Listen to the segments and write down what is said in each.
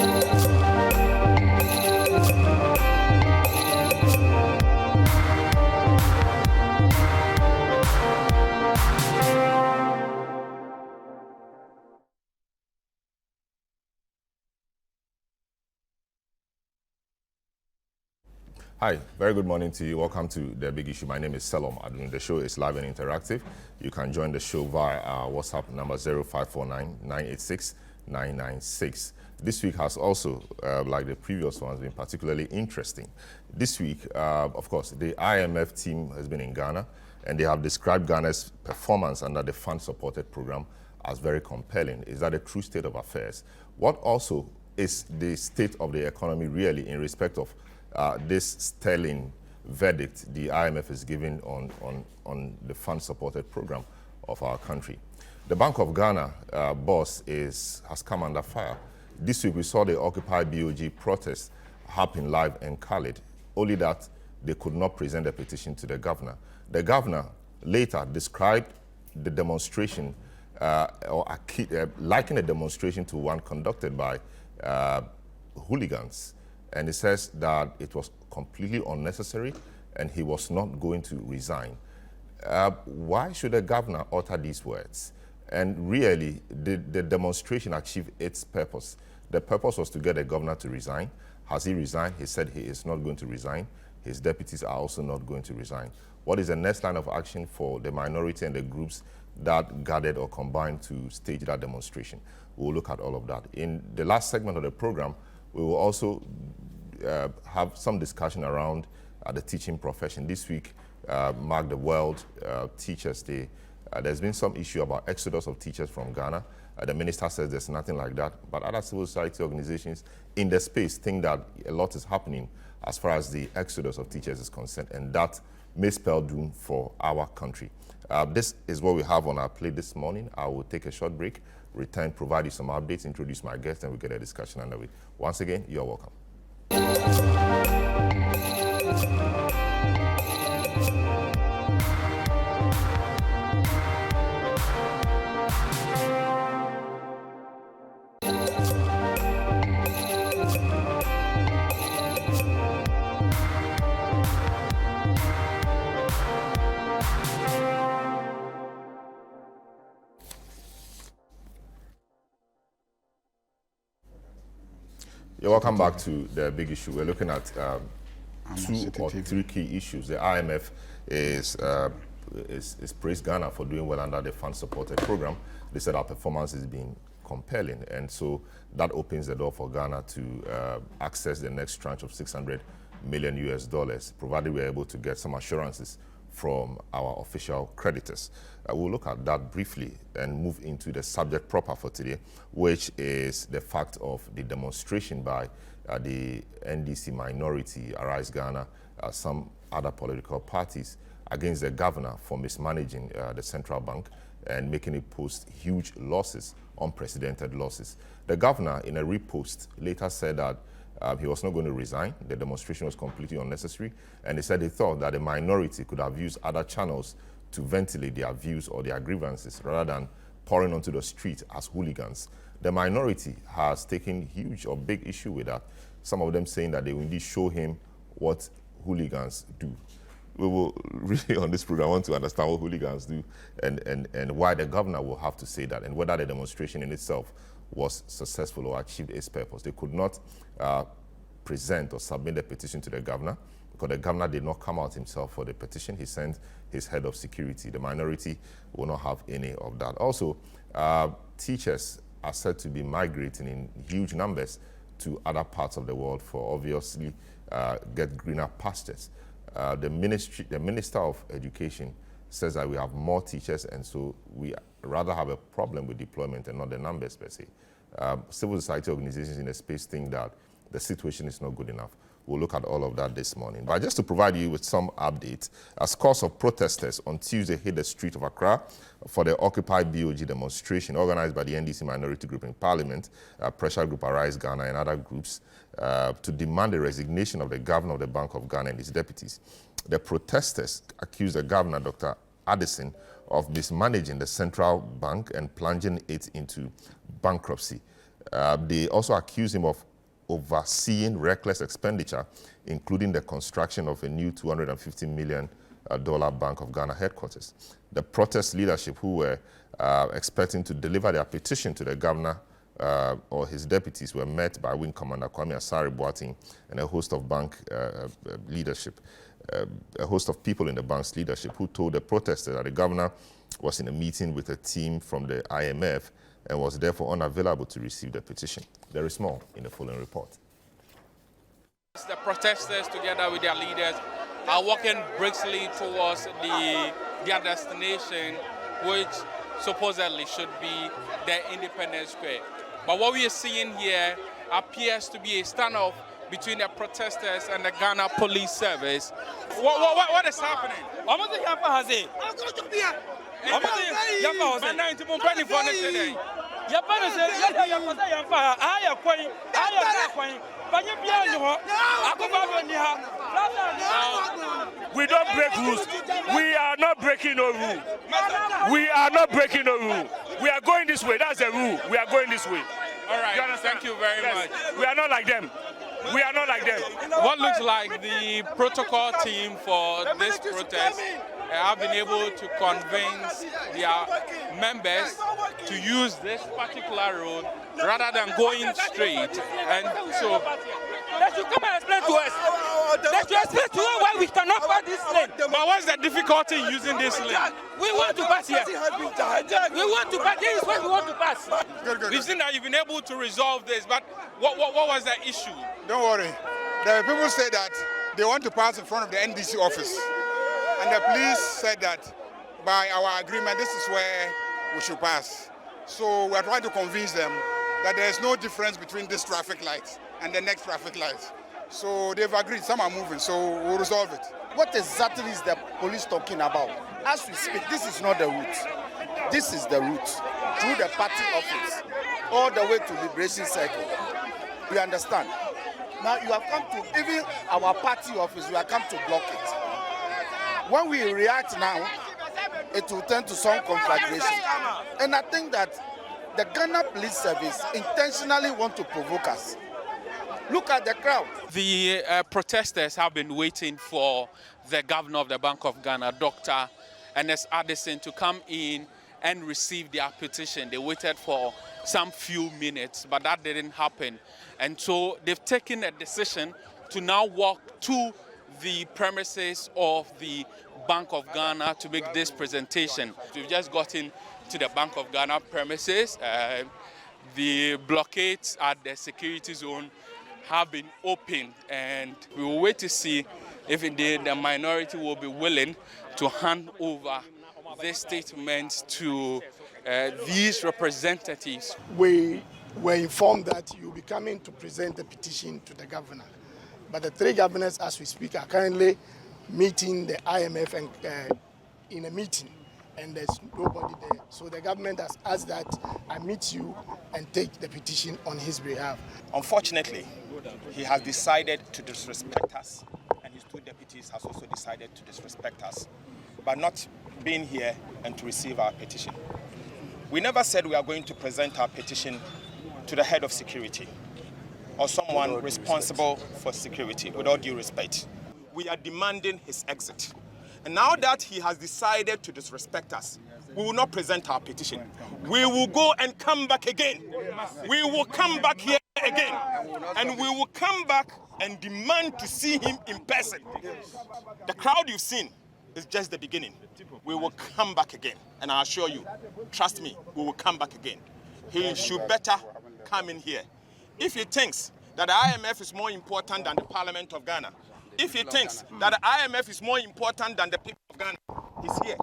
Hi, very good morning to you. Welcome to The Big Issue. My name is Selom Adun. The show is live and interactive. You can join the show via our WhatsApp number 0549-986-996. This week has also, like the previous ones, been particularly interesting. This week, of course, the IMF team has been in Ghana, and they have described Ghana's performance under the fund-supported program as very compelling. Is that a true state of affairs? What also is the state of the economy really in respect of this sterling verdict the IMF is giving on the fund-supported program of our country? The Bank of Ghana boss has come under fire. This week we saw the Occupy BoG protest happen live and colored, only that they could not present a petition to the governor. The governor later described the demonstration likened a demonstration to one conducted by hooligans. And he says that it was completely unnecessary and he was not going to resign. Why should the governor utter these words? And really, the demonstration achieved its purpose. The purpose was to get the governor to resign. Has he resigned? He said he is not going to resign. His deputies are also not going to resign. What is the next line of action for the minority and the groups that gathered or combined to stage that demonstration? We'll look at all of that. In the last segment of the program, we will also have some discussion around the teaching profession. This week marked the World Teachers Day. There's been some issue about exodus of teachers from Ghana. The minister says there's nothing like that, but other civil society organizations in the space think that a lot is happening as far as the exodus of teachers is concerned, and that may spell doom for our country. This is what we have on our plate this morning. I will take a short break, return, provide you some updates, introduce my guest, and we'll get a discussion underway. Once again, you're welcome. You're welcome back to The Big Issue. We're looking at two or three key issues. The IMF is praised Ghana for doing well under the fund-supported program. They said our performance has been compelling, and so that opens the door for Ghana to access the next tranche of $600 million US, provided we're able to get some assurances from our official creditors. We'll look at that briefly and move into the subject proper for today, which is the fact of the demonstration by the NDC minority, Arise Ghana, some other political parties against the governor for mismanaging the central bank and making it post huge losses, unprecedented losses. The governor, in a repost, later said that he was not going to resign. The demonstration was completely unnecessary. And he said he thought that the minority could have used other channels to ventilate their views or their grievances rather than pouring onto the street as hooligans. The minority has taken huge or big issue with that. Some of them saying that they will indeed show him what hooligans do. We will really, on this program, want to understand what hooligans do and why the governor will have to say that, and whether the demonstration in itself was successful or achieved its purpose. They could not present or submit the petition to the governor because the governor did not come out himself for the petition. He sent his head of security. The minority will not have any of that. Also, teachers are said to be migrating in huge numbers to other parts of the world for obviously get greener pastures. The Minister of Education says that we have more teachers, and so we rather have a problem with deployment and not the numbers per se. Civil society organizations in the space think that the situation is not good enough. We'll look at all of that this morning. But just to provide you with some updates, a scores of protesters on Tuesday hit the street of Accra for the Occupy BoG demonstration organized by the NDC minority group in Parliament, Pressure Group Arise Ghana and other groups to demand the resignation of the governor of the Bank of Ghana and his deputies. The protesters accused the governor, Dr. Addison, of mismanaging the central bank and plunging it into bankruptcy. They also accused him of overseeing reckless expenditure, including the construction of a new $250 million Bank of Ghana headquarters. The protest leadership, who were expecting to deliver their petition to the governor or his deputies, were met by Wing Commander Kwame Asare-Boateng and a host of bank leadership, a host of people in the bank's leadership, who told the protesters that the governor was in a meeting with a team from the IMF and was therefore unavailable to receive the petition. There is more in the following report. The protesters, together with their leaders, are walking briskly towards their destination, which supposedly should be their Independence Square. But what we are seeing here appears to be a standoff between the protesters and the Ghana Police Service. What is happening? We don't break rules. We are not breaking no rule. We are not breaking no rule. We are going this way. That's the rule. We are going this way. All right. Thank you very much. We are not like them. We are not like them. What looks like the protocol team for this protest have been able to convince their members to use this particular road rather than going straight. And so they should come and explain to us. They should explain to us why we cannot pass this lane. But what's the difficulty in using this lane? We want to pass here. We want to pass. This is what we want to pass. We've seen that you've been able to resolve this, but what was the issue? Don't worry. The people say that they want to pass in front of the NDC office. And the police said that by our agreement, this is where we should pass. So we are trying to convince them that there is no difference between this traffic light and the next traffic light. So they've agreed, some are moving, so we'll resolve it. What exactly is the police talking about? As we speak, this is not the route. This is the route through the party office, all the way to Liberation Circle. You understand? Now you have come to, even our party office, we have come to block it. When we react now, it will turn to some conflagration. And I think that the Ghana Police Service intentionally want to provoke us. Look at the crowd. The protesters have been waiting for the governor of the Bank of Ghana, Dr. Ernest Addison, to come in and receive their petition. They waited for some few minutes, but that didn't happen. And so they've taken a decision to now walk to the premises of the Bank of Ghana to make this presentation. We've just gotten to the Bank of Ghana premises. The blockades at the security zone have been opened, and we will wait to see if indeed the minority will be willing to hand over this statement to these representatives. We were informed that you'll be coming to present the petition to the governor. But the three governors, as we speak, are currently meeting the IMF and in a meeting, and there's nobody there. So the government has asked that I meet you and take the petition on his behalf. Unfortunately, he has decided to disrespect us, and his two deputies has also decided to disrespect us by not being here and to receive our petition. We never said we are going to present our petition to the head of security or someone responsible for security, with all due respect. We are demanding his exit. And now that he has decided to disrespect us, we will not present our petition. We will go and come back again. We will come back here again. And we will come back and demand to see him in person. The crowd you've seen is just the beginning. We will come back again. And I assure you, trust me, we will come back again. He should better come in here. If he thinks that the IMF is more important than the Parliament of Ghana, if he thinks that the IMF is more important than the people of Ghana, he's here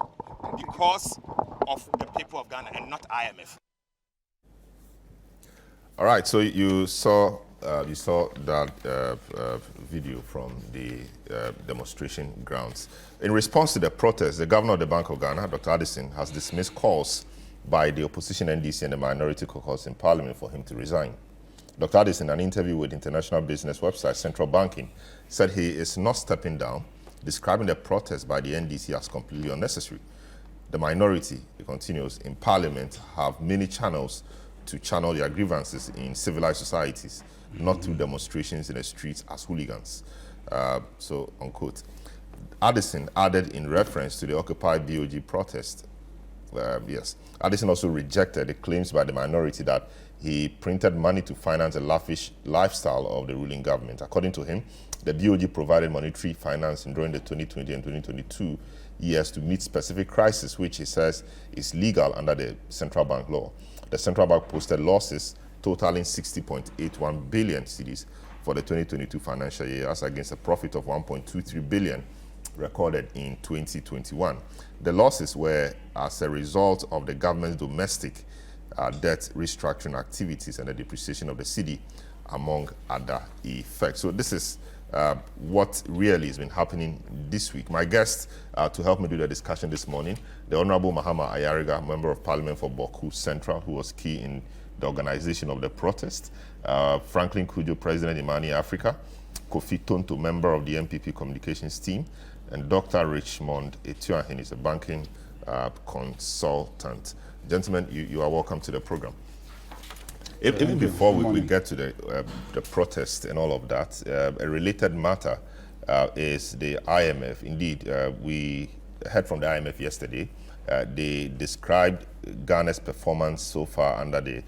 because of the people of Ghana and not IMF. All right, so you saw that video from the demonstration grounds. In response to the protest, the governor of the Bank of Ghana, Dr. Addison, has dismissed calls by the opposition NDC and the minority caucus in Parliament for him to resign. Dr. Addison, in an interview with international business website Central Banking, said he is not stepping down, describing the protest by the NDC as completely unnecessary. The minority, he continues, in Parliament have many channels to channel their grievances in civilized societies, not through demonstrations in the streets as hooligans. So, unquote. Addison added in reference to the Occupy BoG protest, yes, Addison also rejected the claims by the minority that he printed money to finance a lavish lifestyle of the ruling government. According to him, the BoG provided monetary financing during the 2020 and 2022 years to meet specific crises, which he says is legal under the central bank law. The central bank posted losses totaling 60.81 billion cedis for the 2022 financial year, as against a profit of 1.23 billion recorded in 2021. The losses were as a result of the government's domestic debt restructuring activities and the depreciation of the Citi, among other effects. So this is what really has been happening this week. My guest to help me do the discussion this morning, the Honorable Mahama Ayariga, Member of Parliament for Boku Central, who was key in the organization of the protest, Franklin Kujo, President Imani Africa, Kofi Tonto, member of the MPP communications team, and Dr. Richmond Etuahin is a banking consultant. Gentlemen, you are welcome to the program. Even before we get to the protest and all of that, a related matter is the IMF. Indeed, we heard from the IMF yesterday. They described Ghana's performance so far under the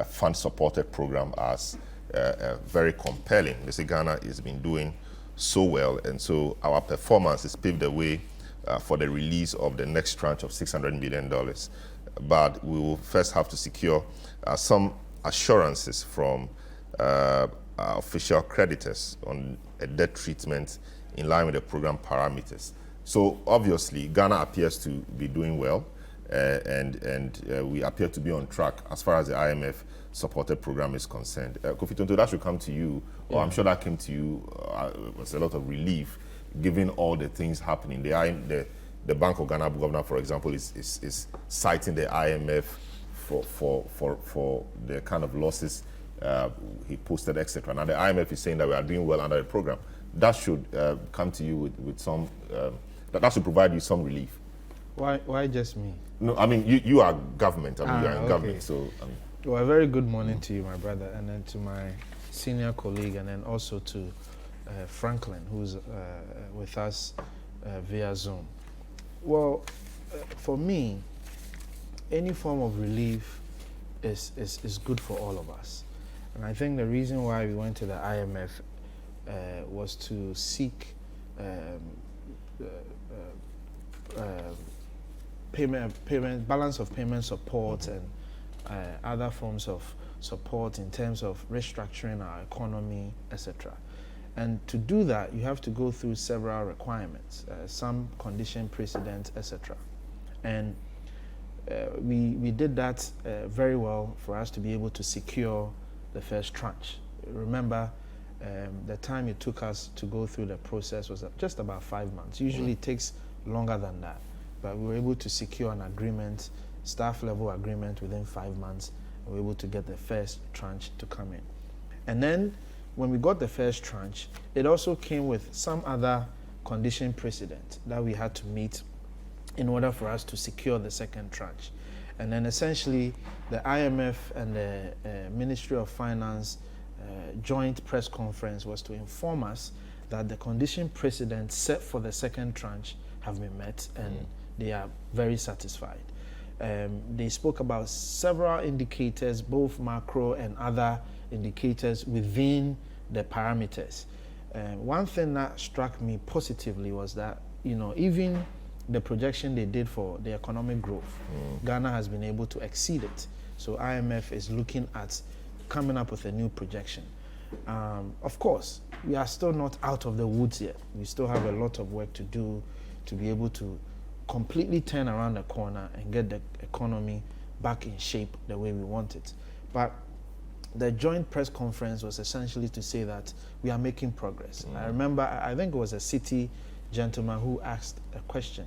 fund-supported program as very compelling. They say Ghana has been doing so well, and so our performance has paved the way for the release of the next tranche of $600 million. But we will first have to secure some assurances from official creditors on a debt treatment in line with the program parameters. So obviously, Ghana appears to be doing well, and we appear to be on track as far as the IMF supported program is concerned. Kofi Tonto, that should come to you, or I'm sure that came to you. It was a lot of relief, given all the things happening. The Bank of Ghana governor, for example, is citing the IMF for the kind of losses he posted, etc. Now the IMF is saying that we are doing well under the program. That should come to you with some. That should provide you some relief. Why just me? No, I mean you are government. I mean you are in government, so. Well, a very good morning to you, my brother, and then to my senior colleague, and then also to Franklin, who's with us via Zoom. Well, for me, any form of relief is good for all of us. And I think the reason why we went to the IMF was to seek balance of payment support and other forms of support in terms of restructuring our economy, etc. And to do that, you have to go through several requirements, some condition precedent, etc. And we did that very well for us to be able to secure the first tranche. Remember, the time it took us to go through the process was just about 5 months. Usually it takes longer than that, but we were able to secure an agreement, staff level agreement within 5 months, and we were able to get the first tranche to come in. And then when we got the first tranche, it also came with some other condition precedent that we had to meet in order for us to secure the second tranche. And then essentially the IMF and the Ministry of Finance joint press conference was to inform us that the condition precedent set for the second tranche have been met, and they are very satisfied. They spoke about several indicators, both macro and other indicators within the parameters. One thing that struck me positively was that, even the projection they did for the economic growth, Ghana has been able to exceed it. So IMF is looking at coming up with a new projection. Of course, we are still not out of the woods yet. We still have a lot of work to do to be able to completely turn around the corner and get the economy back in shape the way we want it. But the joint press conference was essentially to say that we are making progress. I remember, I think it was a Citi gentleman who asked a question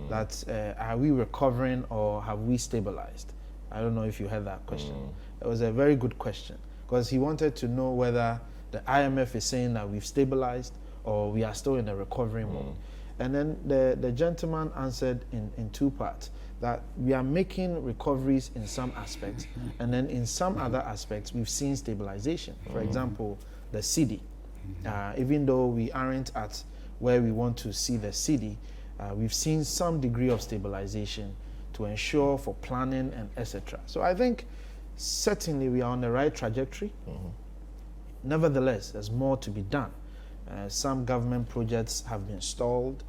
that are we recovering or have we stabilized? I don't know if you heard that question. It was a very good question because he wanted to know whether the IMF is saying that we've stabilized or we are still in a recovery mode. And then the gentleman answered in two parts, that we are making recoveries in some aspects, and then in some other aspects, we've seen stabilization. For example, the Citi. Even though we aren't at where we want to see the Citi, we've seen some degree of stabilization to ensure for planning and etc. So I think certainly we are on the right trajectory. Nevertheless, there's more to be done. Some government projects have been stalled.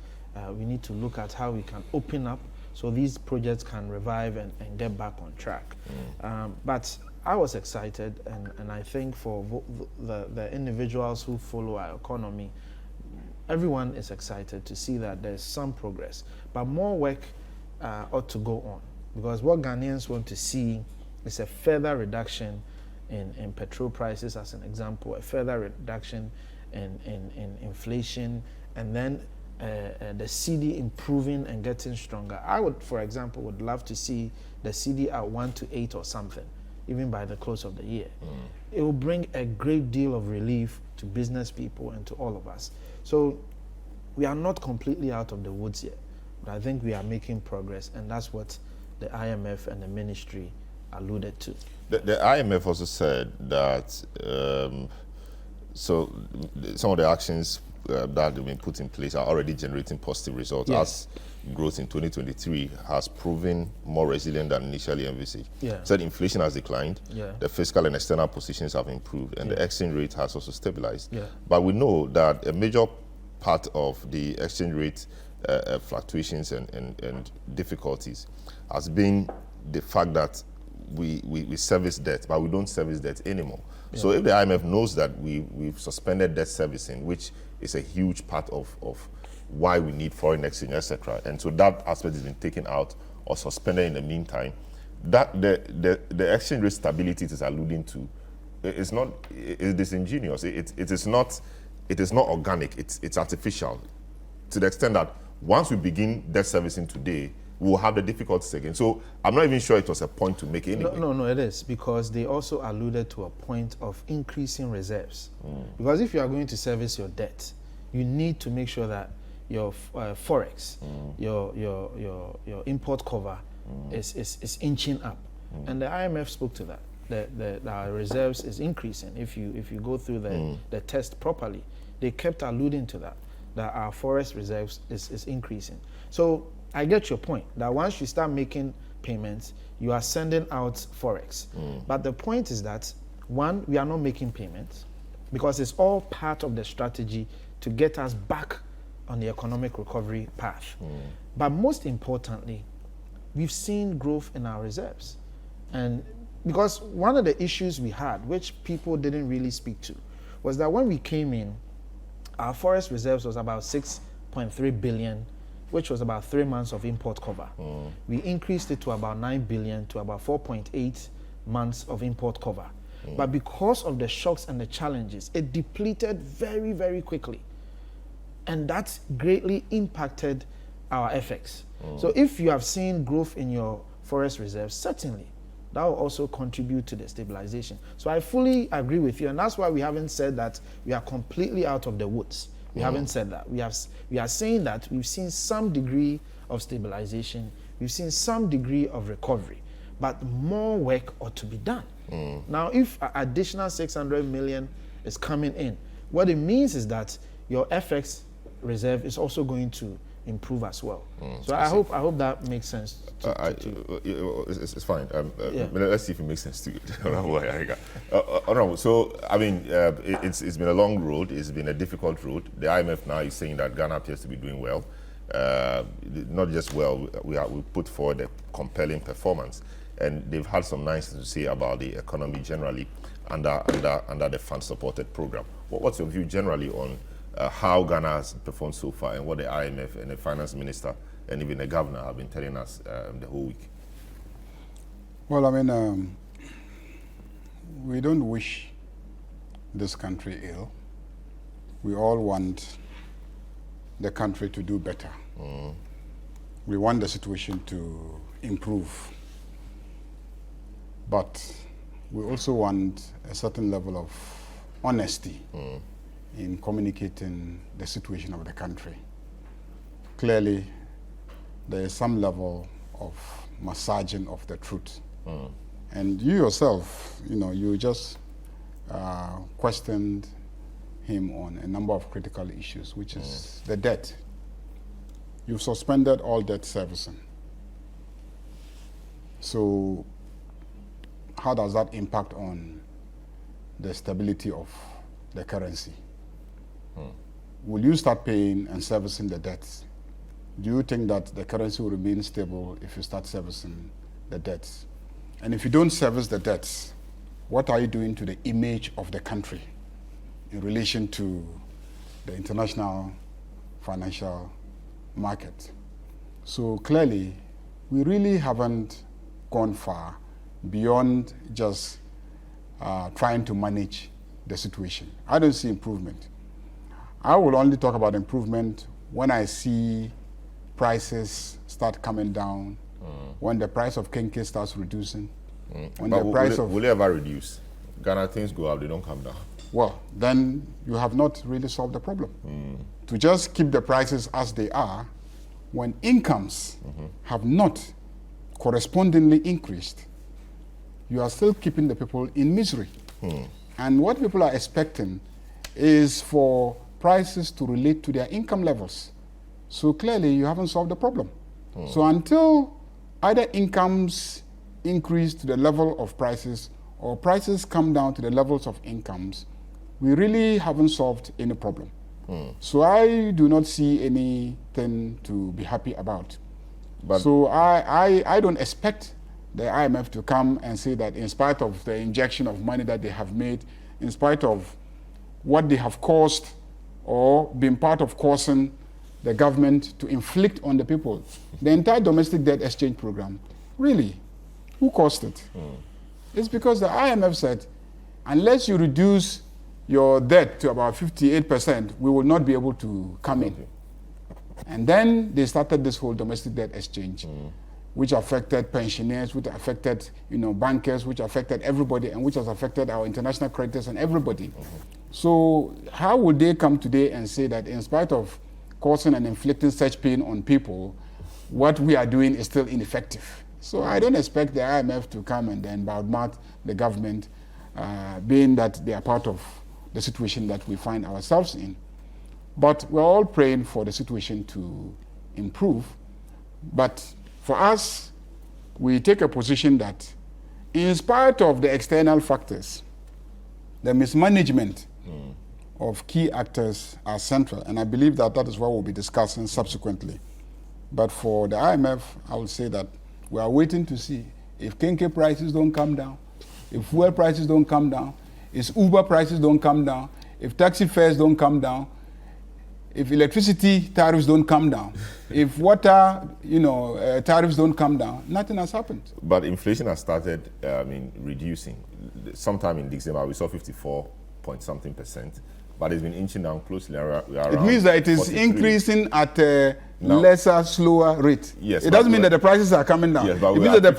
We need to look at how we can open up so these projects can revive and get back on track. But I was excited, and I think for the individuals who follow our economy, everyone is excited to see that there's some progress. But more work ought to go on, because what Ghanaians want to see is a further reduction in petrol prices, as an example, a further reduction in inflation, and then the Citi improving and getting stronger. I would, for example, would love to see the Citi at 1 to 8 or something, even by the close of the year. It will bring a great deal of relief to business people and to all of us. So we are not completely out of the woods yet, but I think we are making progress, and that's what the IMF and the ministry alluded to. The IMF also said that so some of the actions that have been put in place are already generating positive results, as growth in 2023 has proven more resilient than initially envisaged. Said inflation has declined, the fiscal and external positions have improved, and the exchange rate has also stabilized. But we know that a major part of the exchange rate fluctuations and difficulties has been the fact that we service debt, but we don't service debt anymore. So if the IMF knows that we've suspended debt servicing, which is a huge part of why we need foreign exchange, etc., and so that aspect has been taken out or suspended in the meantime, that the exchange rate stability it is alluding to is not, it is ingenious. It is not organic. It's artificial, to the extent that once we begin debt servicing today, we will have the difficulties again. So I'm not even sure it was a point to make anyway. No, it is, because they also alluded to a point of increasing reserves. Because if you are going to service your debt, you need to make sure that your forex, your import cover is inching up. And the IMF spoke to that. Our reserves is increasing. If you go through the test properly, they kept alluding to that our forex reserves is increasing. So I get your point, that once you start making payments, you are sending out forex. But the point is that, one, we are not making payments because it's all part of the strategy to get us back on the economic recovery path. But most importantly, we've seen growth in our reserves. And because one of the issues we had, which people didn't really speak to, was that when we came in, our forex reserves was about 6.3 billion, which was about 3 months of import cover. We increased it to about 9 billion to about 4.8 months of import cover. But because of the shocks and the challenges, it depleted very, very quickly. And that greatly impacted our FX. So if you have seen growth in your forex reserves, certainly that will also contribute to the stabilization. So I fully agree with you, and that's why we haven't said that we are completely out of the woods. We haven't said that. We are saying that we've seen some degree of stabilization, we've seen some degree of recovery, but more work ought to be done. Now, if additional 600 million is coming in, what it means is that your FX reserve is also going to improve as well. So I hope that makes sense to you. It's fine. Let's see if it makes sense to you. Honorable, so I mean, it's been a long road. It's been a difficult road. The IMF now is saying that Ghana appears to be doing well. Not just well, we put forward a compelling performance, and they've had some nice things to say about the economy generally under the fund-supported program. What's your view generally on how Ghana has performed so far, and what the IMF and the finance minister and even the governor have been telling us the whole week? Well, I mean, we don't wish this country ill. We all want the country to do better. We want the situation to improve. But we also want a certain level of honesty in communicating the situation of the country. Clearly, there is some level of massaging of the truth. And you yourself, you just questioned him on a number of critical issues, which is the debt. You've suspended all debt servicing. So how does that impact on the stability of the currency? Will you start paying and servicing the debts? Do you think that the currency will remain stable if you start servicing the debts? And if you don't service the debts, what are you doing to the image of the country in relation to the international financial market? So clearly, we really haven't gone far beyond just trying to manage the situation. I don't see improvement. I will only talk about improvement when I see prices start coming down, when the price of kenke starts reducing, when but the price will it ever reduce? Ghana, things go up, they don't come down. Well, then you have not really solved the problem. To just keep the prices as they are, when incomes have not correspondingly increased, you are still keeping the people in misery. And what people are expecting is for prices to relate to their income levels. So clearly you haven't solved the problem. So until either incomes increase to the level of prices or prices come down to the levels of incomes, we really haven't solved any problem. So I do not see anything to be happy about. But so I don't expect the IMF to come and say that in spite of the injection of money that they have made, in spite of what they have caused or been part of causing the government to inflict on the people, the entire domestic debt exchange program, really, who caused it? It's because the IMF said, unless you reduce your debt to about 58%, we will not be able to come in. And then they started this whole domestic debt exchange, which affected pensioners, which affected bankers, which affected everybody, and which has affected our international creditors and everybody. So how would they come today and say that in spite of causing and inflicting such pain on people, what we are doing is still ineffective? So I don't expect the IMF to come and then badmouth the government, being that they are part of the situation that we find ourselves in. But we're all praying for the situation to improve. But for us, we take a position that in spite of the external factors, the mismanagement of key actors are central. And I believe that that is what we'll be discussing subsequently. But for the IMF, I would say that we are waiting to see if kenke prices don't come down, if fuel prices don't come down, if Uber prices don't come down, if taxi fares don't come down, if electricity tariffs don't come down, if water, tariffs don't come down, nothing has happened. But inflation has started, reducing. Sometime in December, we saw 54-point-something%, but it's been inching down closely around. It means that it is 43. Increasing at a lesser, slower rate. Yes, it doesn't mean that the prices are coming down. Yes, but it means that the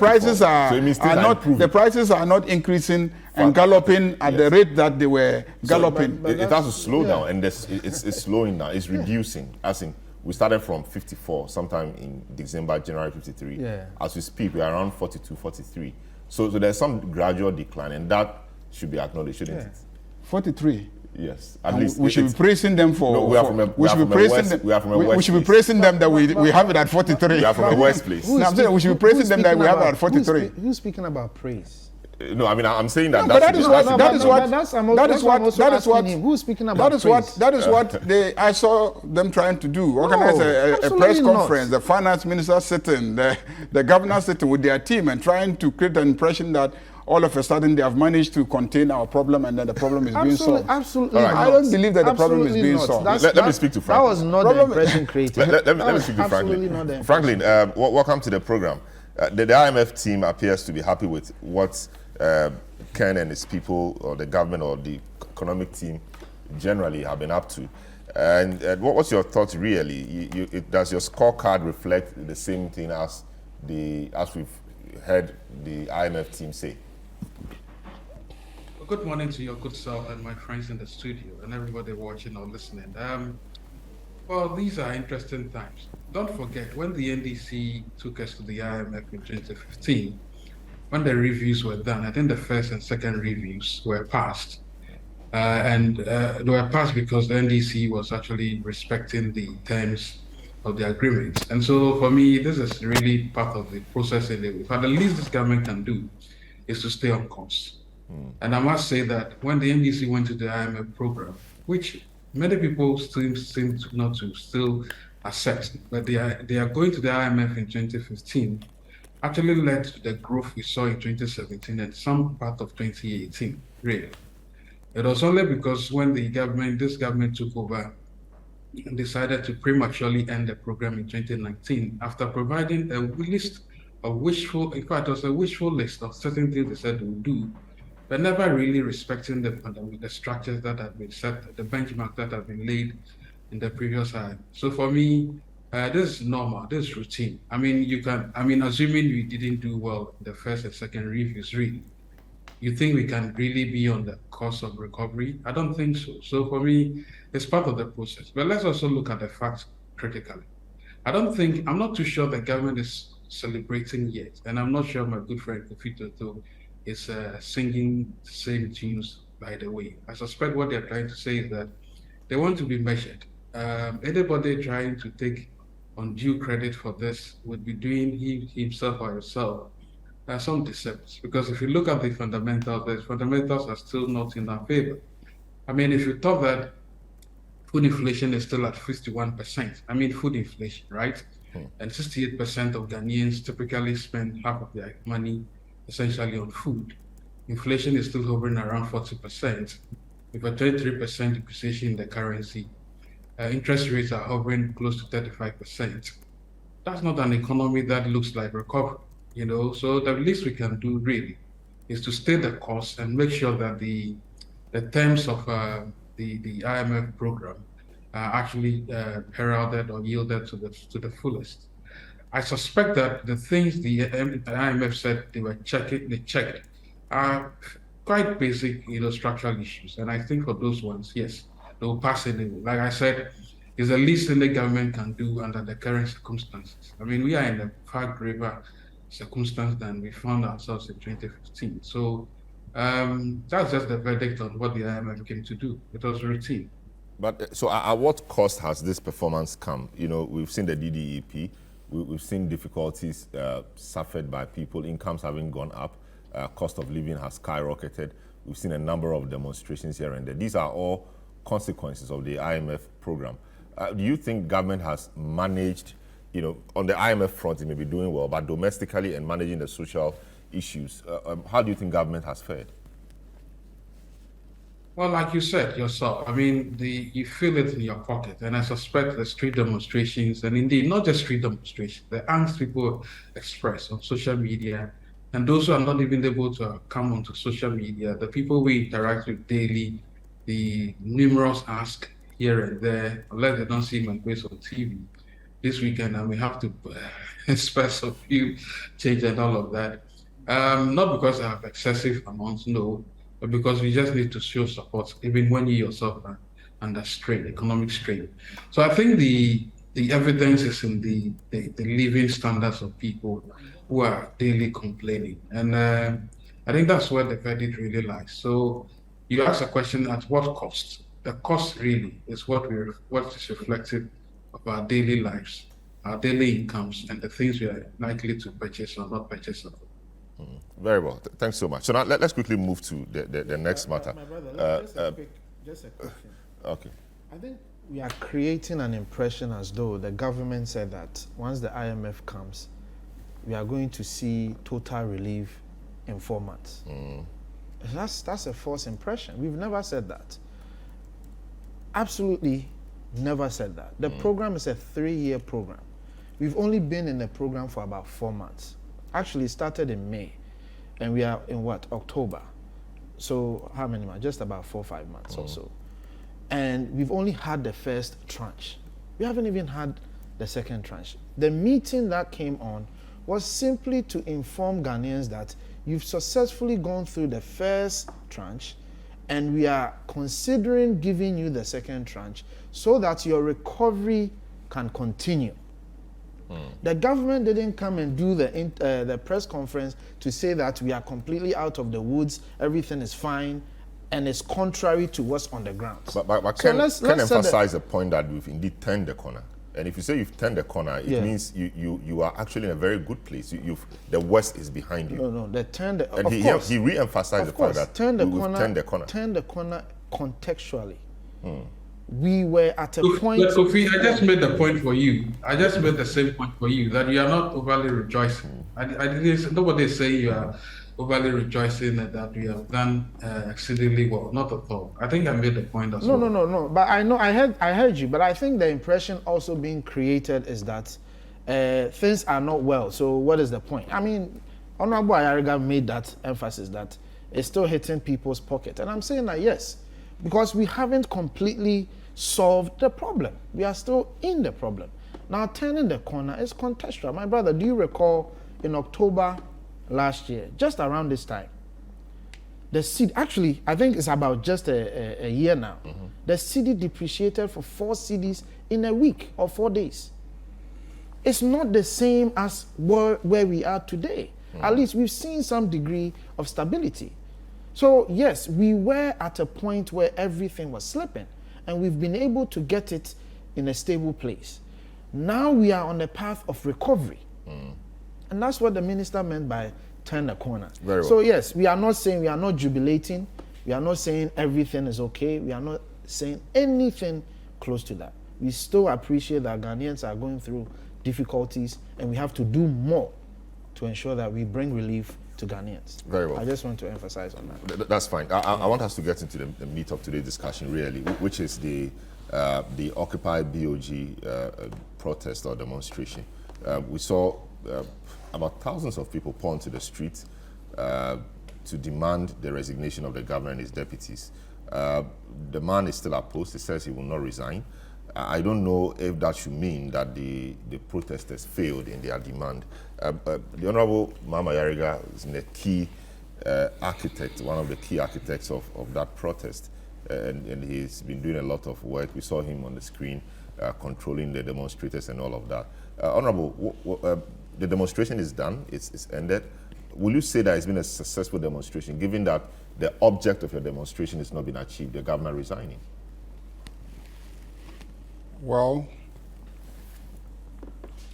prices are not increasing and galloping at the rate that they were galloping. But it has to slow down, and it's slowing down. It's reducing. As in, we started from 54 sometime in December, January 53. As we speak, we are around 42, 43. So there's some gradual decline, and that should be acknowledged, shouldn't it? 43. Yes, at least we should be praising them for. No, we are from a we should be praising them that we have it at 43. We are from a worse place. No, I'm saying we should be praising them that we have it at 43. Who's speaking about praise? No, I'm saying that. No, that is what. Who's speaking about praise? That is what I saw them trying to do. Organize a press conference. The finance minister sitting, the governor sitting with their team and trying to create an impression that all of a sudden they have managed to contain our problem and that the problem is being solved. Absolutely not. I don't believe that the problem is being solved. Let me speak to Franklin. That was not the impression created. Let me speak to Franklin. Franklin, welcome to the program. The IMF team appears to be happy with what Ken and his people, or the government, or the economic team generally have been up to. And what's your thoughts really? Does your scorecard reflect the same thing as we've heard the IMF team say? Good morning to your good self and my friends in the studio and everybody watching or listening. Well, these are interesting times. Don't forget, when the NDC took us to the IMF in 2015, when the reviews were done, I think the first and second reviews were passed. They were passed because the NDC was actually respecting the terms of the agreement. And so for me, this is really part of the process anyway. But the least this government can do is to stay on course. And I must say that when the NDC went to the IMF program, which many people seem not to still accept, but they are going to the IMF in 2015, actually led to the growth we saw in 2017 and some part of 2018, really. It was only because when this government took over and decided to prematurely end the program in 2019, after providing a list of in fact, it was a wishful list of certain things they said they would do, but never really respecting the structures that have been set, the benchmark that have been laid in the previous time. So for me, this is normal, this is routine. Assuming we didn't do well in the first and second reviews, really, you think we can really be on the course of recovery? I don't think so. So for me, it's part of the process. But let's also look at the facts critically. I'm not too sure the government is celebrating yet. And I'm not sure my good friend Kofi Toto is singing the same tunes, by the way. I suspect what they're trying to say is that they want to be measured. Anybody trying to take undue credit for this would be doing himself or herself some deception. Because if you look at the fundamentals are still not in our favor. If you thought that food inflation is still at 51%, food inflation, right? And 68% of Ghanaians typically spend half of their money essentially on food. Inflation is still hovering around 40%, with a 23% depreciation in the currency. Interest rates are hovering close to 35%. That's not an economy that looks like recovery, So the least we can do really is to stay the course and make sure that the terms of the IMF program are actually heralded or yielded to the fullest. I suspect that the things the IMF said they checked are quite basic, structural issues. And I think for those ones, yes, they will pass anyway. Like I said, it's the least thing the government can do under the current circumstances. We are in a far graver circumstance than we found ourselves in 2015. So that's just the verdict on what the IMF came to do. It was routine. But so at what cost has this performance come? We've seen the DDEP, we've seen difficulties suffered by people, incomes having gone up, cost of living has skyrocketed. We've seen a number of demonstrations here and there. These are all consequences of the IMF program. Do you think government has managed, on the IMF front, it may be doing well, but domestically and managing the social issues, how do you think government has fared? Well, like you said yourself, you feel it in your pocket, and I suspect the street demonstrations, and indeed not just street demonstrations, the angst people express on social media, and those who are not even able to come onto social media, the people we interact with daily, the numerous asks here and there, unless they don't see my face on TV. This weekend, I may have to express a few change and all of that. Not because I have excessive amounts, no, but because we just need to show support, even when you yourself are under strain, economic strain. So I think the evidence is in the living standards of people who are daily complaining. And I think that's where the verdict really lies. So you ask a question, at what cost? The cost really is what is reflective of our daily lives, our daily incomes, and the things we are likely to purchase or not purchase. Very well. Thanks so much. So now let's quickly move to the next matter. My brother, just a question. Okay. I think we are creating an impression as though the government said that once the IMF comes, we are going to see total relief in 4 months. That's a false impression. We've never said that. Absolutely never said that. The program is a 3-year program. We've only been in the program for about 4 months. Actually, it started in May, and we are in October. So how many months? Just about 4 or 5 months or so. And we've only had the first tranche. We haven't even had the second tranche. The meeting that came on was simply to inform Ghanaians that you've successfully gone through the first tranche, and we are considering giving you the second tranche so that your recovery can continue. The government didn't come and do the press conference to say that we are completely out of the woods, everything is fine, and it's contrary to what's on the ground. But can emphasize the point that we've indeed turned the corner. And if you say you've turned the corner, it means you are actually in a very good place. The West is behind you. No, they turned the and he re-emphasized the fact that turned the corner. Turned the corner contextually. We were at a point. Kofi, I just made the point for you. I just made the same point for you that you are not overly rejoicing. I didn't. Nobody say you are overly rejoicing that we have done exceedingly well. Not at all. I think I made the point as well. No. But I know I heard you. But I think the impression also being created is that things are not well. So what is the point? I mean, Honorable Ayariga made that emphasis that it's still hitting people's pocket, and I'm saying that yes, because we haven't completely solved the problem. We are still in the problem. Now, turning the corner is contextual. My brother, do you recall in October last year, just around this time, the Citi, actually, I think it's about just a year now, the Citi depreciated for 4 cedis in a week or 4 days. It's not the same as where we are today. At least we've seen some degree of stability. So yes, we were at a point where everything was slipping, and we've been able to get it in a stable place. Now we are on the path of recovery. And that's what the minister meant by turn the corner. Very well. So yes, we are not saying, we are not jubilating, we are not saying everything is okay, we are not saying anything close to that. We still appreciate that Ghanaians are going through difficulties, and we have to do more to ensure that we bring relief to Ghanaians. Very well. I just want to emphasize on that. That's fine. I want us to get into the meat of today's discussion, really, which is the Occupy BoG protest or demonstration. We saw about thousands of people pour into the street to demand the resignation of the governor and his deputies. The man is still opposed. He says he will not resign. I don't know if that should mean that the protesters failed in their demand. The Honorable Mama Yariga is the key architect, one of the key architects of that protest, and he's been doing a lot of work. We saw him on the screen controlling the demonstrators and all of that. Honorable, the demonstration is done, it's ended. Will you say that it's been a successful demonstration, given that the object of your demonstration has not been achieved, the governor resigning? Well,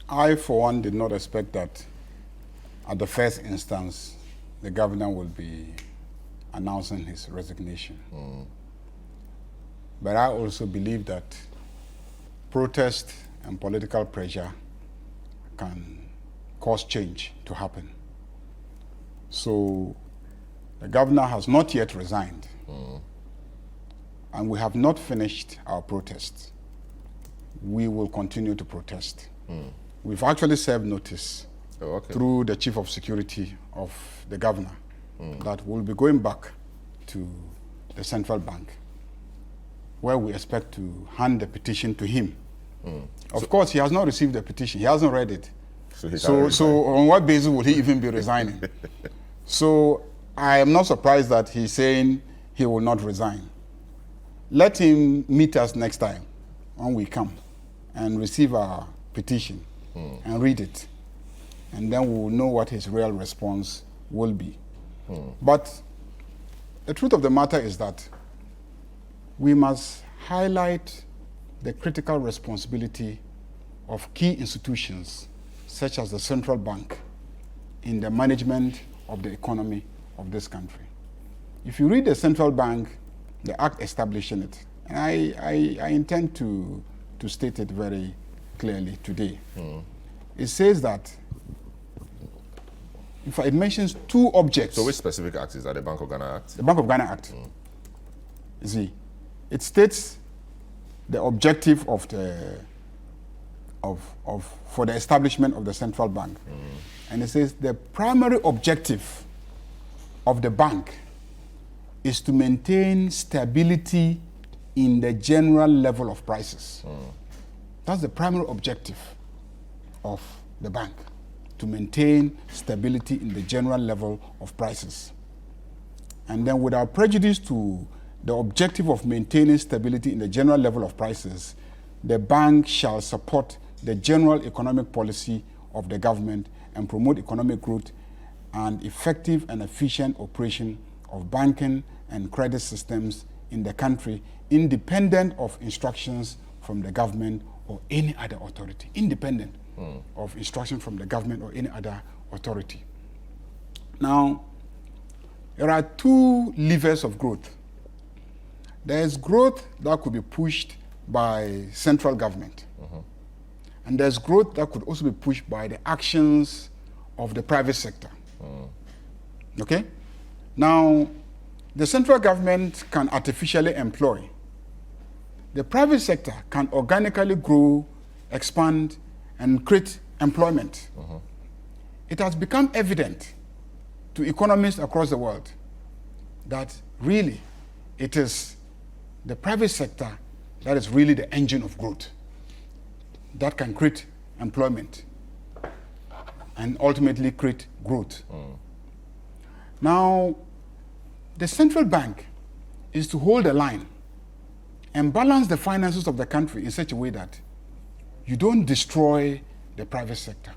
I, for one, did not expect that at the first instance, the governor would be announcing his resignation. But I also believe that protest and political pressure can cause change to happen. So the governor has not yet resigned, and we have not finished our protests. We will continue to protest. We've actually served notice through the chief of security of the governor that we'll be going back to the central bank, where we expect to hand the petition to him. Of course, he has not received the petition. He hasn't read it. So on what basis would he even be resigning? So I am not surprised that he's saying he will not resign. Let him meet us next time when we come and receive our petition and read it. And then we will know what his real response will be. But the truth of the matter is that we must highlight the critical responsibility of key institutions such as the central bank in the management of the economy of this country. If you read the central bank, the act establishing it, and I intend to state it very clearly today. It says that, in fact, it mentions 2 objects. So which specific act is that? The Bank of Ghana Act? The Bank of Ghana Act. You see, it states the objective of for the establishment of the central bank. And it says the primary objective of the bank is to maintain stability in the general level of prices. That's the primary objective of the bank, to maintain stability in the general level of prices. And then without prejudice to the objective of maintaining stability in the general level of prices, the bank shall support the general economic policy of the government and promote economic growth and effective and efficient operation of banking and credit systems in the country, independent of instructions from the government or any other authority. Independent of instruction from the government or any other authority. Now, there are two levers of growth. There is growth that could be pushed by central government. And there's growth that could also be pushed by the actions of the private sector. Okay? Now, the central government can artificially employ. The private sector can organically grow, expand, and create employment. It has become evident to economists across the world that really it is the private sector that is really the engine of growth that can create employment and ultimately create growth. Now, the central bank is to hold the line and balance the finances of the country in such a way that you don't destroy the private sector.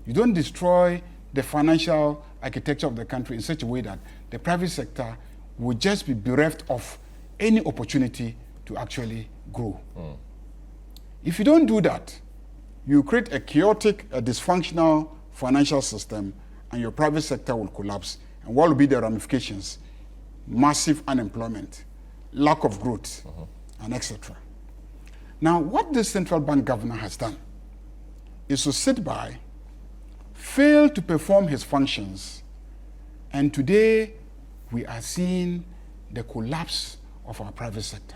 You don't destroy the financial architecture of the country in such a way that the private sector will just be bereft of any opportunity to actually grow. If you don't do that, you create a chaotic, a dysfunctional financial system, and your private sector will collapse. And what will be the ramifications? Massive unemployment, lack of growth, and etc. Now, what this central bank governor has done is to sit by, fail to perform his functions, and today we are seeing the collapse of our private sector.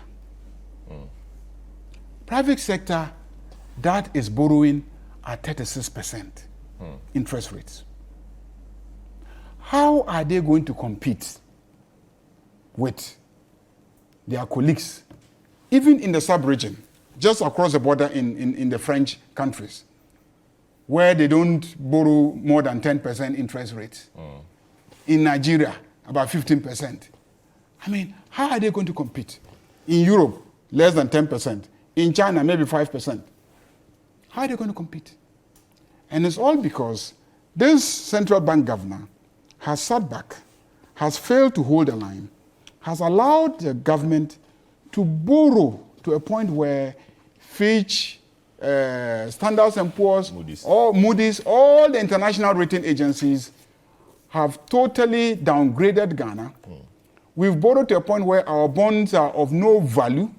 Private sector that is borrowing at 36% interest rates. How are they going to compete with their colleagues, even in the sub-region, just across the border in the French countries, where they don't borrow more than 10% interest rates? In Nigeria, about 15%. I mean, how are they going to compete? In Europe, less than 10%. In China, maybe 5%. How are they going to compete? And it's all because this central bank governor has sat back, has failed to hold the line, has allowed the government to borrow to a point where Fitch, Standard & Poor's, Moody's, all the international rating agencies have totally downgraded Ghana. We've borrowed to a point where our bonds are of no value.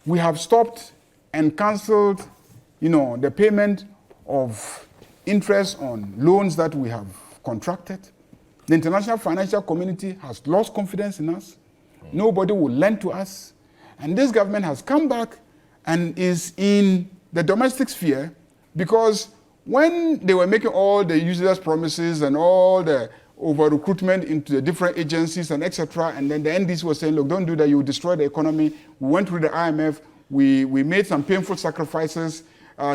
We have stopped and cancelled, the payment of interest on loans that we have contracted. The international financial community has lost confidence in us. Nobody will lend to us. And this government has come back and is in the domestic sphere because when they were making all the useless promises and all the over-recruitment into the different agencies and etc., and then the NDC was saying, look, don't do that, you will destroy the economy. We went through the IMF, we made some painful sacrifices.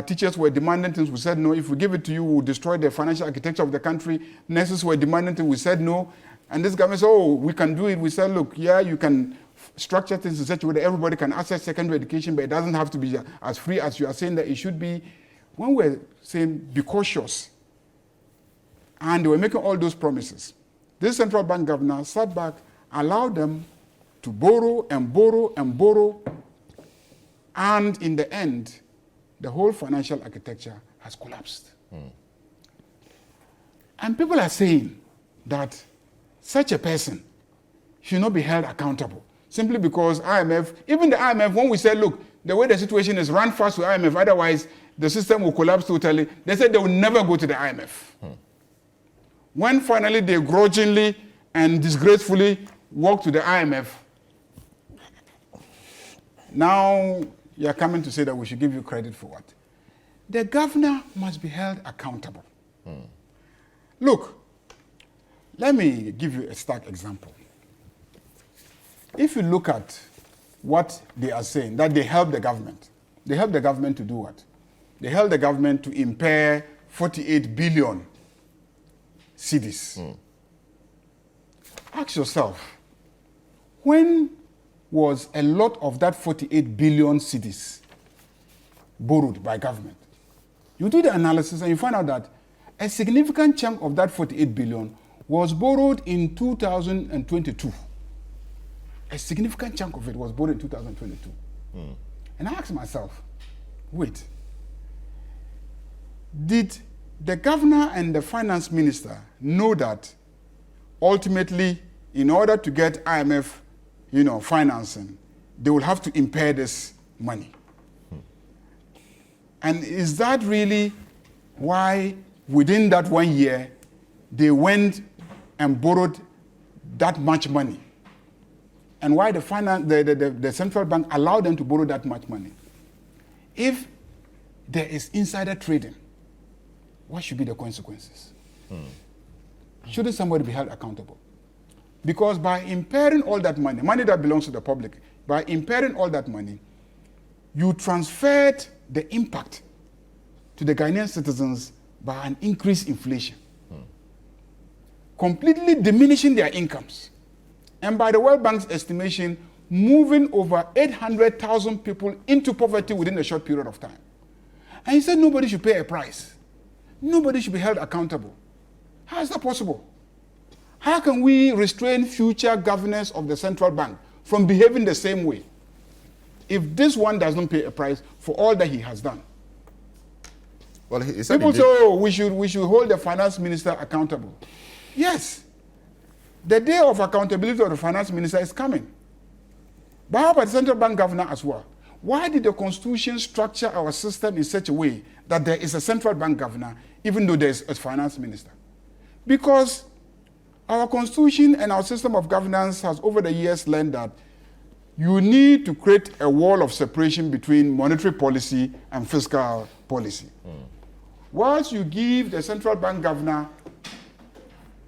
Teachers were demanding things, we said no. If we give it to you, we'll destroy the financial architecture of the country. Nurses were demanding things, we said no. And this government said, oh, we can do it. We said, look, yeah, you can structure things in such a way that everybody can access secondary education, but it doesn't have to be as free as you are saying that it should be. When we're saying be cautious, and they were making all those promises, this central bank governor sat back, allowed them to borrow and borrow and borrow, and in the end, the whole financial architecture has collapsed. And people are saying that such a person should not be held accountable simply because IMF, even the IMF, when we said, look, the way the situation is, run fast with IMF, otherwise the system will collapse totally, they said they will never go to the IMF. When finally they grudgingly and disgracefully walked to the IMF, now you're coming to say that we should give you credit for what? The governor must be held accountable. Look, let me give you a stark example. If you look at what they are saying, that they help the government. They help the government to do what? They help the government to impair 48 billion cedis. Ask yourself, when was a lot of that 48 billion cedis borrowed by government? You do the analysis and you find out that a significant chunk of that 48 billion was borrowed in 2022. A significant chunk of it was borrowed in 2022. And I asked myself, wait, did the governor and the finance minister know that ultimately, in order to get IMF, financing, they will have to impair this money? And is that really why within that 1 year, they went and borrowed that much money? And why the central bank allowed them to borrow that much money? If there is insider trading, what should be the consequences? Shouldn't somebody be held accountable? Because by impairing all that money, money that belongs to the public, by impairing all that money, you transferred the impact to the Ghanaian citizens by an increased inflation, completely diminishing their incomes. And by the World Bank's estimation, moving over 800,000 people into poverty within a short period of time. And he said nobody should pay a price. Nobody should be held accountable. How is that possible? How can we restrain future governors of the central bank from behaving the same way if this one does not pay a price for all that he has done? Well, he said people say, oh, we should hold the finance minister accountable. Yes, the day of accountability of the finance minister is coming. But how about the central bank governor as well? Why did the Constitution structure our system in such a way that there is a central bank governor, even though there is a finance minister? Because our Constitution and our system of governance has over the years learned that you need to create a wall of separation between monetary policy and fiscal policy. Once you give the central bank governor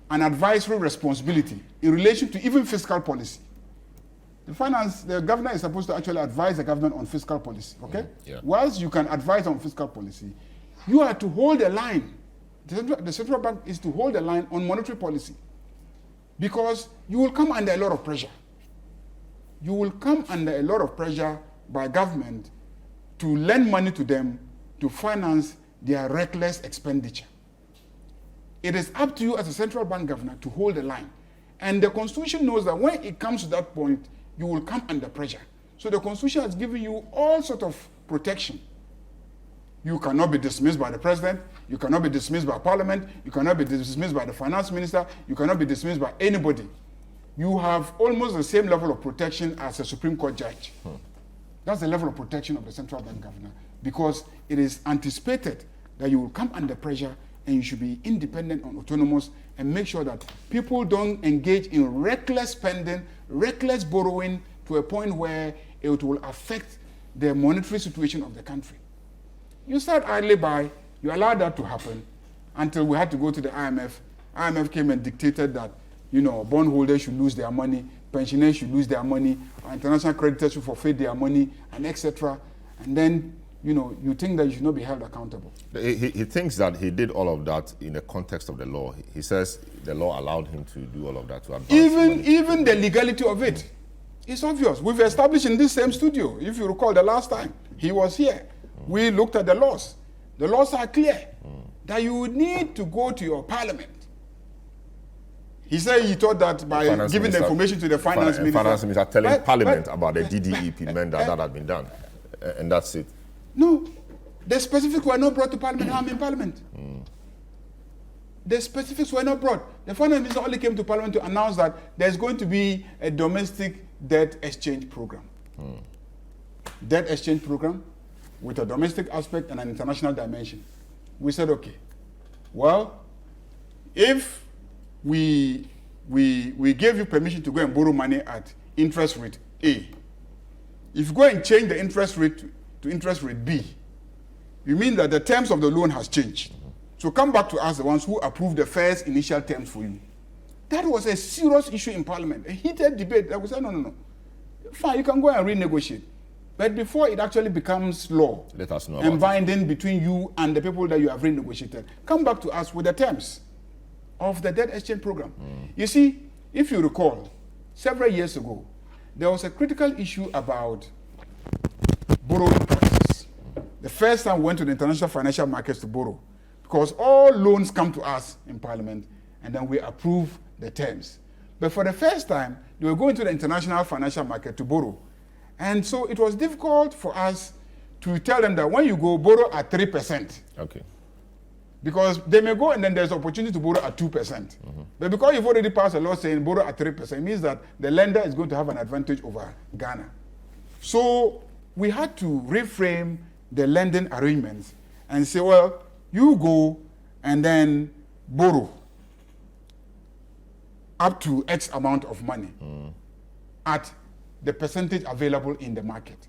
an advisory responsibility in relation to even fiscal policy, the governor is supposed to actually advise the government on fiscal policy, okay? Whilst you can advise on fiscal policy, you are to hold the line. The central bank is to hold the line on monetary policy, because you will come under a lot of pressure. You will come under a lot of pressure by government to lend money to them to finance their reckless expenditure. It is up to you as a central bank governor to hold the line. And the Constitution knows that when it comes to that point, you will come under pressure. So the Constitution has given you all sorts of protection. You cannot be dismissed by the president. You cannot be dismissed by parliament. You cannot be dismissed by the finance minister. You cannot be dismissed by anybody. You have almost the same level of protection as a Supreme Court judge. That's the level of protection of the central bank governor, because it is anticipated that you will come under pressure and you should be independent and autonomous and make sure that people don't engage in reckless spending, reckless borrowing to a point where it will affect the monetary situation of the country. You start idly by, you allowed that to happen until we had to go to the IMF. IMF came and dictated that, bondholders should lose their money, pensioners should lose their money, international creditors should forfeit their money, and etc. And then, you think that you should not be held accountable. He thinks that he did all of that in the context of the law. He says the law allowed him to do all of that to advance. Even the legality of it, it's obvious. We've established in this same studio, if you recall the last time he was here, we looked at the laws. The laws are clear that you would need to go to your parliament. He said he thought that by giving the information to the finance minister, telling parliament about the DDEP meant that had been done. And that's it. No, the specifics were not brought to parliament. I'm in parliament. The specifics were not brought. The finance minister only came to parliament to announce that there's going to be a domestic debt exchange program. Debt exchange program with a domestic aspect and an international dimension. We said, okay, well, if we gave you permission to go and borrow money at interest rate A, if you go and change the interest rate to interest rate B, you mean that the terms of the loan has changed. So come back to us, the ones who approved the first initial terms for you. That was a serious issue in Parliament, a heated debate. That we said, no. Fine, you can go and renegotiate. But before it actually becomes law, let us know and binding between you and the people that you have renegotiated, come back to us with the terms of the debt exchange program. You see, if you recall, several years ago, there was a critical issue about borrowing practices. The first time we went to the international financial markets to borrow, because all loans come to us in Parliament, and then we approve the terms. But for the first time, they were going to the international financial market to borrow. And so it was difficult for us to tell them that when you go, borrow at 3%. Okay. Because they may go and then there's opportunity to borrow at 2%. But because you've already passed a law saying borrow at 3%, it means that the lender is going to have an advantage over Ghana. So we had to reframe the lending arrangements and say, well, you go and then borrow up to X amount of money at the percentage available in the market.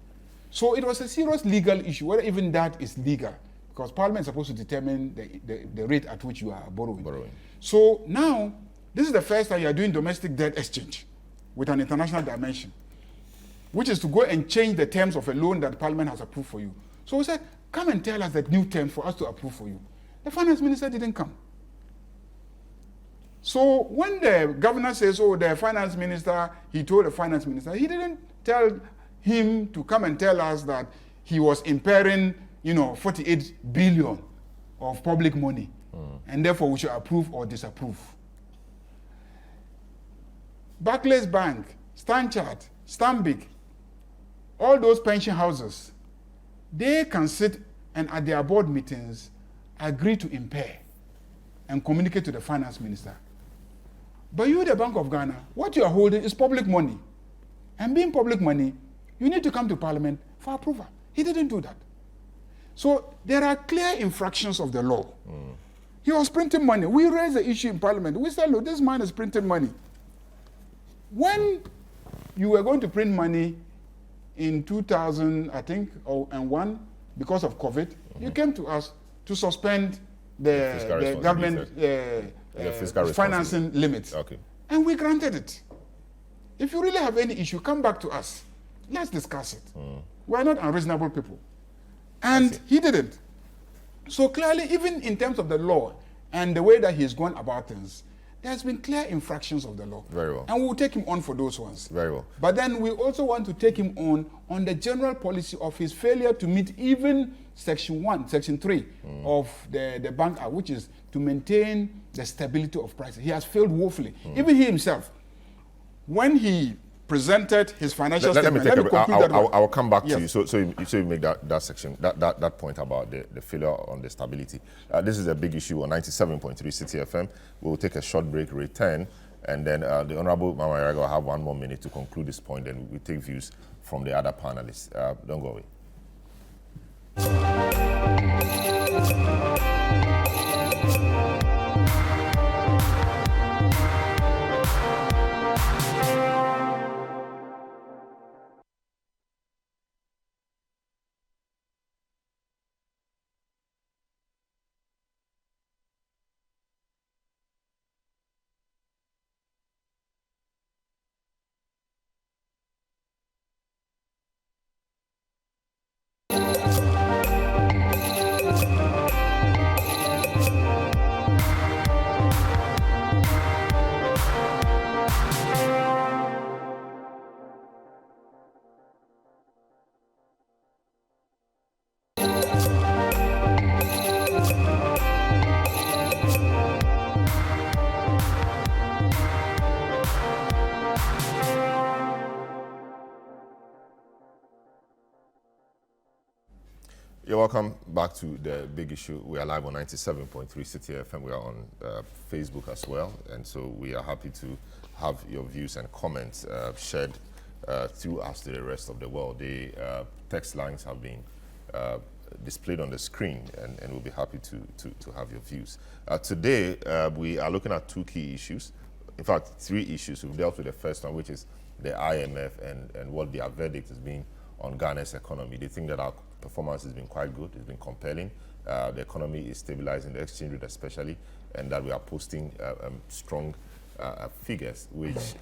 So it was a serious legal issue, whether even that is legal, because Parliament is supposed to determine the rate at which you are borrowing. So now, this is the first time you are doing domestic debt exchange with an international dimension, which is to go and change the terms of a loan that Parliament has approved for you. So we said, come and tell us the new terms for us to approve for you. The finance minister didn't come. So when the governor says, oh, the finance minister, he told the finance minister, he didn't tell him to come and tell us that he was impairing, 48 billion of public money, and therefore we should approve or disapprove. Barclays Bank, Stanchart, Stanbic, all those pension houses, they can sit and at their board meetings agree to impair and communicate to the finance minister. But you, the Bank of Ghana, what you are holding is public money. And being public money, you need to come to Parliament for approval. He didn't do that. So there are clear infractions of the law. He was printing money. We raised the issue in Parliament. We said, look, this man is printing money. When you were going to print money in 2000, I think, and 1, because of COVID, you came to us to suspend the government financing limits. Okay. And we granted it. If you really have any issue, come back to us. Let's discuss it. We're not unreasonable people. And he didn't. So clearly, even in terms of the law and the way that he's gone about things, there's been clear infractions of the law. Very well. And we'll take him on for those ones. Very well. But then we also want to take him on the general policy of his failure to meet even Section 1, Section 3 of the Bank Act, which is to maintain the stability of prices. He has failed woefully. Even he himself, when he presented his financial statement. Let me I will come back to you. So you make that section, that point about the failure on the stability. This is a big issue on 97.3 Citi FM. We will take a short break, return, and then the Honorable Mama Yaraga will have 1 more minute to conclude this point, and we take views from the other panelists. Don't go away. You're welcome back to the big issue. We are live on 97.3 Citi FM. We are on Facebook as well, and so we are happy to have your views and comments shared through us to the rest of the world. The text lines have been displayed on the screen, and we'll be happy to have your views. Today, we are looking at 2 key issues. In fact, 3 issues. We've dealt with the first one, which is the IMF and what their verdict has been on Ghana's economy. They think that our performance has been quite good, it's been compelling. The economy is stabilizing, the exchange rate especially, and that we are posting strong figures, which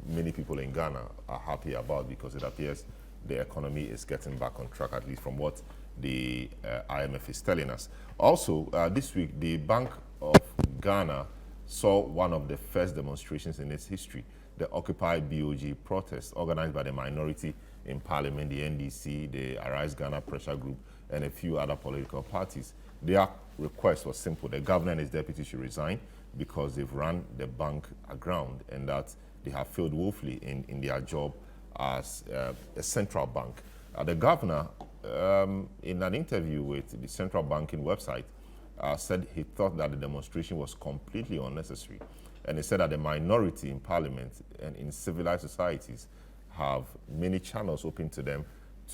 many people in Ghana are happy about, because it appears the economy is getting back on track, at least from what the IMF is telling us. Also, this week, the Bank of Ghana saw one of the first demonstrations in its history the Occupy BoG protest organized by the minority in Parliament, the NDC, the Arise Ghana Pressure Group, and a few other political parties. Their request was simple. The governor and his deputy should resign because they've run the bank aground and that they have failed woefully in their job as a central bank. The governor, in an interview with the central banking website, said he thought that the demonstration was completely unnecessary. And he said that the minority in parliament and in civilized societies have many channels open to them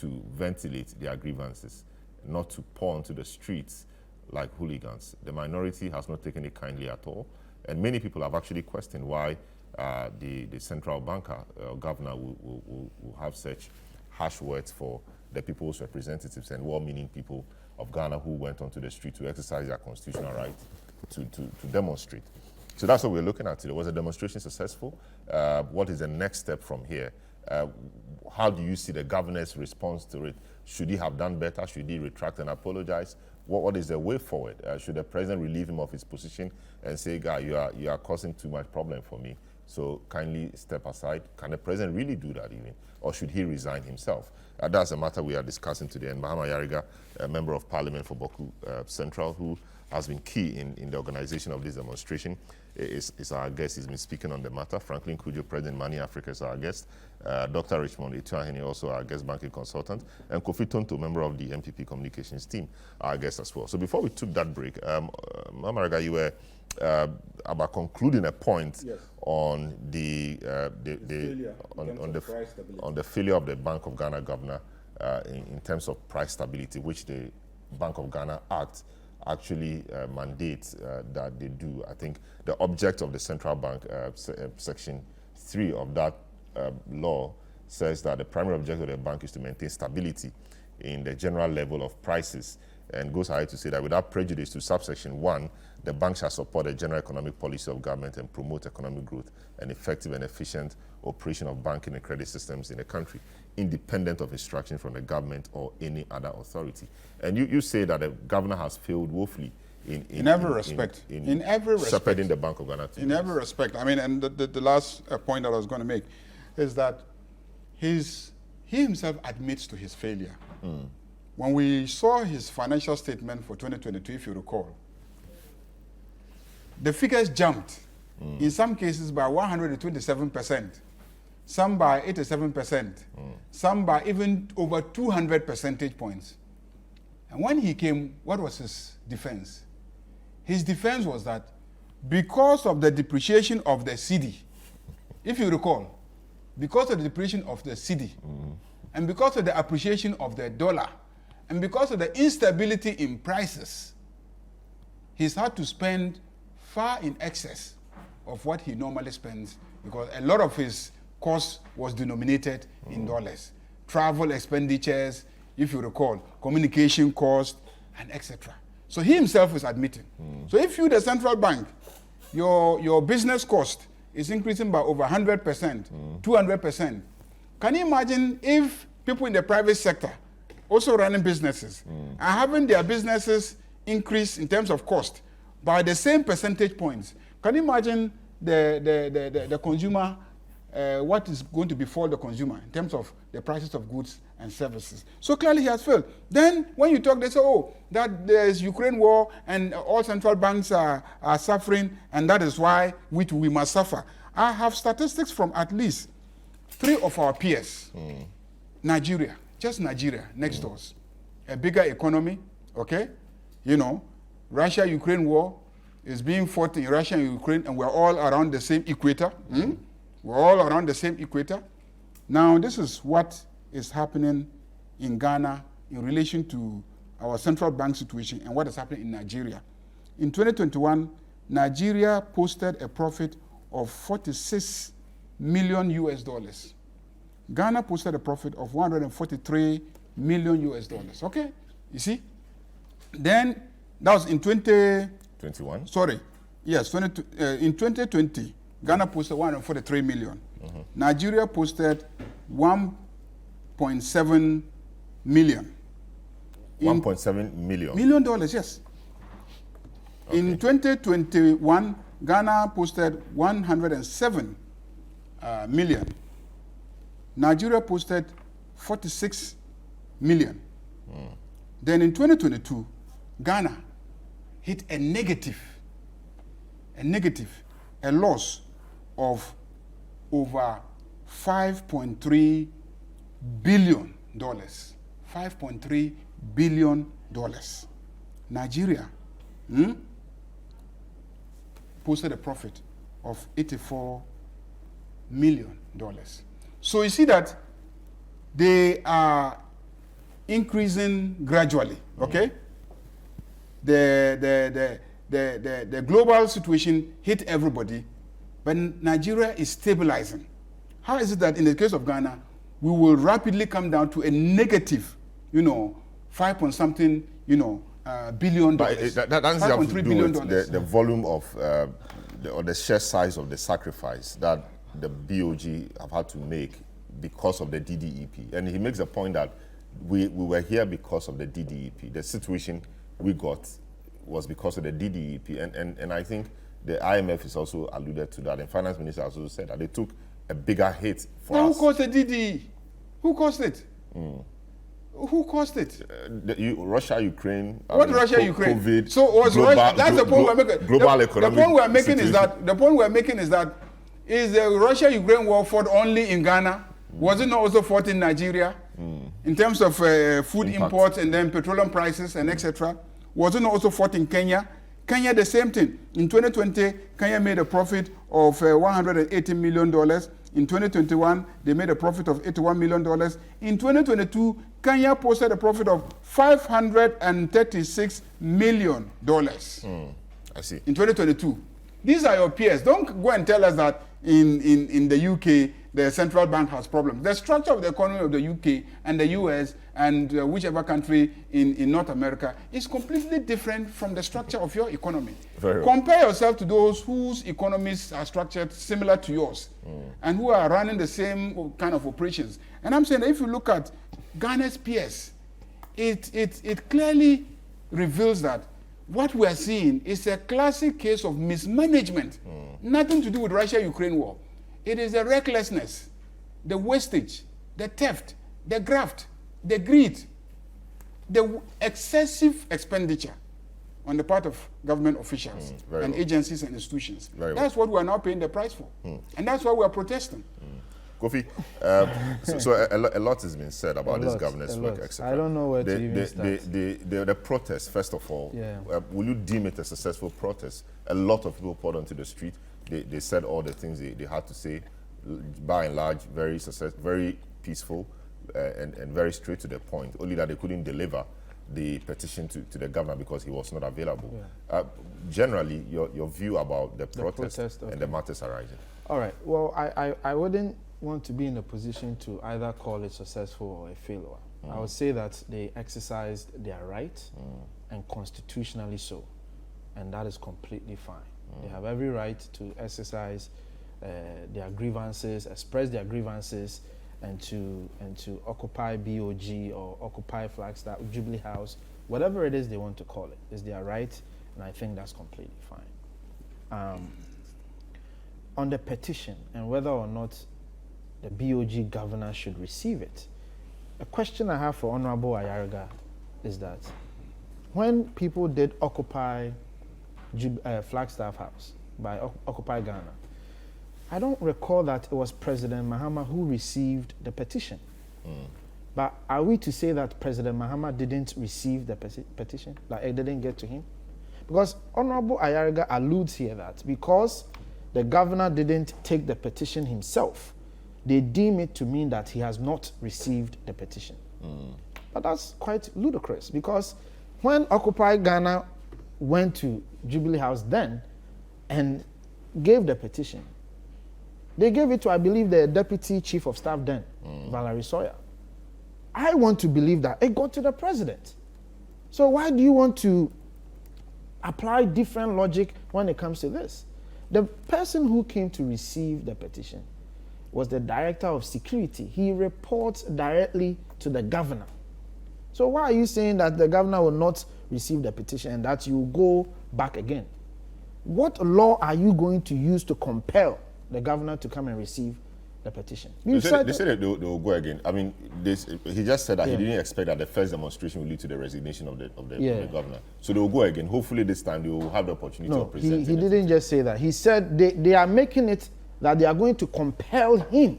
to ventilate their grievances, not to pour onto the streets like hooligans. The minority has not taken it kindly at all. And many people have actually questioned why the central banker, governor, will have such harsh words for the people's representatives and well-meaning people of Ghana who went onto the street to exercise their constitutional right to demonstrate. So that's what we're looking at today. Was the demonstration successful? What is the next step from here? How do you see the governor's response to it? Should he have done better? Should he retract and apologize? What is the way forward? Should the president relieve him of his position and say, "Guy, you are causing too much problem for me, so kindly step aside"? Can the president really do that even? Or should he resign himself? That's a matter we are discussing today. And Mahama Yariga, a member of parliament for Boku Central, who has been key in the organization of this demonstration, is our guest. He's been speaking on the matter. Franklin Kujo, President Money Africa, is our guest. Dr. Richmond Etuahene, also our guest banking consultant. And Kofi Tonto, member of the MPP communications team, our guest as well. So before we took that break, Mahama Yariga, you were about concluding a point on the failure of the Bank of Ghana governor in terms of price stability, which the Bank of Ghana Act actually mandates that they do. I think the object of the central bank, section 3 of that law, says that the primary objective of the bank is to maintain stability in the general level of prices, and goes ahead to say that without prejudice to subsection 1, the bank shall support the general economic policy of government and promote economic growth and effective and efficient operation of banking and credit systems in the country, independent of instruction from the government or any other authority. And you say that the governor has failed woefully in every respect. In every respect. Shepherding the Bank of Ghana. In every respect. I mean, and the last point that I was going to make is that he himself admits to his failure. When we saw his financial statement for 2022, if you recall, the figures jumped, in some cases by 127%, some by 87%, some by even over 200 percentage points. And when he came, what was his defense? His defense was that because of the depreciation of the Citi, if you recall, because of the depreciation of the Citi, and because of the appreciation of the dollar, and because of the instability in prices, he's had to spend far in excess of what he normally spends, because a lot of his cost was denominated in dollars. Travel expenditures, if you recall, communication cost, and etc. So he himself is admitting. So if you, the central bank, your business cost is increasing by over 100%, 200%, can you imagine if people in the private sector also running businesses are having their businesses increase in terms of cost by the same percentage points? Can you imagine the consumer, what is going to befall the consumer in terms of the prices of goods and services? So clearly he has failed. Then when you talk, they say, oh, that there's Ukraine war and all central banks are suffering, and that is why we must suffer. I have statistics from at least 3 of our peers. Nigeria, just Nigeria, next to us. A bigger economy, okay? You know, Russia-Ukraine war is being fought in Russia and Ukraine, and we're all around the same equator. We're all around the same equator. Now, this is what is happening in Ghana in relation to our central bank situation and what is happening in Nigeria. In 2021, Nigeria posted a profit of $46 million US. Ghana posted a profit of $143 million US. Okay, you see? Then that was in 2021. Sorry, yes, in 2020, Ghana posted 143 million. Nigeria posted 1.7 million. $1.7 million. Million dollars, yes. Okay. In 2021, Ghana posted 107 million. Nigeria posted 46 million. Then in 2022, Ghana hit a loss of over $5.3 billion. $5.3 billion. Nigeria posted a profit of $84 million. So you see that they are increasing gradually, okay? The global situation hit everybody, but Nigeria is stabilizing. How is it that in the case of Ghana, we will rapidly come down to a negative, 5-point-something, billion dollars? That doesn't have to do with the volume of, or the sheer size of the sacrifice that the BoG have had to make because of the DDEP. And he makes a point that we were here because of the DDEP. The situation we got was because of the DDEP. And I think the IMF is also alluded to that. And Finance Minister also said that they took a bigger hit for us. Who caused the DDE? Who caused it? Who caused it? Russia, Ukraine. What Russia, Ukraine? COVID. So was global, Russia? That's the point we're making. Global economic. The point we're making is that is the Russia-Ukraine war fought only in Ghana? Was it not also fought in Nigeria? In terms of food imports and then petroleum prices and etc. Was it not also fought in Kenya? Kenya, the same thing. In 2020, Kenya made a profit of $180 million. In 2021, they made a profit of $81 million. In 2022, Kenya posted a profit of $536 million. I see. In 2022. These are your peers. Don't go and tell us that in the UK, the central bank has problems. The structure of the economy of the UK and the US and whichever country in North America is completely different from the structure of your economy. Compare yourself to those whose economies are structured similar to yours and who are running the same kind of operations. And I'm saying that if you look at Ghana's peers, it clearly reveals that what we are seeing is a classic case of mismanagement. Nothing to do with Russia-Ukraine war. It is the recklessness, the wastage, the theft, the graft, the greed, the excessive expenditure on the part of government officials and agencies and institutions. That's what we are now paying the price for. And that's why we are protesting. Kofi, so a lot has been said about this governor's work, etc. I don't know where to even start. The protest, first of all, will you deem it a successful protest? A lot of people poured onto the street. They said all the things they had to say, by and large, very peaceful and very straight to the point, only that they couldn't deliver the petition to the governor because he was not available. Generally, your view about the protest and the matters arising. All right. Well, I wouldn't want to be in a position to either call it successful or a failure. I would say that they exercised their right and constitutionally so, and that is completely fine. They have every right to exercise their grievances, express their grievances, and to occupy BoG or occupy Flagstaff, Jubilee House, whatever it is they want to call it. It's their right, and I think that's completely fine. On the petition and whether or not the BoG governor should receive it, a question I have for Honorable Ayariga is that when people did occupy Flagstaff House by Occupy Ghana, I don't recall that it was President Mahama who received the petition. But are we to say that President Mahama didn't receive the petition, like it didn't get to him? Because Honorable Ayariga alludes here that because the governor didn't take the petition himself, they deem it to mean that he has not received the petition. But that's quite ludicrous, because when Occupy Ghana went to Jubilee House then and gave the petition, they gave it to, I believe, the Deputy Chief of Staff then, Valerie Sawyer. I want to believe that it got to the president. So why do you want to apply different logic when it comes to this? The person who came to receive the petition was the Director of Security. He reports directly to the governor. So why are you saying that the governor will not receive the petition and that you go back again? What law are you going to use to compel the governor to come and receive the petition. They said that they will go again. I mean, he just said that he didn't expect that the first demonstration will lead to the resignation of the governor. So they will go again. Hopefully this time they will have the opportunity of presenting. He didn't just say that. He said they are making it that they are going to compel him.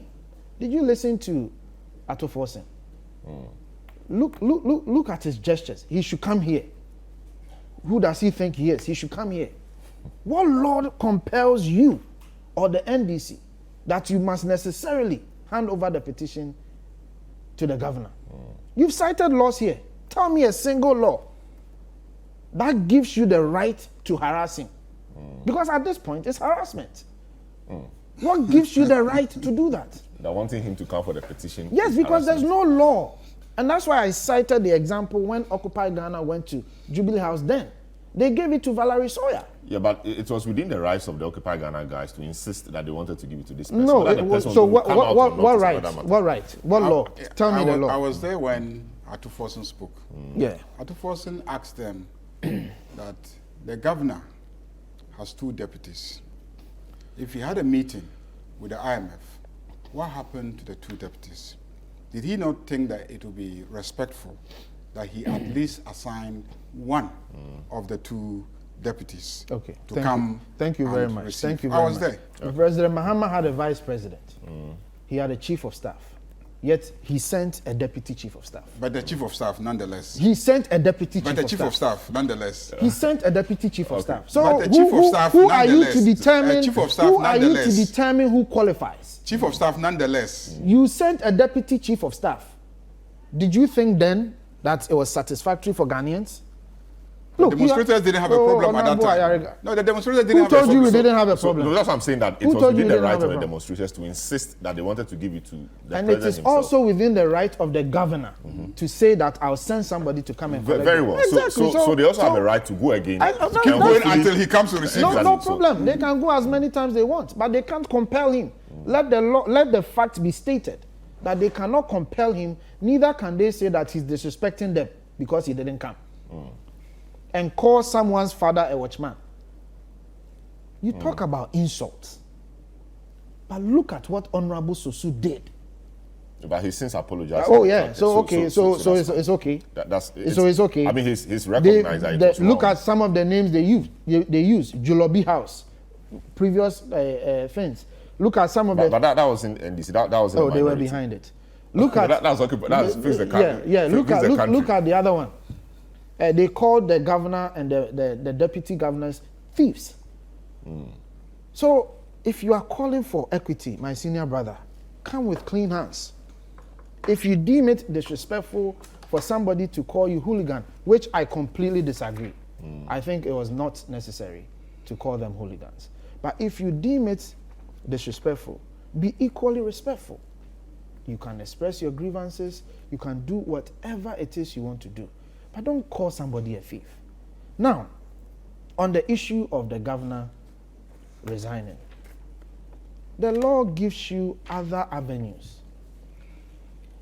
Did you listen to Ato Forsen? Look at his gestures. He should come here. Who does he think he is? He should come here. What law compels you or the NDC that you must necessarily hand over the petition to the governor? You've cited laws here. Tell me a single law that gives you the right to harass him. Because at this point, it's harassment. What gives you the right to do that? They're wanting him to come for the petition. Yes, because there's no law. And that's why I cited the example when Occupy Ghana went to Jubilee House then. They gave it to Valerie Sawyer. Yeah, but it was within the rights of the Occupy Ghana guys to insist that they wanted to give it to this person. No, it was, so what right? What right? What law? Tell me the law. I was there when Ato Forsen spoke. Yeah. Ato Forsen asked them that the governor has 2 deputies. If he had a meeting with the IMF, what happened to the 2 deputies? Did he not think that it would be respectful that he at least assigned one of the 2 deputies to come? Thank you very much. Receive? Thank you very much. I was there. President Mahama had a vice president. He had a chief of staff. Yet he sent a deputy chief of staff. But the chief of staff, nonetheless. He sent a deputy chief of staff. But the chief of staff, nonetheless. He sent a deputy chief of staff. So but the chief of staff, who are you to determine? Chief of staff, who are you to determine who qualifies? Chief of staff, nonetheless. You sent a deputy chief of staff. Did you think then that it was satisfactory for Ghanaians? Look, the demonstrators didn't have a problem at that time. No, the demonstrators didn't have a problem. Who told you we didn't have a problem? So, that's what I'm saying, that it was within the right of the demonstrators to insist that they wanted to give it to the president himself. And it is also within the right of the governor to say that I'll send somebody to come and collect very well. Exactly. So they also have a right to go again. Keep going until he comes to receive No problem. They can go as many times they want, but they can't compel him. Let the fact be stated that they cannot compel him. Neither can they say that he's disrespecting them because he didn't come. And call someone's father a watchman. You talk about insults. But look at what Honorable Sosu did. But he's since apologized. Oh yeah, so okay, so it's okay. So it's okay. I mean, he's recognized that it was look wrong. at some of the names they use. They use Julobi House, previous things. Look at some of But that was in NDC. That was in the they were minority. behind it. Look at that was fix the country. Yeah. Look at the other one. They called the governor and the deputy governors thieves. So if you are calling for equity, my senior brother, come with clean hands. If you deem it disrespectful for somebody to call you hooligan, which I completely disagree. I think it was not necessary to call them hooligans. But if you deem it disrespectful, be equally respectful. You can express your grievances. You can do whatever it is you want to do. But don't call somebody a thief. Now, on the issue of the governor resigning, the law gives you other avenues.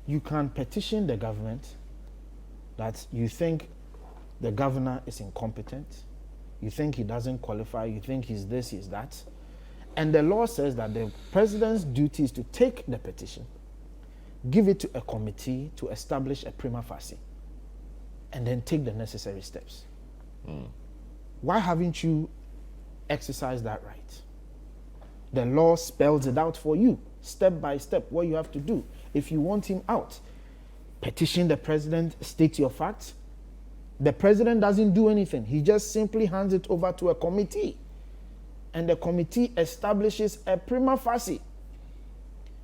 You can petition the government that you think the governor is incompetent, you think he doesn't qualify, you think he's this, he's that. And the law says that the president's duty is to take the petition, give it to a committee to establish a prima facie, and then take the necessary steps. Why haven't you exercised that right? The law spells it out for you, step by step, what you have to do. If you want him out, petition the president, state your facts. The president doesn't do anything. He just simply hands it over to a committee. And the committee establishes a prima facie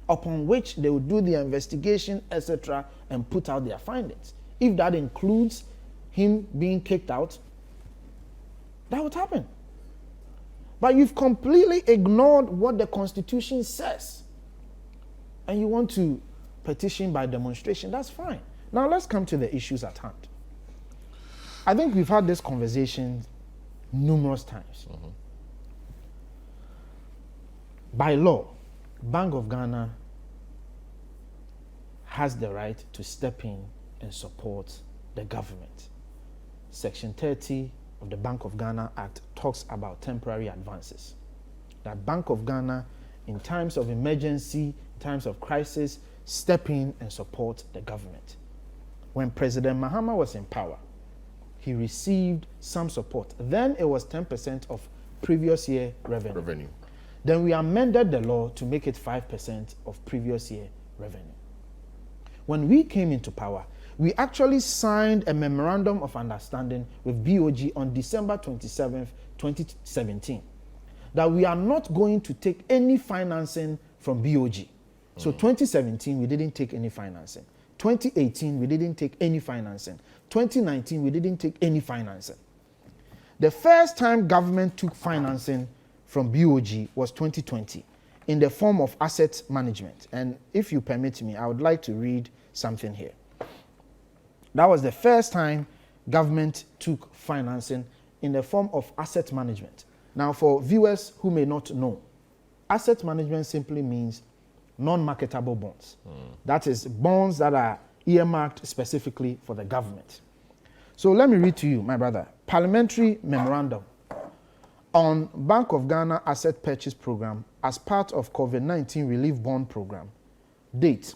upon which they will do the investigation, etc., and put out their findings. If that includes him being kicked out, that would happen. But you've completely ignored what the Constitution says. And you want to petition by demonstration, that's fine. Now let's come to the issues at hand. I think we've had this conversation numerous times. By law, Bank of Ghana has the right to step in and support the government. Section 30 of the Bank of Ghana Act talks about temporary advances. That Bank of Ghana, in times of emergency, in times of crisis, step in and support the government. When President Mahama was in power, he received some support. Then it was 10% of previous year revenue. Then we amended the law to make it 5% of previous year revenue. When we came into power, we actually signed a memorandum of understanding with BoG on December 27th, 2017, that we are not going to take any financing from BoG. So 2017, we didn't take any financing. 2018, we didn't take any financing. 2019, we didn't take any financing. The first time government took financing from BoG was 2020 in the form of asset management. And if you permit me, I would like to read something here. That was the first time government took financing in the form of asset management. Now, for viewers who may not know, asset management simply means non-marketable bonds. That is bonds that are earmarked specifically for the government. So let me read to you, my brother, Parliamentary Memorandum on Bank of Ghana Asset Purchase Program as part of COVID-19 Relief Bond Program. Date,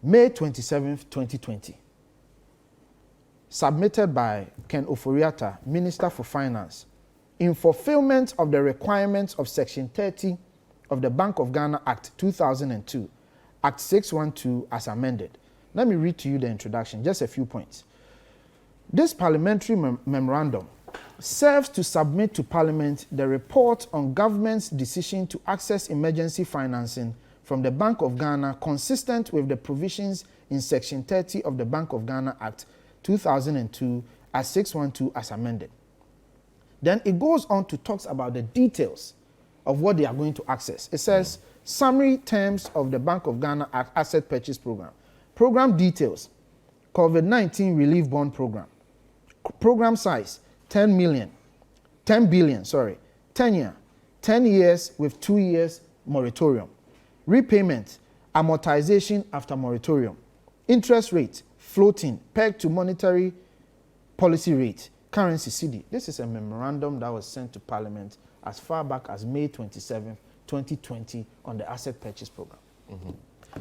May 27th, 2020. Submitted by Ken Oforiatta, Minister for Finance, in fulfillment of the requirements of Section 30 of the Bank of Ghana Act 2002, Act 612 as amended. Let me read to you the introduction, just a few points. This parliamentary memorandum serves to submit to Parliament the report on government's decision to access emergency financing from the Bank of Ghana consistent with the provisions in Section 30 of the Bank of Ghana Act 2002 as 612 as amended. Then it goes on to talk about the details of what they are going to access. It says, summary terms of the Bank of Ghana Asset Purchase Program. Program details, COVID-19 Relief Bond Program. Program size, 10 billion, 10 years with 2 years moratorium. Repayment, amortization after moratorium. Interest rate, floating, pegged to monetary policy rate, currency Citi. This is a memorandum that was sent to Parliament as far back as May 27, 2020 on the asset purchase program.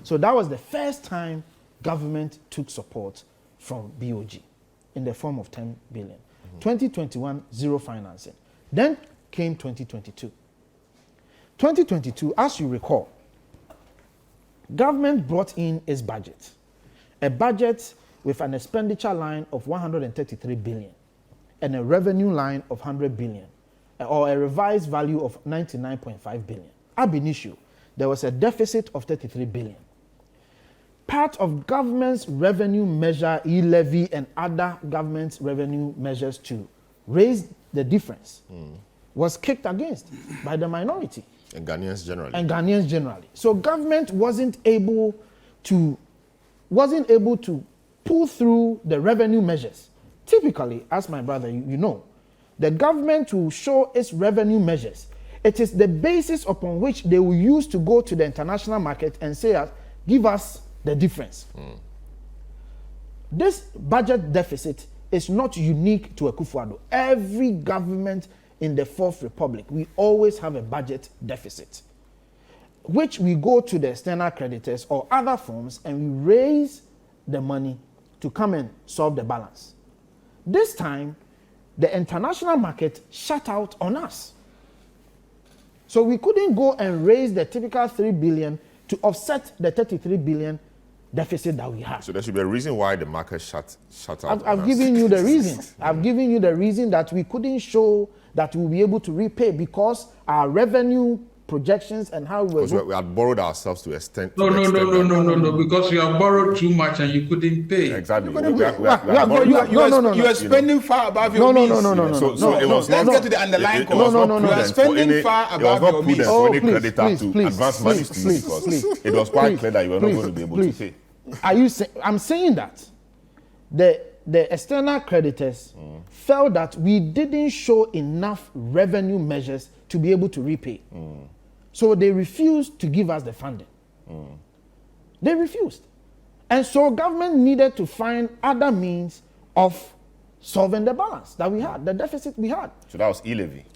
So that was the first time government took support from BoG in the form of 10 billion. 2021, zero financing. Then came 2022. 2022, as you recall, government brought in its budget, a budget with an expenditure line of 133 billion and a revenue line of 100 billion, or a revised value of 99.5 billion. Ab initio, there was a deficit of 33 billion. Part of government's revenue measure, e-levy, and other government's revenue measures to raise the difference was kicked against by the minority. And Ghanaians generally. So government wasn't able to pull through the revenue measures. Typically, as my brother, you know, the government will show its revenue measures. It is the basis upon which they will use to go to the international market and say, give us the difference. This budget deficit is not unique to Akufo-Addo. Every government in the Fourth Republic, we always have a budget deficit, which we go to the external creditors or other forms and we raise the money to come and solve the balance. This time, the international market shut out on us. So we couldn't go and raise the typical 3 billion to offset the 33 billion deficit that we have. So there should be a reason why the market shut out. I've given you the reason. I've given you the reason that we couldn't show that we'll be able to repay because our revenue projections and how we had borrowed ourselves to extend. No, because you have borrowed too much and you couldn't pay. Exactly. You are spending far above your means. So it was let's get to the underlying cause. You are spending far above your means. It was not prudent for any creditor to advance money to you because it was quite clear that you were not going to be able to pay. I'm saying that the external creditors felt that we didn't show enough revenue measures to be able to repay. So they refused to give us the funding. They refused. And so government needed to find other means of solving the balance that we had, the deficit we had. So that was e-levy?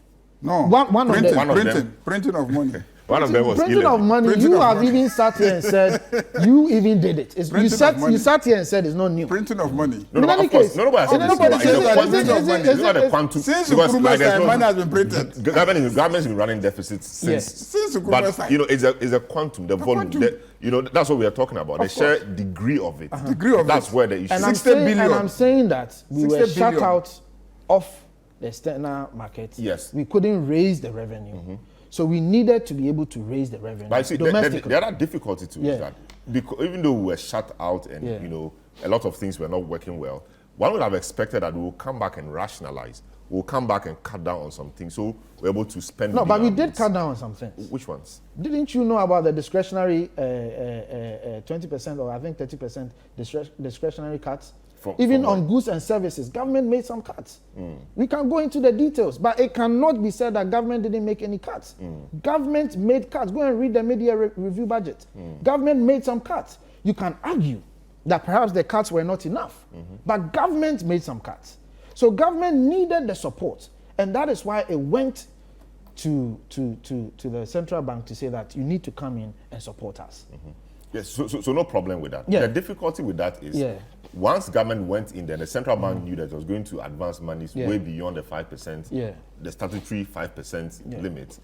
No, One printing, of them. printing of money. One of them was printing of money. Printing You of have money. even sat here and said you even did it. Printing You of money. sat here and said it's not new. Printing of money. No, In any of course, case, nobody has said nobody this. says It's that quantum. printing of money. It's not a quantum. Since because, Nkrumah's there's time, no- money has been printed. Government's been running deficits since. Since Nkrumah's But time. you know, it's a quantum. The volume. quantum. You know, that's what we are talking about. The sheer degree of it. Degree of That's it. where the issue. And is. I'm saying that we were 60 shut billion. out of the external market. Yes. We couldn't raise the revenue. So we needed to be able to raise the revenue But see, domestically. the other difficulty too is that because even though we were shut out and Yeah. you know a lot of things were not working well, one would have expected that we will come back and rationalize. We'll come back and cut down on some things, so we're able to spend. No, but we within our did means. cut down on some things. Which ones? Didn't you know about the discretionary 20% or I think 30% discretionary cuts? Even on goods and services, government made some cuts. We can go into the details, but it cannot be said that government didn't make any cuts. Government made cuts. Go and read the media review budget. Government made some cuts. You can argue that perhaps the cuts were not enough, but government made some cuts. So government needed the support, and that is why it went to the central bank to say that you need to come in and support us. Yes, so no problem with that. Yeah. The difficulty with that is once government went in there, the central bank knew that it was going to advance monies way beyond the 5%, the statutory 5% limit.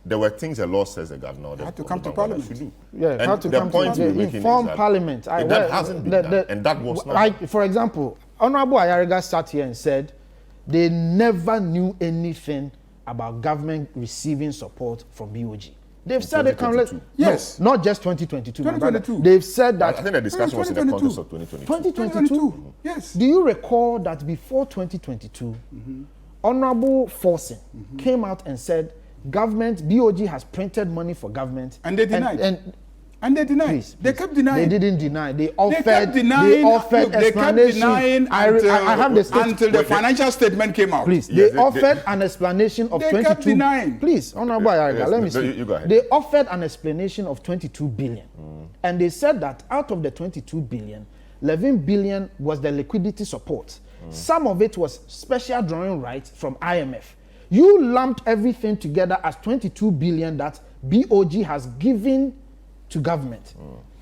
There were things the law says the governor or the Had to come to bank owner parliament. should do. Yeah, and had to the come point to we're making inform is that parliament. that hasn't been done, and that was not. For example, Honorable Ayariga sat here and said they never knew anything about government receiving support from BoG. They've said it can. Yes. No, not just 2022. 2022. They've said that. I think the discussion was in the context of 2022. 2022. Yes. Do you recall that before 2022, Honorable Forson came out and said, government, BoG has printed money for government. And they denied. And they denied. Please, they kept denying. They didn't deny. They offered. kept denying. They offered They kept explanation. denying I have the statement. until the financial statement came out. Please, Yes, they offered an explanation of they 22. kept denying. Please, Honorable Ayariga, yes, let me no, see. you go ahead. They offered an explanation of 22 billion, and they said that out of the 22 billion, 11 billion was the liquidity support. Some of it was special drawing rights from IMF. You lumped everything together as 22 billion that BoG has given to government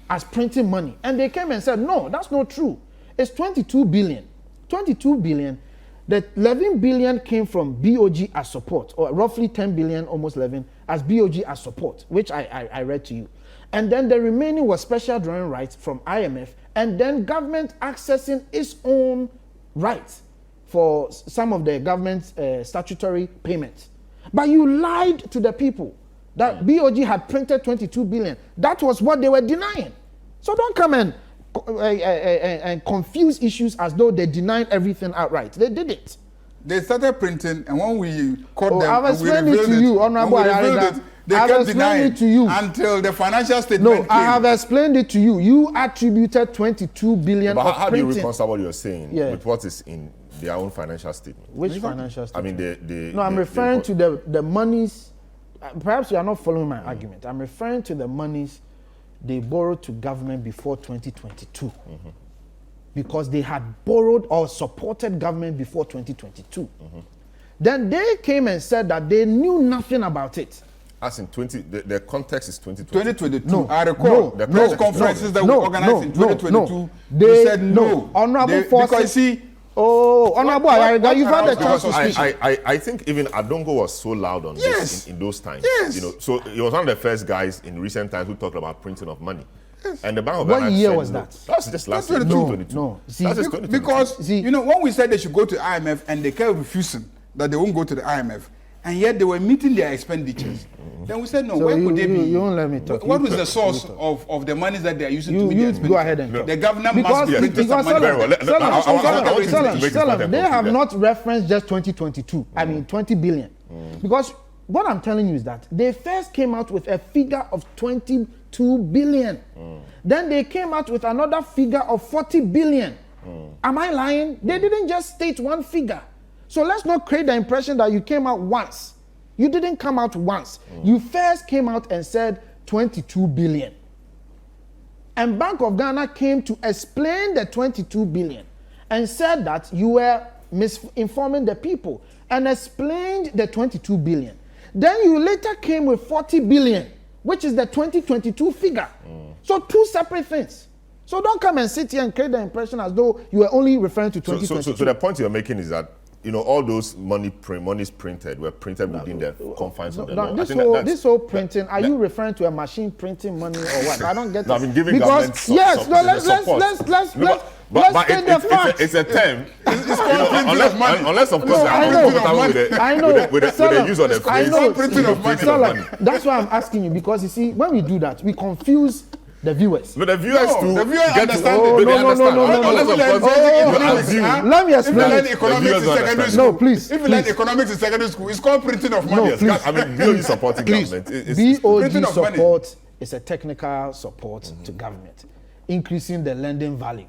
as printing money. And they came and said, no, that's not true. It's 22 billion. 22 billion. The 11 billion came from BoG as support, or roughly 10 billion, almost 11, as BoG as support, which I read to you. And then the remaining was special drawing rights from IMF, and then government accessing its own rights for some of the government's statutory payments. But you lied to the people that BoG had printed 22 billion. That was what they were denying. So don't come and confuse issues as though they denied everything outright. They did it. They started printing, and when we caught them, I've and we explained it revealed to you, when Honorable we revealed Ayariga. it, they I've kept explained denying it to you. until the financial statement No, came. I have explained it to you. You attributed 22 billion But of how do you printing. reconcile what you're saying with what is in their own financial statement? Which financial statement? I mean, No, I'm referring to the monies. Perhaps you are not following my argument. I'm referring to the monies they borrowed to government before 2022. Because they had borrowed or supported government before 2022. Then they came and said that they knew nothing about it. As in the context is 2022. 2022. No, I recall no, the press no, conferences that no, we organized in no, 2022. no. They said no. Honorable Because Forson. see, Honorable Ayariga, you've had the chance to speak. I think even Adongo was so loud on this in those times. Yes. You know, so he was one of the first guys in recent times who talked about printing of money. Yes. And the Bank of What Ghana year said was no. that? That's just last year, 2022. 2022. No. See, That's just 2022. because See, you know when we said they should go to IMF and they kept refusing that they won't go to the IMF, and yet they were meeting their expenditures. Then we said no. So where could they be? You won't let me talk. What You was the talk. source You talk. of the monies that they are using to You meet their go expenditure? ahead and talk. The governor Because must print some money. Very well. I want you to make this point and They have conclude. not referenced just 2022. I mean 20 billion. Because what I'm telling you is that they first came out with a figure of 22 billion. Then they came out with another figure of 40 billion. Am I lying? They didn't just state one figure. So let's not create the impression that you came out once. You didn't come out once. You first came out and said 22 billion. And Bank of Ghana came to explain the 22 billion and said that you were misinforming the people and explained the 22 billion. Then you later came with 40 billion which is the 2022 figure. So 2 separate things. So don't come and sit here and create the impression as though you are only referring to 2022. So the point you're making is that, you know, all those monies printed were printed within the confines of the law. This whole printing, are you referring to a machine printing money or what? I don't get no, it. I mean, giving because government let's state the facts. It's a term. It's called printing of money. Unless of course, I know. With the use of the phrase. I know. Printing of money. That's why I'm asking you, because you see, when we do that, we confuse the viewers. But the viewers too. The viewers understand. No. Let me explain. No, please. If you learn economics in secondary school, it's called printing of money. No, please. I mean, BoG supporting government. BoG support is a technical support to government, increasing the lending value.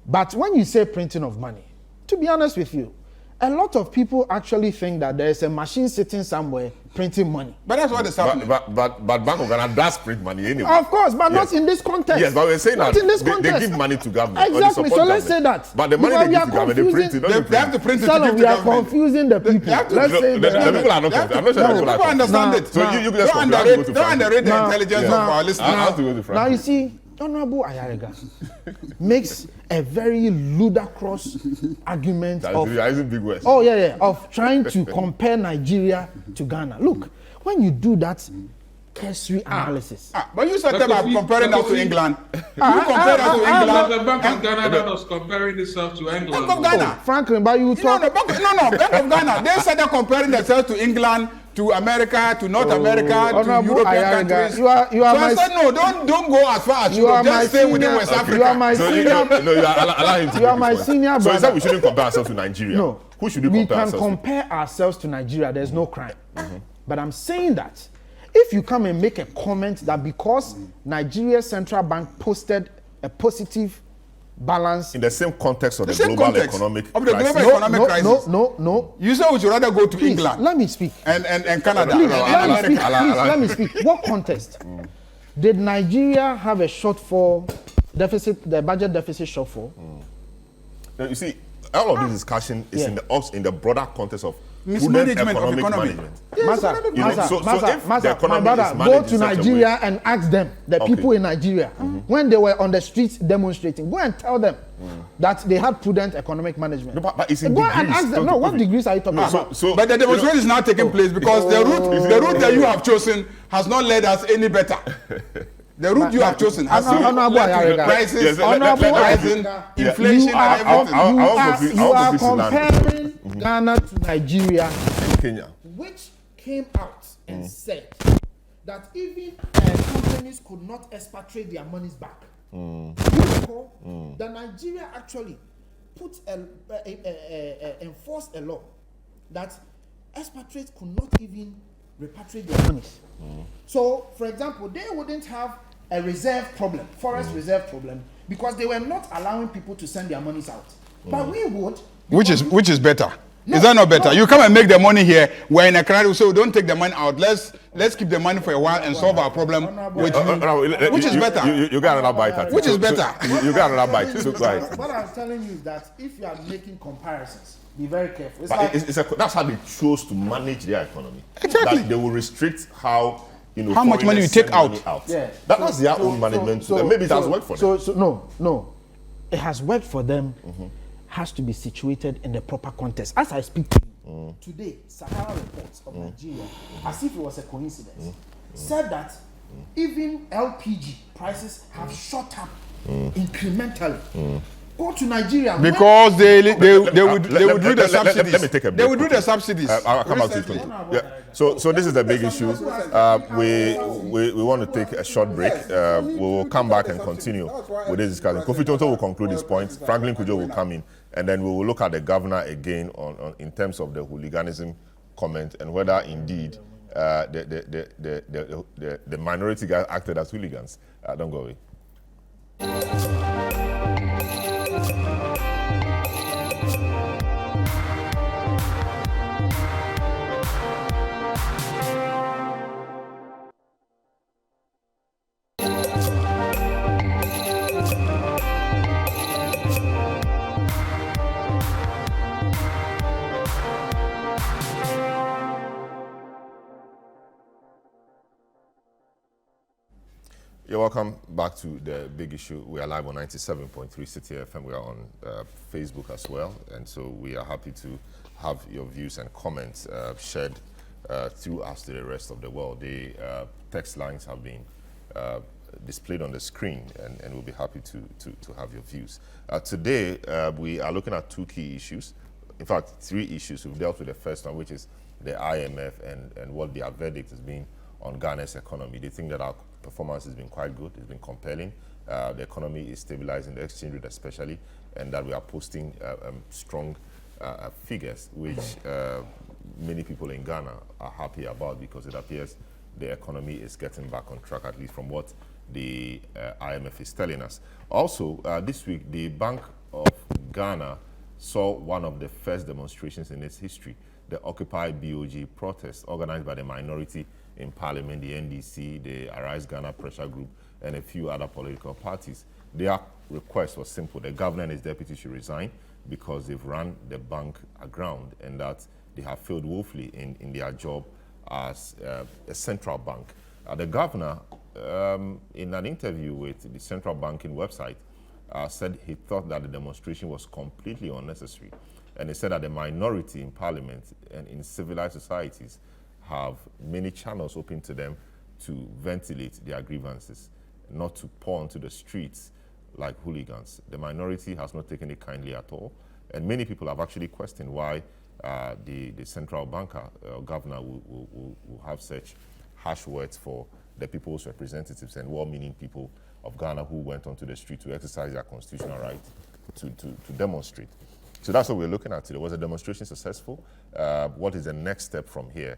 But when you say printing of money, to be honest with you, a lot of people actually think that there is a machine sitting somewhere printing money. But that's what is happening. But Bank of Ghana does print money anyway. Of course, but not in this context. Yes, but we're saying not that in this context. They give money to government. Exactly, so let's say that. But the money they give to government, they print it. They have to print it to give we to are government. confusing the people. Let's say the people are not confused. I'm not sure the people understand it. So you don't underrate the intelligence of our listeners. I have to go to Frank. Now you see, Honorable Ayariga makes a very ludicrous argument of big words. Of trying to compare Nigeria to Ghana. Look, when you do that cursory analysis. But you said about comparing us to England. You compared us to England. The Bank of Ghana that was comparing itself to England. Bank of Ghana. Franklin, but you talk. No, Bank of Ghana. They started comparing themselves to England, to America, to North America, to European countries. You are I said no, don't go as far as you just stay within West Africa. You are my senior. Allow him to you are my senior brother. So you said we shouldn't compare ourselves to Nigeria. No. Who should we compare ourselves to? We can compare ourselves to Nigeria. There's no crime. But I'm saying that if you come and make a comment that because Nigeria's central bank posted a positive balance in the same context of the global economic crisis. No. You say we should rather go to England. Let me speak. And Canada. Let me speak. What context? Did Nigeria have a shortfall deficit, the budget deficit shortfall? Now, you see, all of this discussion is in the broader context of mismanagement of economic management. Masa, my brother, go to Nigeria and ask them, the people in Nigeria, when they were on the streets demonstrating, go and tell them that they had prudent economic management. No, but it's in go degrees. And ask them. No, what degrees are you talking about? But the demonstration is now taking place because the route that you have chosen has not led us any better. The route you have chosen has led to prices, rising, inflation, and everything. You are comparing Ghana to Nigeria, Kenya, which came out and said that even companies could not expatriate their monies back. You recall that Nigeria actually enforced a law that expatriates could not even repatriate their monies. So, for example, they wouldn't have a reserve problem, forest reserve problem, because they were not allowing people to send their monies out. But we would. Which is better? No, is that not better? No. You come and make the money here. We're in a country, so don't take the money out. Let's keep the money for a while and solve our problem. Which is better? You got another bite. Which is better? You got another bite. So what I'm telling you is that if you are making comparisons, be very careful. That's how they chose to manage their economy. Exactly. That they will restrict how much money you take out. Yeah. That's their own management. Maybe it has worked for them. No, it has worked for them. Has to be situated in the proper context. As I speak to you today, Sahara reports of Nigeria, as if it was a coincidence, said that even LPG prices have shot up incrementally. Go to Nigeria because they would do the subsidies. Let me take a break. They would do the subsidies. I'll come back to you. Yeah. So this is the big issue. We want to take a short break. We will come back and continue with this discussion. Kofi Tonto will conclude his points. Franklin Kujo will come in, and then we will look at the governor again on in terms of the hooliganism comment and whether indeed the minority guys acted as hooligans. Don't go away. You're welcome back to the big issue. We are live on 97.3 Citi FM. We are on Facebook as well. And so we are happy to have your views and comments shared through us to the rest of the world. The text lines have been displayed on the screen, and we'll be happy to have your views. Today, we are looking at two key issues. In fact, three issues. We've dealt with the first one, which is the IMF and what their verdict has been on Ghana's economy. They think that our performance has been quite good, it's been compelling. The economy is stabilizing, the exchange rate especially, and that we are posting strong figures, which many people in Ghana are happy about, because it appears the economy is getting back on track, at least from what the IMF is telling us. Also, this week, the Bank of Ghana saw one of the first demonstrations in its history, the Occupy BoG protest organized by the minority in Parliament, the NDC, the Arise Ghana Pressure Group, and a few other political parties. Their request was simple. The governor and his deputy should resign because they've run the bank aground, and that they have failed woefully in their job as a central bank. The governor, in an interview with the central banking website, said he thought that the demonstration was completely unnecessary. And he said that the minority in Parliament and in civilized societies have many channels open to them to ventilate their grievances, not to pour onto the streets like hooligans. The minority has not taken it kindly at all, and many people have actually questioned why the central banker, governor, will have such harsh words for the people's representatives and well-meaning people of Ghana who went onto the street to exercise their constitutional right to demonstrate. So that's what we're looking at today. Was the demonstration successful? What is the next step from here?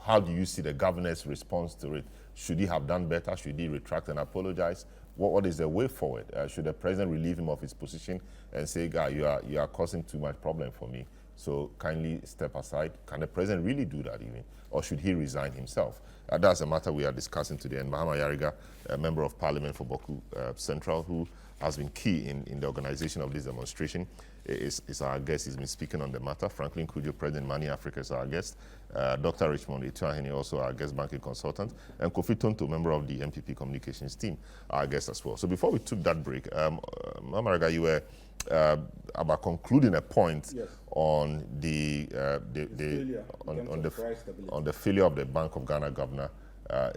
How do you see the governor's response to it? Should he have done better? Should he retract and apologize? What is the way forward? Should the president relieve him of his position and say, "Guy, you are causing too much problem for me, so kindly step aside"? Can the president really do that even? Or should he resign himself? That's a matter we are discussing today. And Mahama Yariga, a member of parliament for Boku Central, who has been key in the organization of this demonstration, is our guest. He's been speaking on the matter. Franklin Kujo, President Money Africa, is our guest. Dr. Richmond Etuahene, also our guest banking consultant. And Kofi Tonto, member of the MPP communications team, our guest as well. So before we took that break, Mahama Yariga, you were about concluding a point, yes, on the failure of the Bank of Ghana governor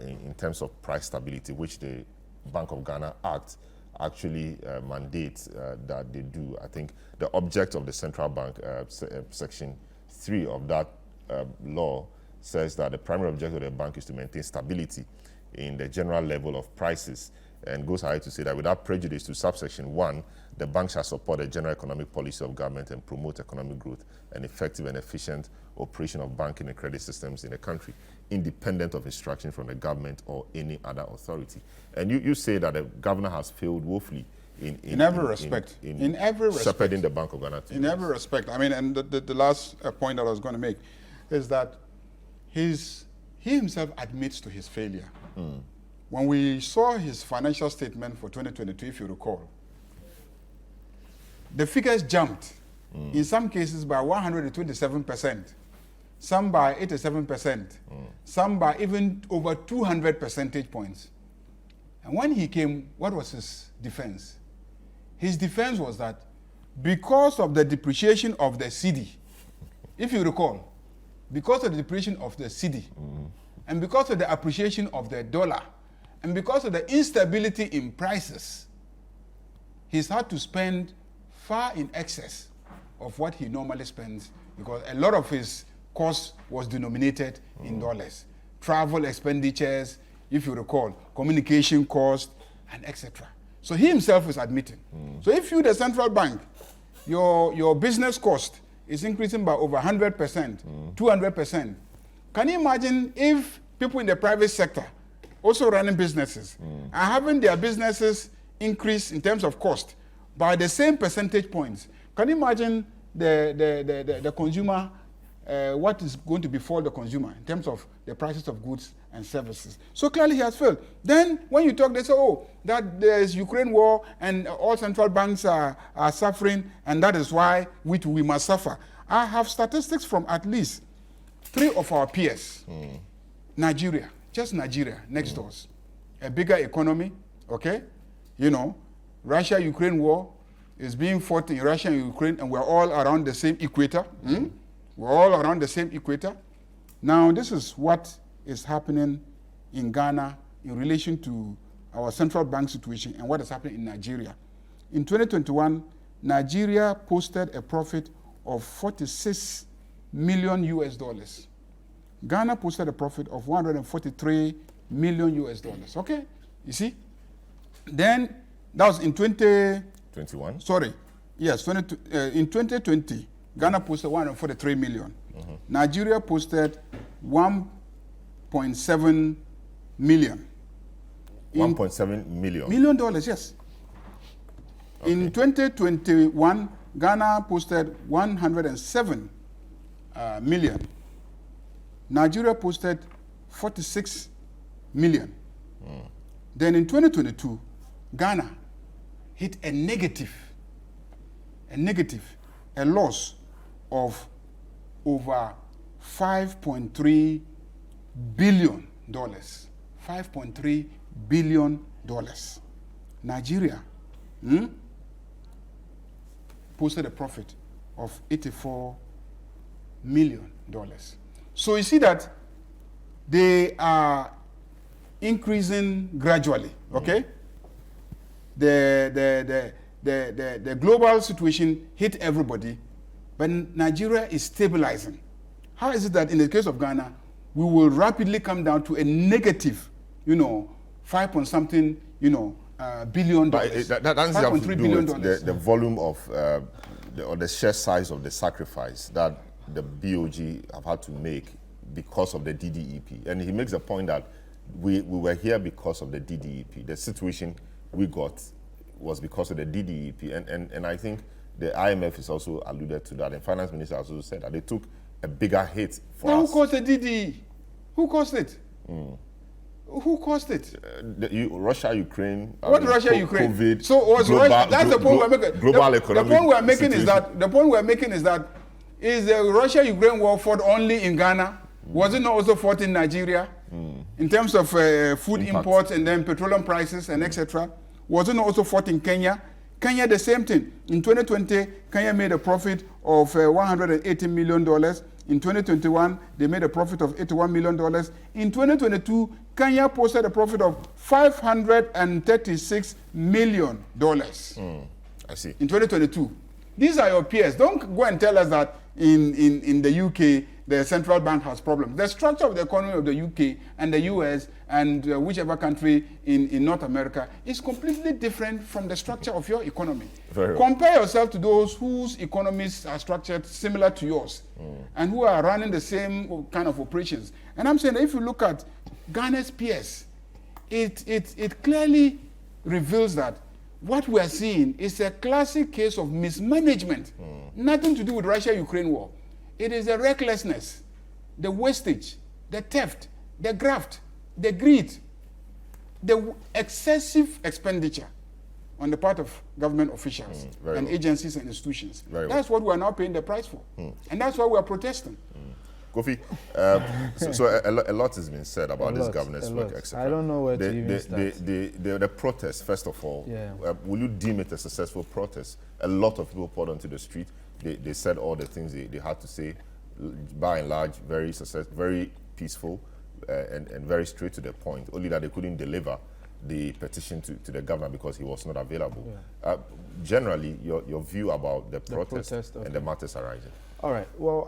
in terms of price stability, which the Bank of Ghana Act actually mandates that they do. I think the object of the central bank, section 3 of that law, says that the primary objective of the bank is to maintain stability in the general level of prices, and goes ahead to say that without prejudice to subsection 1, the bank shall support the general economic policy of government and promote economic growth and effective and efficient operation of banking and credit systems in the country, independent of instruction from the government or any other authority. And you say that the governor has failed woefully in every respect, shepherding the Bank of Ghana. In every respect. I mean, and the last point that I was going to make is that he himself admits to his failure. When we saw his financial statement for 2022, if you recall, the figures jumped, in some cases by 127%, some by 87%, some by even over 200 percentage points. And when he came, what was his defense? His defense was that because of the depreciation of the Citi, if you recall, because of the depreciation of the Citi, and because of the appreciation of the dollar, and because of the instability in prices, he's had to spend far in excess of what he normally spends, because a lot of his cost was denominated in dollars. Travel expenditures, if you recall, communication cost, and etc. So he himself is admitting. So if you, the central bank, your business cost is increasing by over 100%, 200%. Can you imagine if people in the private sector also running businesses are having their businesses increase in terms of cost by the same percentage points? Can you imagine the consumer, what is going to befall the consumer in terms of the prices of goods and services? So clearly he has failed. Then when you talk, they say, oh, that there's Ukraine war and all central banks are suffering, and that is why we must suffer. I have statistics from at least 3 of our peers. Nigeria, just Nigeria, next doors. a bigger economy, okay? You know, Russia-Ukraine war is being fought in Russia and Ukraine, and we're all around the same equator. We're all around the same equator. Now, this is what is happening in Ghana in relation to our central bank situation and what is happening in Nigeria. In 2021, Nigeria posted a profit of 46 million US dollars. Ghana posted a profit of 143 million US dollars. Okay? You see? Then, that was in 21? Sorry. Yes, in 2020, Ghana posted 143 million. Nigeria posted 1.7 million. 1.7 million? Million dollars, yes. Okay. In 2021, Ghana posted 107 million. Nigeria posted 46 million. Then in 2022, Ghana hit a loss of over $5.3 billion. $5.3 billion. Nigeria posted a profit of $84 million. So you see that they are increasing gradually, okay? The global situation hit everybody, but Nigeria is stabilizing. How is it that in the case of Ghana, we will rapidly come down to a negative, 5 point something, billion dollars? That doesn't have to do with the volume of, or the sheer size of the sacrifice that the BoG have had to make because of the DDEP. And he makes a point that we were here because of the DDEP. The situation we got was because of the DDEP. And I think the IMF is also alluded to that. And Finance Minister also said that they took a bigger hit for us. Who caused the DDE? Who caused it? Who caused it? Russia, Ukraine. What Russia, Ukraine? COVID. So was global, Russia? That's the point we're making. Global economic. The point we're making is that is the Russia-Ukraine war fought only in Ghana? Was it not also fought in Nigeria? In terms of food imports and then petroleum prices and etc. Was it not also fought in Kenya? Kenya, the same thing. In 2020, Kenya made a profit of $180 million. In 2021, they made a profit of $81 million. In 2022, Kenya posted a profit of $536 million. I see. In 2022. These are your peers. Don't go and tell us that in the UK, the central bank has problems. The structure of the economy of the UK and the US and whichever country in North America is completely different from the structure of your economy. Compare yourself to those whose economies are structured similar to yours and who are running the same kind of operations. And I'm saying that if you look at Ghana's peers, it clearly reveals that what we are seeing is a classic case of mismanagement. Nothing to do with Russia-Ukraine war. It is the recklessness, the wastage, the theft, the graft, the greed, the excessive expenditure on the part of government officials and agencies and institutions. That's what we are now paying the price for. And that's why we are protesting. Kofi, so a lot has been said about this governance work, etc. I don't know where to even start. The protest, first of all, will you deem it a successful protest? A lot of people poured onto the street. They said all the things they had to say, by and large, very peaceful and very straight to the point, only that they couldn't deliver the petition to the governor because he was not available. Generally, your view about the protest and the matters arising. All right. Well,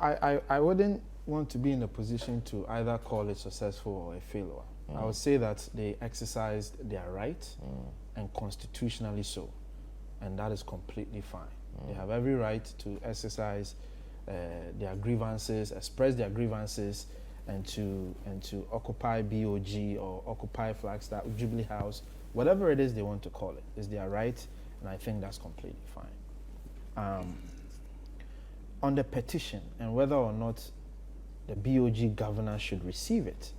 I wouldn't want to be in a position to either call it successful or a failure. I would say that they exercised their right and constitutionally so, and that is completely fine. They have every right to exercise their grievances, express their grievances, and to occupy BoG or occupy Flagstaff, Jubilee House, whatever it is they want to call it. It's their right, and I think that's completely fine. On the petition and whether or not the BoG governor should receive it,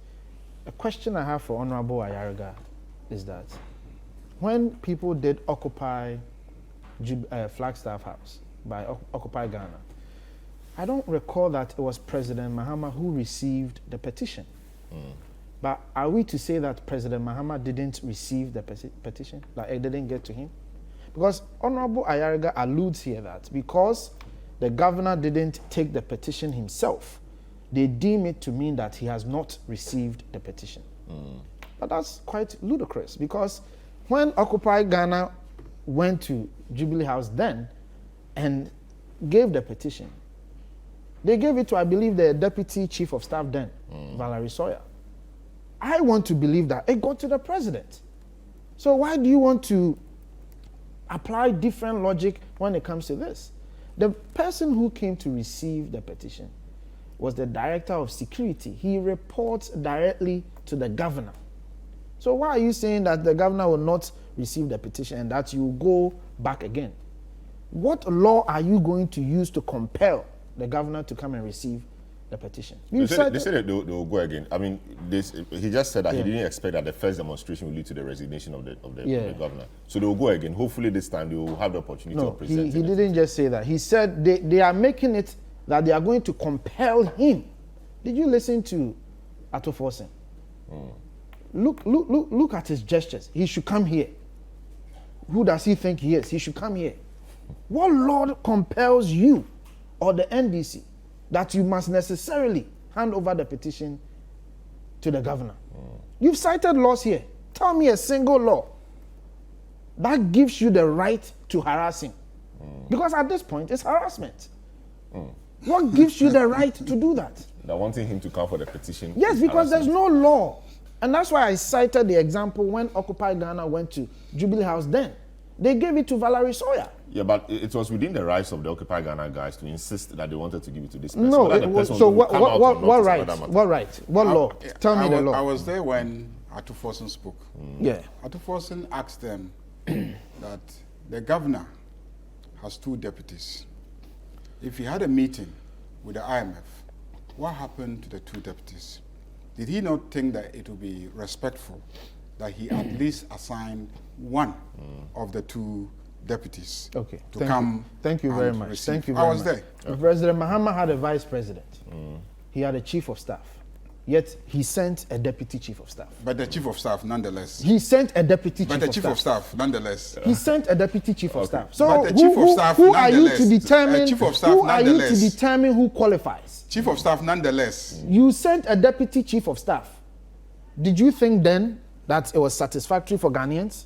a question I have for Honorable Ayariga is that when people did occupy Flagstaff House by Occupy Ghana, I don't recall that it was President Mahama who received the petition. But are we to say that President Mahama didn't receive the petition, that it didn't get to him? Because Honorable Ayariga alludes here that because the governor didn't take the petition himself, they deem it to mean that he has not received the petition. But that's quite ludicrous, because when Occupy Ghana went to Jubilee House then and gave the petition, they gave it to, I believe, the Deputy Chief of Staff then, Valerie Sawyer. I want to believe that it got to the president. So why do you want to apply different logic when it comes to this? The person who came to receive the petition was the Director of Security. He reports directly to the governor. So why are you saying that the governor will not receive the petition and that you go back again? What law are you going to use to compel the governor to come and receive the petition? They said that they'll go again. I mean, he just said that he didn't expect that the first demonstration will lead to the resignation of the governor. So they'll go again. Hopefully this time they will have the opportunity to present. He didn't just say that. He said they are making it that they are going to compel him. Did you listen to Ato Forsen? Look at his gestures. He should come here. Who does he think he is? He should come here. What law compels you or the NDC that you must necessarily hand over the petition to the governor? You've cited laws here. Tell me a single law that gives you the right to harass him. Because at this point, it's harassment. What gives you the right to do that? They're wanting him to come for the petition. Yes, because there's no law. And that's why I cited the example when Occupy Ghana went to Jubilee House then. They gave it to Valerie Sawyer. Yeah, but it was within the rights of the Occupy Ghana guys to insist that they wanted to give it to this person. No, so what right? What right? What law? Tell me the law. I was there when Ato Forsen spoke. Yeah. Ato Forsen asked them that the governor has 2 deputies. If he had a meeting with the IMF, what happened to the 2 deputies? Did he not think that it would be respectful that he at least assigned one of the 2 deputies to come? Thank you very much. Receive? Thank you very much. I was there. President Mahama had a vice president. He had a chief of staff. Yet he sent a deputy chief of staff. But the chief of staff, nonetheless. He sent a deputy chief of staff. But the chief of staff, nonetheless. He sent a deputy chief of staff. So but the chief of staff, who are you to determine? Chief of staff, who are you to determine who qualifies? Chief of staff, nonetheless. You sent a deputy chief of staff. Did you think then that it was satisfactory for Ghanaians?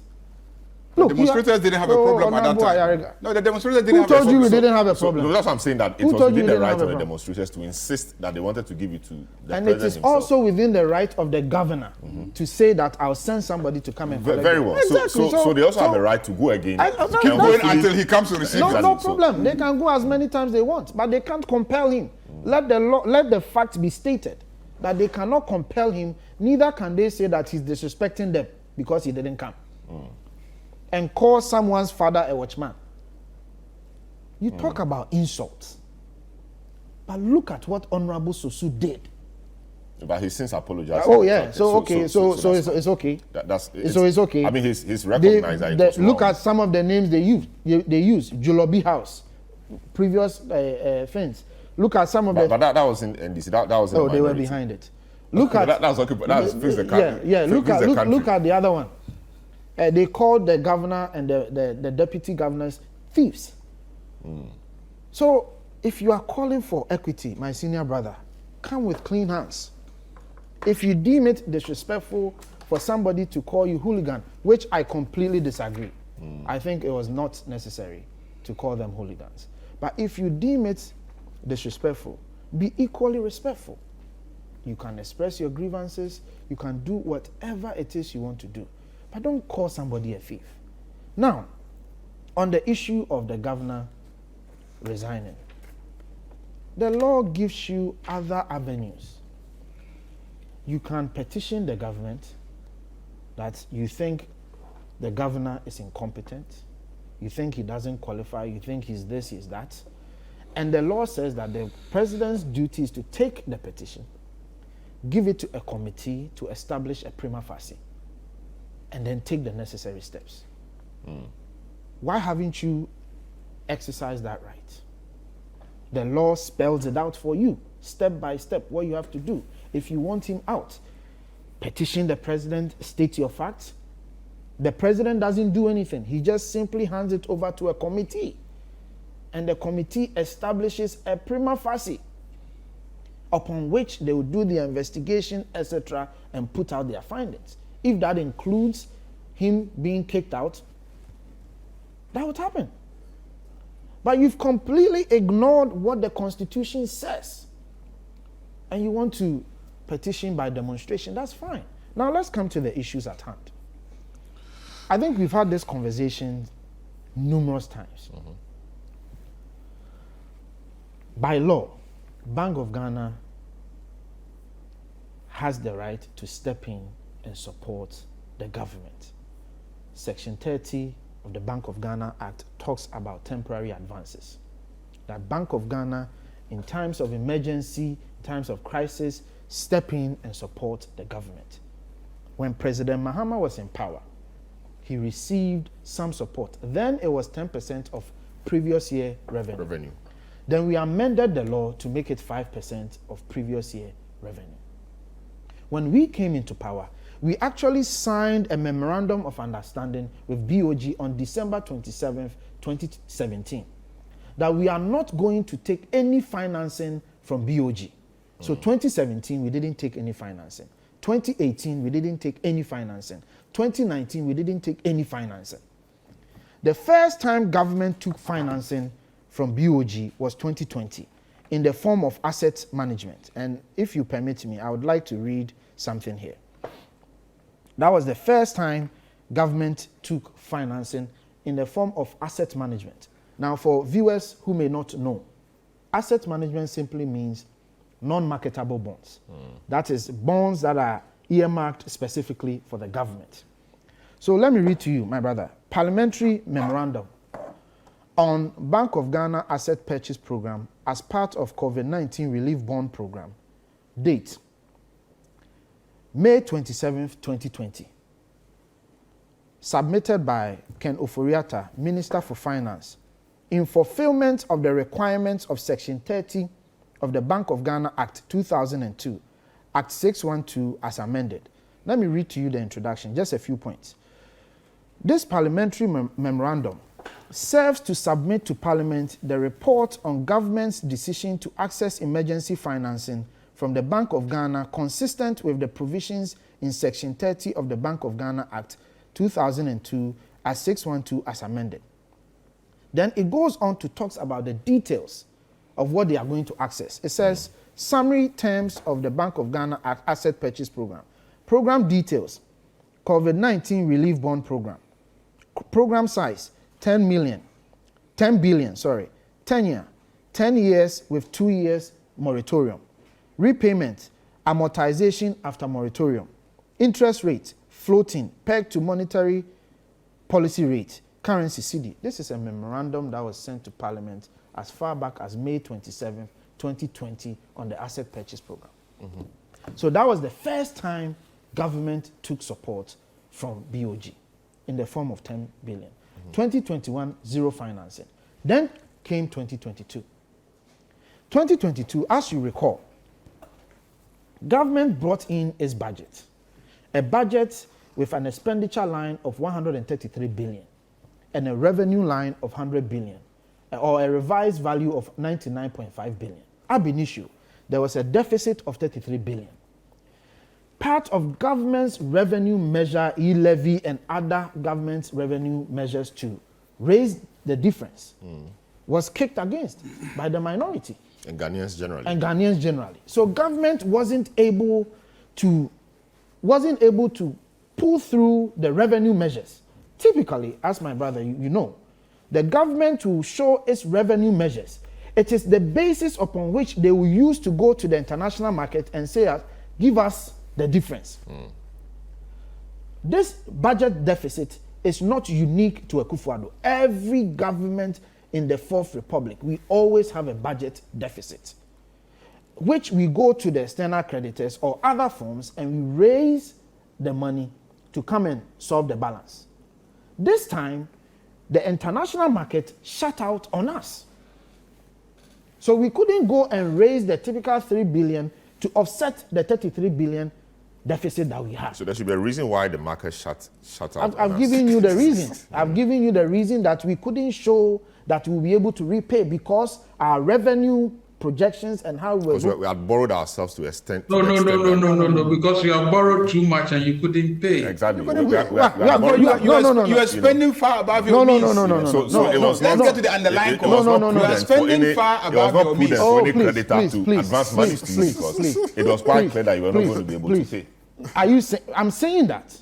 Look, the demonstrators didn't have a problem at that time. No, the demonstrators didn't have a problem. Who told you we didn't have a problem? So that's what I'm saying, that it was within the right of the demonstrators to insist that they wanted to give it to the president himself. And it is also within the right of the governor to say that I'll send somebody to come and collect. Very well. Exactly. So they also have the right to go again. Keep going until he comes to receive it. No problem. They can go as many times they want, but they can't compel him. Let the fact be stated that they cannot compel him. Neither can they say that he's disrespecting them because he didn't come. And call someone's father a watchman. You talk about insults. But look at what Honorable Sosu did. But he since apologized. Oh yeah, so it's okay. It's okay. I mean, he's recognized that it was look wrong. at some of the names they use. Jolobi House, previous things. Look at some of But that was in NDC. That was in they were behind it. Look at that was occupied. That was fix the country. Yeah. Look at the other one. They called the governor and the deputy governors thieves. So if you are calling for equity, my senior brother, come with clean hands. If you deem it disrespectful for somebody to call you hooligan, which I completely disagree. I think it was not necessary to call them hooligans. But if you deem it disrespectful, be equally respectful. You can express your grievances. You can do whatever it is you want to do. But don't call somebody a thief. Now, on the issue of the governor resigning, the law gives you other avenues. You can petition the government that you think the governor is incompetent, you think he doesn't qualify, you think he's this, he's that. And the law says that the president's duty is to take the petition, give it to a committee to establish a prima facie, and then take the necessary steps. Why haven't you exercised that right? The law spells it out for you, step by step, what you have to do if you want him out. petition the president, state your facts. The president doesn't do anything. He just simply hands it over to a committee. And the committee establishes a prima facie upon which they will do the investigation, etc., and put out their findings. If that includes him being kicked out, that would happen. But you've completely ignored what the Constitution says. And you want to petition by demonstration, that's fine. Now let's come to the issues at hand. I think we've had this conversation numerous times. By law, Bank of Ghana has the right to step in and support the government. Section 30 of the Bank of Ghana Act talks about temporary advances. That Bank of Ghana, in times of emergency, in times of crisis, step in and support the government. When President Mahama was in power, he received some support. Then it was 10% of previous year revenue. Then we amended the law to make it 5% of previous year revenue. When we came into power, we actually signed a memorandum of understanding with BoG on December 27th, 2017, that we are not going to take any financing from BoG. So 2017, we didn't take any financing. 2018, we didn't take any financing. 2019, we didn't take any financing. The first time government took financing from BoG was 2020 in the form of asset management. And if you permit me, I would like to read something here. That was the first time government took financing in the form of asset management. Now, for viewers who may not know, asset management simply means non-marketable bonds. That is bonds that are earmarked specifically for the government. So let me read to you, my brother, Parliamentary Memorandum on Bank of Ghana Asset Purchase Program as part of COVID-19 Relief Bond Program. Date, May 27th, 2020. Submitted by Ken Oforiatta, Minister for Finance, in fulfillment of the requirements of Section 30 of the Bank of Ghana Act 2002, Act 612 as amended. Let me read to you the introduction, just a few points. This parliamentary memorandum serves to submit to Parliament the report on government's decision to access emergency financing from the Bank of Ghana consistent with the provisions in Section 30 of the Bank of Ghana Act 2002 as 612 as amended. Then it goes on to talk about the details of what they are going to access. It says, summary terms of the Bank of Ghana Asset Purchase Program. Program details, COVID-19 Relief Bond Program. Program size, 10 billion, 10 years with 2 years moratorium. Repayment, amortization after moratorium. Interest rate, floating, pegged to monetary policy rate. Currency, Citi. This is a memorandum that was sent to Parliament as far back as May 27, 2020 on the Asset Purchase Program. So that was the first time government took support from BoG in the form of 10 billion. 2021, zero financing. Then came 2022. 2022, as you recall, government brought in its budget, a budget with an expenditure line of 133 billion and a revenue line of 100 billion, or a revised value of 99.5 billion. Ab initio, there was a deficit of 33 billion. Part of government's revenue measure, e-levy, and other government's revenue measures to raise the difference was kicked against by the minority. And Ghanaians generally. So government wasn't able to pull through the revenue measures. Typically, as my brother, you know, the government will show its revenue measures. It is the basis upon which they will use to go to the international market and say, give us the difference. This budget deficit is not unique to Akufo-Addo. Every government in the Fourth Republic, we always have a budget deficit, which we go to the external creditors or other forms and we raise the money to come and solve the balance. This time, the international market shut out on us. So we couldn't go and raise the typical 3 billion to offset the 33 billion deficit that we had. So there should be a reason why the market shut out. I've given you the reason. I've given you the reason that we couldn't show that we'll be able to repay because our revenue projections and how we had borrowed ourselves to extent. No, because you have borrowed too much and you couldn't pay. Exactly. You are spending far above your means. No. Let's get to the underlying cause. You are spending far above your means. For any creditor to advance money to you because it was quite clear that you were not going to be able to pay. I'm saying that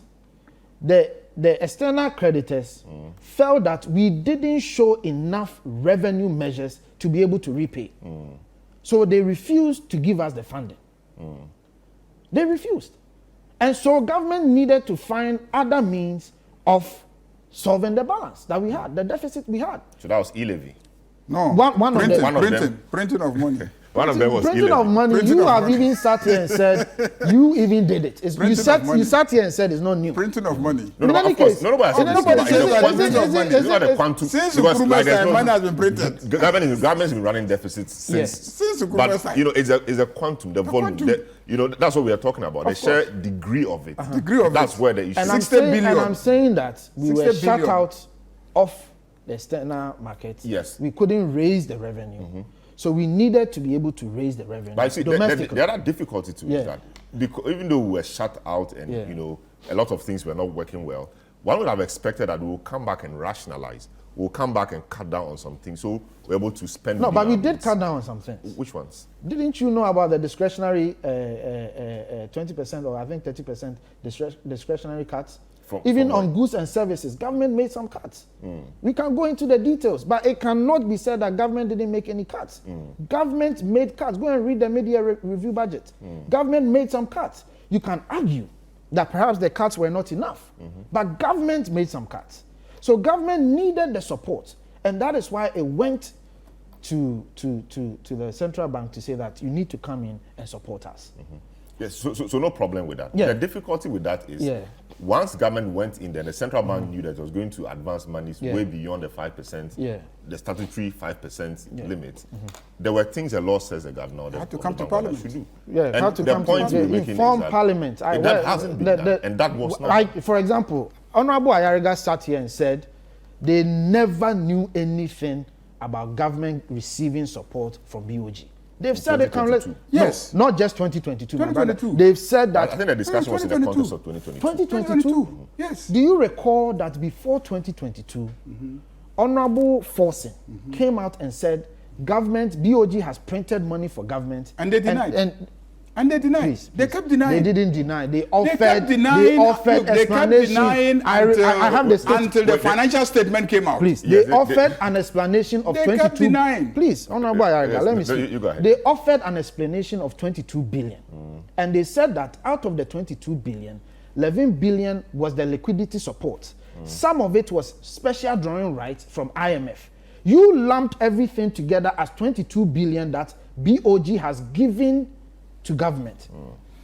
the external creditors felt that we didn't show enough revenue measures to be able to repay. So they refused to give us the funding. They refused. And so government needed to find other means of solving the balance that we had, the deficit we had. So that was e-levy? No, printing of money. One of them was printing of money. Printing you of have money. Even sat here and said you even did it. You sat here and said it's not new. Printing of money. No, of course. Nobody said the quantum. Since Nkrumah's money has been printed. Government's been running deficits since. But it's a quantum, the volume. That's what we are talking about. The sheer degree of it. That's where the issue is. 60 billion. And I'm saying that we were shut out of the external market. Yes. We couldn't raise the revenue. So we needed to be able to raise the revenue. But see, the other difficulty too is that even though we were shut out and a lot of things were not working well, one would have expected that we will come back and rationalize. We'll come back and cut down on some things, so we're able to spend. No, but we did cut down on some things. Which ones? Didn't you know about the discretionary 20% or I think 30% discretionary cuts? Even on goods and services, government made some cuts. We can go into the details, but it cannot be said that government didn't make any cuts. Government made cuts. Go and read the media review budget. Government made some cuts. You can argue that perhaps the cuts were not enough, but government made some cuts. So government needed the support, and that is why it went to the central bank to say that you need to come in and support us. Yes, so no problem with that. Yeah. The difficulty with that is once government went in there, the central bank knew that it was going to advance monies way beyond the 5%, the statutory 5% limit. There were things the law says the governor had to come to parliament. Should do. Yeah, and the point you're making inform is that parliament. That hasn't been done, and that was not. Like, for example, Honorable Ayariga sat here and said they never knew anything about government receiving support from BoG. They've said it countless. Yes. No, not just 2022. 2022. They've said that. I think the discussion was in the context of 2022. 2022. Yes. Do you recall that before 2022, Honorable Forson came out and said government, BoG has printed money for government. And they denied. And they denied. Please, they kept denying. They didn't deny. They kept offered denying until, I have the until the financial statement came out. Please, they offered an explanation of 22. Kept denying. Please, Honorable Ayariga, let me see. You go ahead. They offered an explanation of 22 billion. And they said that out of the 22 billion, 11 billion was the liquidity support. Some of it was special drawing rights from IMF. You lumped everything together as 22 billion that BoG has given to government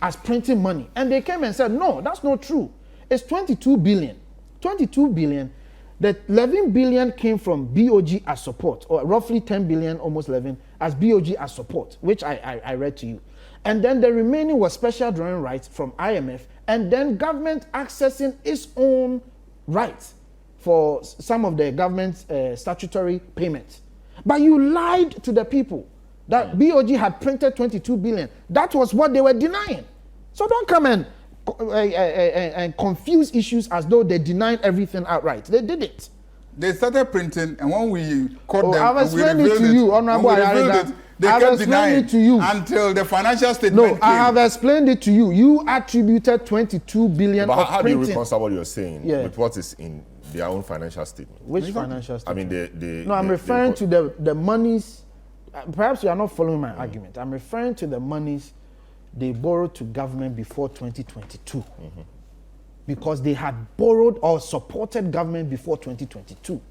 as printing money. And they came and said, no, that's not true. It's 22 billion. 22 billion. The 11 billion came from BoG as support, or roughly 10 billion, almost 11, as BoG as support, which I read to you. And then the remaining was special drawing rights from IMF, and then government accessing its own rights for some of the government's statutory payments. But you lied to the people that BoG had printed 22 billion. That was what they were denying. So don't come and confuse issues as though they denied everything outright. They did it. They started printing, and when we caught them, I've explained it to you, Honorable Ayariga. They kept denying it to you until the financial statement came. I have explained it to you. You attributed 22 billion but of how printing. do you reconcile what you're saying with what is in their own financial statement? Which financial statement? I mean, No, I'm referring to the monies. Perhaps you are not following my argument. I'm referring to the monies they borrowed to government before 2022. Because they had borrowed or supported government before 2022.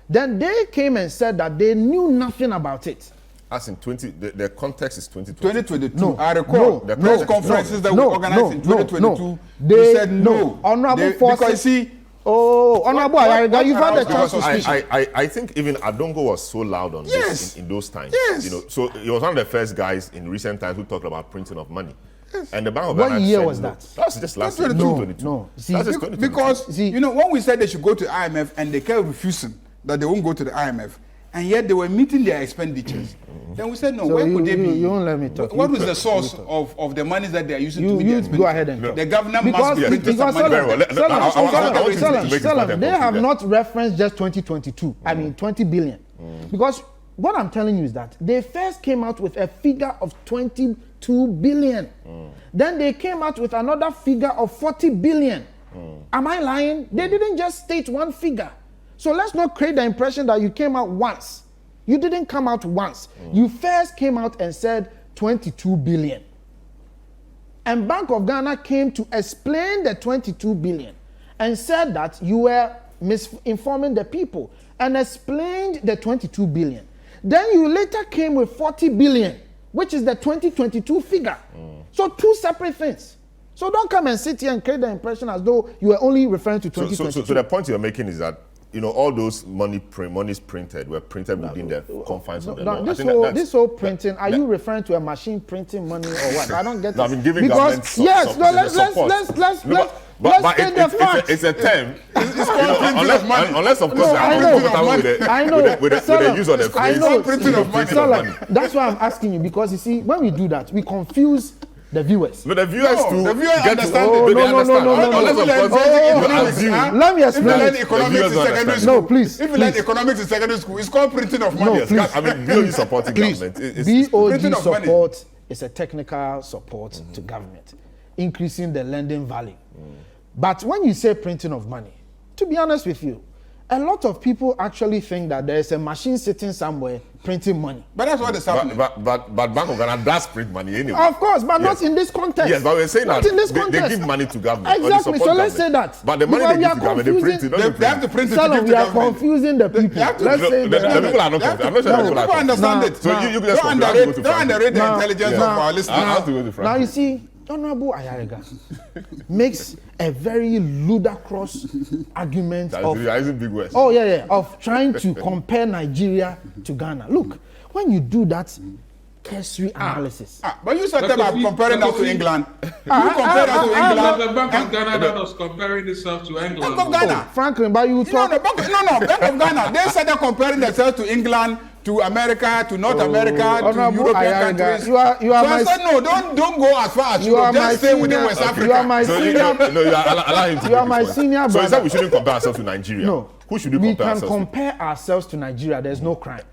Then they came and said that they knew nothing about it. As in the context is 2022. 2022. No, I recall the press conferences that we organized in 2022. They said no. Honorable Forces. Because see, Honorable Ayariga, you've had the chance to speak. I think even Adongo was so loud on this in those times. Yes. You know, so he was one of the first guys in recent times who talked about printing of money. And the Bank of What Ghana year said was no. that? That's just last year, 2022. No. See, That's just 2022. Because, you know, when we said they should go to IMF and they kept refusing that they won't go to the IMF, and yet they were meeting their expenditures. Then we said, no, So where could they be? You won't let me talk. What was the source of the money that they are using to meet their You expenditure? go ahead and talk. The governor Because must print some money. They have not referenced just 2022. I mean 20 billion. Because what I'm telling you is that they first came out with a figure of 22 billion. Then they came out with another figure of 40 billion. Am I lying? They didn't just state one figure. So let's not create the impression that you came out once. You didn't come out once. You first came out and said 22 billion. And Bank of Ghana came to explain the 22 billion and said that you were misinforming the people and explained the 22 billion. Then you later came with 40 billion, which is the 2022 figure. So two separate things. So don't come and sit here and create the impression as though you were only referring to 2022. So the point you're making is that, you know, all those monies printed were printed within the confines of the law. This whole printing, are you referring to a machine printing money or what? I don't get it. No, I've been giving because government let's take the facts. It's a term. It's called printing of money. Unless of course I know. With the use of the phrase. I know. Printing of money. That's why I'm asking you, because you see, when we do that, we confuse the viewers. But the viewers too. The viewers understand it. Let me explain. If you learn economics in secondary school, no, please. If you learn economics in secondary school, it's called printing of money. No, please. I mean, BoG supporting government. BoG support is a technical support to government, increasing the lending value. But when you say printing of money, to be honest with you, a lot of people actually think that there is a machine sitting somewhere printing money. But that's what is happening. But Bank of Ghana does print money anyway. Of course, but not in this context. Yes, but we're saying not that in this context. they give money to government. Exactly, so let's say that. But the money they give to government, they print it. They have to print it to give to we are government. confusing the people. Let's say the people are not confused. I'm not sure the people are understand it. So you just don't underrate the intelligence of our listeners. Now you see, Honorable Ayarega makes a very ludicrous argument of big words. Of trying to compare Nigeria to Ghana. Look, when you do that cursory analysis. But you started by comparing us to England. You compared us to England. The Bank of Ghana that was comparing itself to England. Bank of Ghana. Franklin, but you talk. Bank of Ghana. They started comparing themselves to England, to America, to North America, to European countries. You are so I said, no, don't go as far as Europe. Just stay within West Africa. You are my senior. Allow him to. You are my senior brother. So you said we shouldn't compare ourselves to Nigeria. No. Who should we compare ourselves to? We can compare ourselves to Nigeria. There's no crime.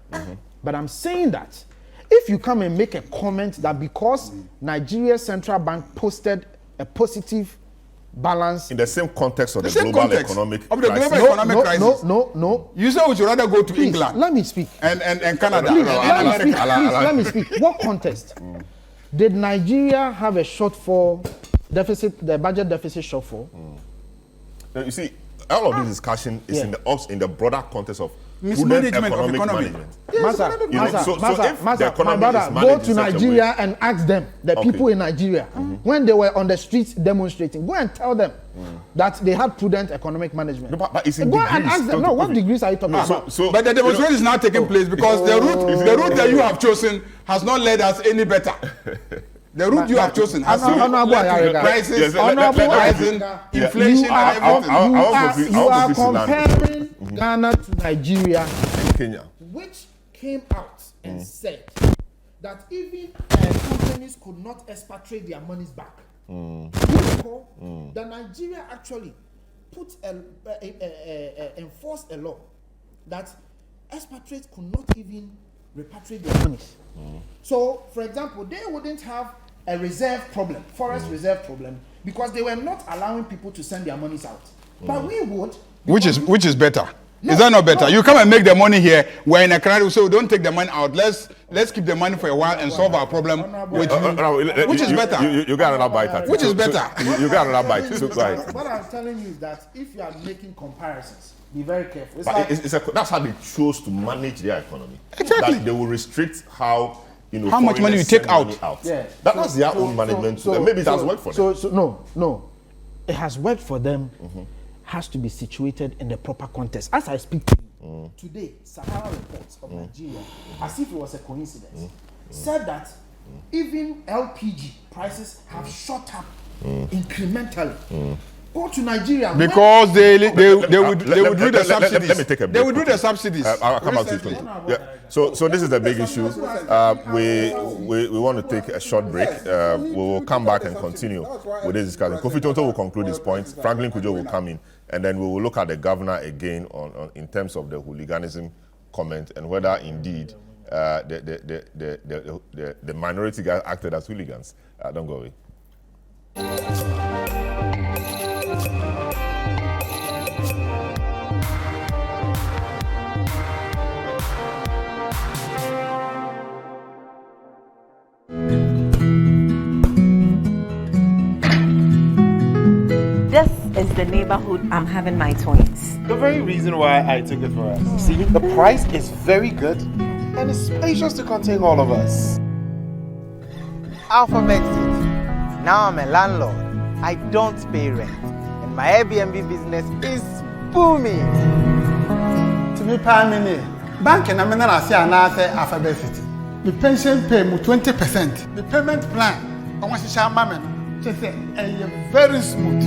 But I'm saying that if you come and make a comment that because Nigeria's central bank posted a positive balance in the same context of the global economic crisis. No. You said we should rather go to England. Let me speak. And Canada. Please, let me speak. What context? Did Nigeria have a shortfall deficit, the budget deficit shortfall? Now, you see, all of this discussion is in the broader context of mismanagement of economy. My brother, go to Nigeria and ask them, the people in Nigeria, when they were on the streets demonstrating, go and tell them that they had prudent economic management. No, but it's in go degrees. And ask them. No, what degrees are you talking about? But the demonstration is now taking place because the route that you have chosen has not led us any better. The route you have chosen has crisis, inflation, and everything. You are comparing Ghana to Nigeria and Kenya, which came out and said that even companies could not expatriate their monies back. The Nigeria actually enforced a law that expatriates could not even repatriate their monies. So, for example, they wouldn't have a reserve problem, forest reserve problem, because they were not allowing people to send their monies out. But we would. Which is better? No, is that not better? You come and make the money here. We're in a country, so don't take the money out. Let's keep the money for a while and solve our problem with you. Which is better? You got another bite at it. Which is better? You got another bite. So go ahead. What I'm telling you is that if you are making comparisons, be very careful. That's how they chose to manage their economy. Exactly. That they will restrict how much money you take out. Yeah. That's their own management. Maybe it has worked for them. No. It has worked for them. Has to be situated in the proper context. As I speak to you, today, Sahara reports of Nigeria, as if it was a coincidence, said that Even LPG prices have shot up incrementally. Go to Nigeria. Because they would do the subsidies. Let me take a break. They would do the subsidies. I'll come back to it. Yeah. So this is the big issue. We want to take a short break. We will come back and continue with this discussion. Kofi Tonto will conclude his points. Franklin Kujo will come in, and then we will look at the governor again on in terms of the hooliganism comment and whether indeed the minority guys acted as hooligans. Don't go away. This is the neighborhood I'm having my twins. The very reason why I took it for us. See, the price is very good and it's spacious to contain all of us. Alphabet City. Now I'm a landlord. I don't pay rent. And my Airbnb business is booming. To me, Pamini, bank and I'm not say Alphabet City. The pension pay me 20%. The payment plan, I want to share my money. Just say, very smooth.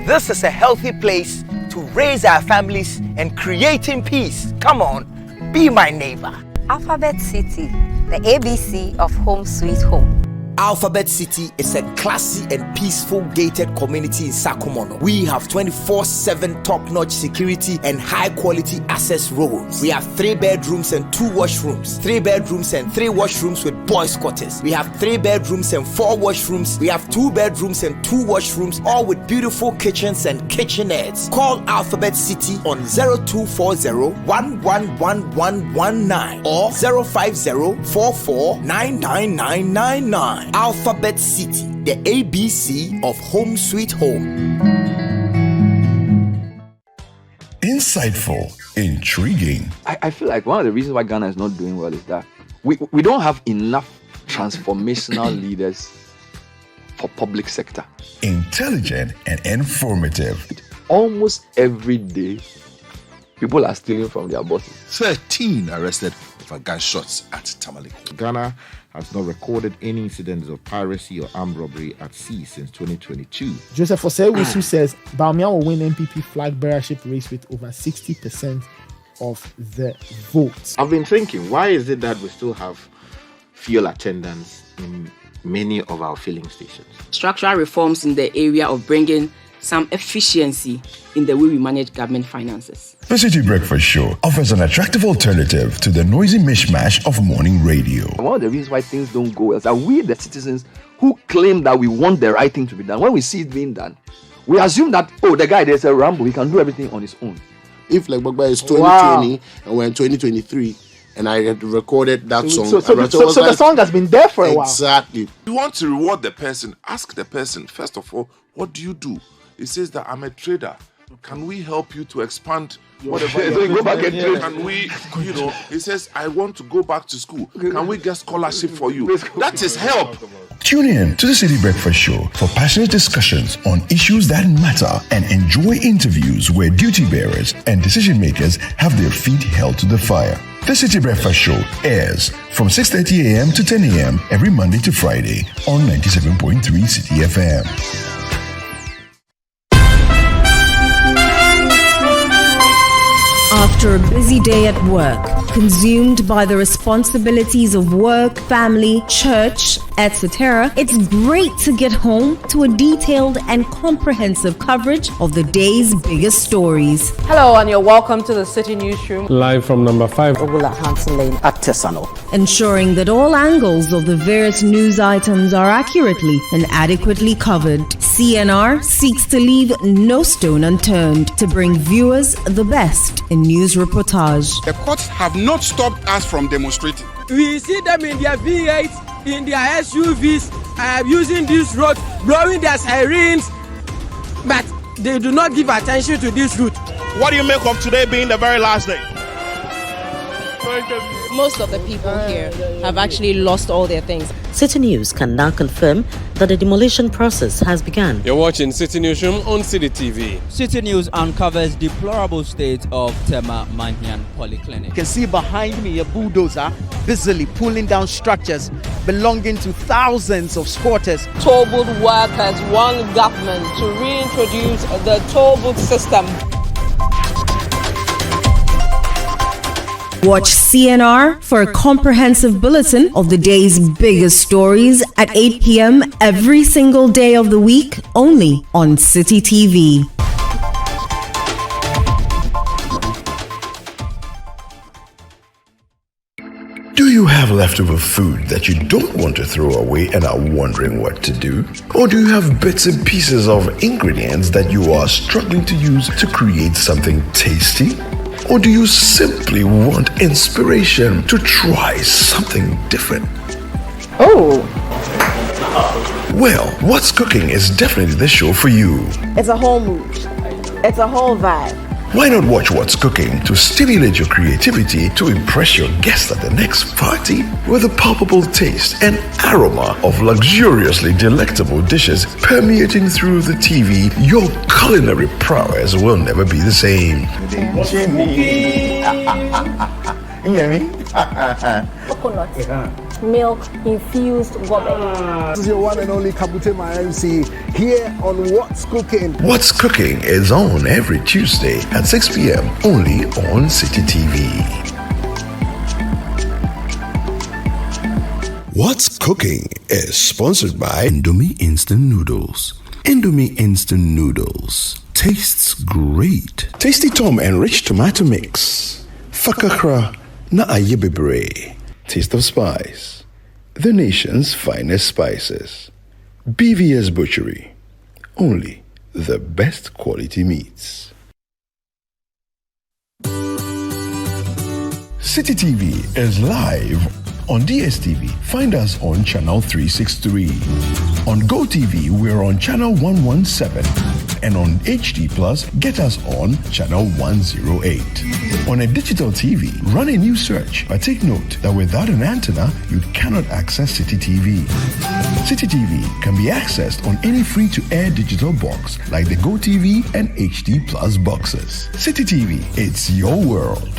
This is a healthy place to raise our families and creating peace. Come on, be my neighbor. Alphabet City, the ABC of Home Sweet Home. Alphabet City is a classy and peaceful gated community in Sakumono. We have 24/7 top-notch security and high-quality access roads. We have 3 bedrooms and 2 washrooms, 3 bedrooms and 3 washrooms with boys' quarters. We have 3 bedrooms and 4 washrooms. We have 2 bedrooms and 2 washrooms, all with beautiful kitchens and kitchenettes. Call Alphabet City on 0240-111119 or 050-44-99999. Alphabet City, the ABC of Home Sweet Home. Insightful, intriguing. I feel like one of the reasons why Ghana is not doing well is that we don't have enough transformational leaders for public sector. Intelligent and informative. Almost every day, people are stealing from their bosses. 13 arrested for gunshots at Tamale. Ghana has not recorded any incidents of piracy or armed robbery at sea since 2022. Joseph Osei-Wusu says Bawumia will win MPP flag bearership race with over 60% of the votes. I've been thinking, why is it that we still have fuel attendants in many of our filling stations? Structural reforms in the area of bringing some efficiency in the way we manage government finances. The Citi Breakfast Show offers an attractive alternative to the noisy mishmash of morning radio. One of the reasons why things don't go well is that we, the citizens who claim that we want the right thing to be done, when we see it being done, we assume that, oh, the guy, there's a Rambo, he can do everything on his own. If like Bagba is 2020 and we're in 2023, and I had recorded that song. So the song has been there for a while. Exactly. You want to reward the person, ask the person, first of all, what do you do? He says that I'm a trader. Can we help you to expand whatever? So you go back and trade. Can we, he says, I want to go back to school. Can we get scholarship for you? That is help. Tune in to the Citi Breakfast Show for passionate discussions on issues that matter and enjoy interviews where duty bearers and decision makers have their feet held to the fire. The Citi Breakfast Show airs from 6:30 a.m. to 10 a.m. every Monday to Friday on 97.3 Citi FM. After a busy day at work, consumed by the responsibilities of work, family, church, etc., it's great to get home to a detailed and comprehensive coverage of the day's biggest stories. Hello, and you're welcome to the Citi Newsroom. Live from number 5 Ogula Hanson Lane at Tesano. Ensuring that all angles of the various news items are accurately and adequately covered. CNR seeks to leave no stone unturned to bring viewers the best in news reportage. The courts have not stopped us from demonstrating. We see them in their V8, in their SUVs, using this road, blowing their sirens, but they do not give attention to this route. What do you make of today being the very last day? Thank you. most of the people here have actually lost all their things. Citi News can now confirm that the demolition process has begun. You're watching Citi Newsroom on Citi TV. Citi News uncovers deplorable state of Tema Manhian Polyclinic. You can see behind me a bulldozer busily pulling down structures belonging to thousands of squatters. Toll booth workers want government to reintroduce the toll booth system. Watch CNR for a comprehensive bulletin of the day's biggest stories at 8 p.m. every single day of the week, only on Citi TV. Do you have leftover food that you don't want to throw away and are wondering what to do? Or do you have bits and pieces of ingredients that you are struggling to use to create something tasty? Or do you simply want inspiration to try something different? Oh! Well, What's Cooking is definitely the show for you. It's a whole mood. It's a whole vibe. Why not watch What's Cooking to stimulate your creativity to impress your guests at the next party with a palpable taste and aroma of luxuriously delectable dishes permeating through the TV? Your culinary prowess will never be the same. Coconut, milk infused gobe. This is your one and only Kabute my MC here on What's Cooking. What's Cooking is on every Tuesday at 6 p.m. only on Citi TV. What's Cooking is sponsored by Indomie Instant Noodles. Indomie Instant Noodles tastes great. Tasty Tom and rich tomato mix. Fakakra na ayebebre. Taste of Spice, the nation's finest spices. BVS Butchery, only the best quality meats. Citi TV is live on DSTV. Find us on channel 363. On GoTV, we're on channel 117. And on HD Plus, get us on channel 108. On a digital TV, run a new search, but take note that without an antenna, you cannot access Citi TV. Citi TV can be accessed on any free-to-air digital box like the GoTV and HD Plus boxes. Citi TV, it's your world.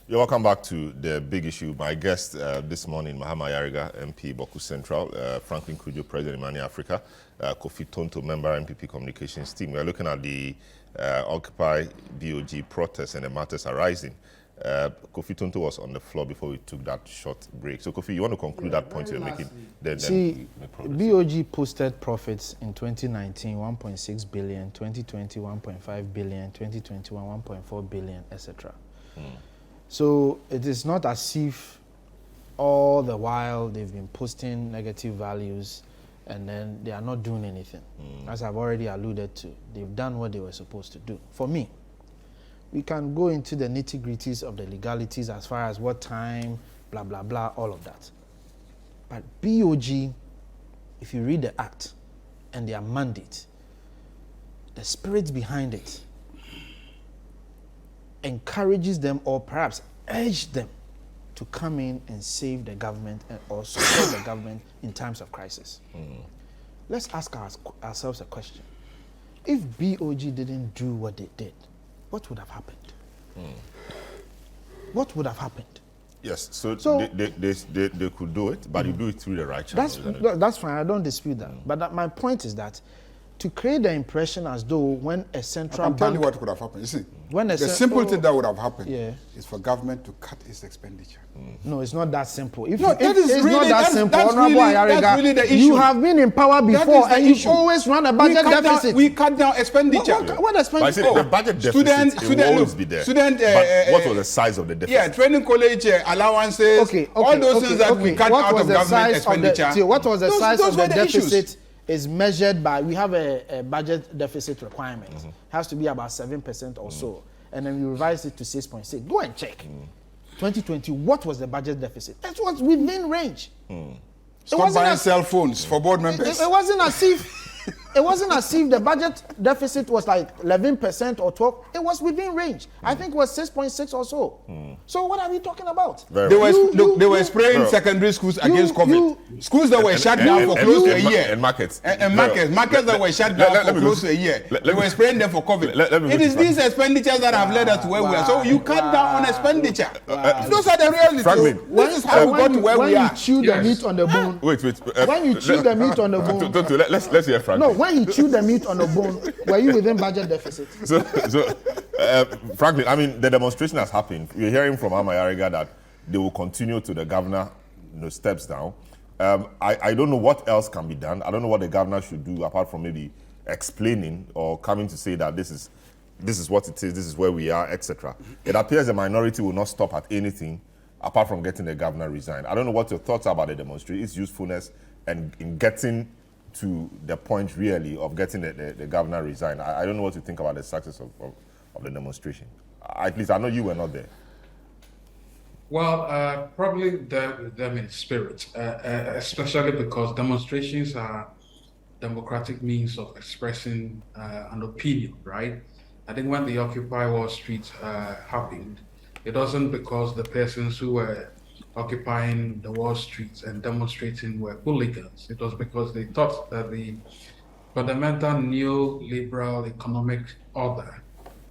You're welcome back to the big issue. My guest this morning, Mahama Yariga, MP, Boku Central, Franklin Kujo, President, Imani Africa, Kofi Tonto, member, MPP Communications team. We're looking at the Occupy BoG protests and the matters arising. Kofi Tonto was on the floor before we took that short break. So, Kofi, you want to conclude that point you're making? See, BoG posted profits in 2019, 1.6 billion, 2020, 1.5 billion, 2021, 1.4 billion, etc. So it is not as if all the while they've been posting negative values and then they are not doing anything. As I've already alluded to, they've done what they were supposed to do. For me, we can go into the nitty-gritties of the legalities as far as what time, blah, blah, blah, all of that. But BoG, if you read the act and their mandate, the spirit behind it encourages them or perhaps urge them to come in and save the government or support the government in times of crisis. Let's ask ourselves a question. If BoG didn't do what they did, what would have happened? What would have happened? Yes, so they could do it, but you do it through the right channels. That's fine, I don't dispute that. But my point is that to create the impression as though when a central bank... I can tell you what could have happened. You see, the simple thing that would have happened is for government to cut its expenditure. No, it's not that simple. It's not that simple. That's really the issue. You have been in power before and you always run a budget deficit. We cut down expenditure. What expenditure? The budget deficit will always be there. But what was the size of the deficit? Yeah, training college allowances, all those things that we cut out of government expenditure. What was the size of the deficit? Is measured by, we have a budget deficit requirement. It has to be about 7% or so. and then we revised it to 6.6. Go and check. 2020, what was the budget deficit? It was within range. Stop buying cell phones for board members. It wasn't as if the budget deficit was like 11% or 12%. It was within range. I think it was 6.6 or so. So what are we talking about? They were spraying secondary schools against COVID. Schools that were shut down for close to a year. And markets. Markets that were shut down for close to a year. They were spraying them for COVID. It is these expenditures that have led us to where we are. So you cut down on expenditure. Those are the realities. This is how we got to where we are. When you chew the meat on the bone. Wait. When you chew the meat on the bone. Let's hear Franklin. No, when he chewed the meat on the bone, were you within budget deficit? Frankly, I mean, the demonstration has happened. We're hearing from Amayariga that they will continue to the governor, steps down. I don't know what else can be done. I don't know what the governor should do apart from maybe explaining or coming to say that this is what it is, this is where we are, etc. It appears the minority will not stop at anything apart from getting the governor resigned. I don't know what your thoughts are about the demonstration, its usefulness, and in getting to the point really of getting the governor resigned. I don't know what to think about the success of the demonstration. At least I know you were not there. Well, probably them in spirit, especially because demonstrations are democratic means of expressing an opinion, right? I think when the Occupy Wall Street happened, it wasn't because the persons who were occupying the Wall Street and demonstrating were hooligans. It was because they thought that the fundamental neoliberal economic order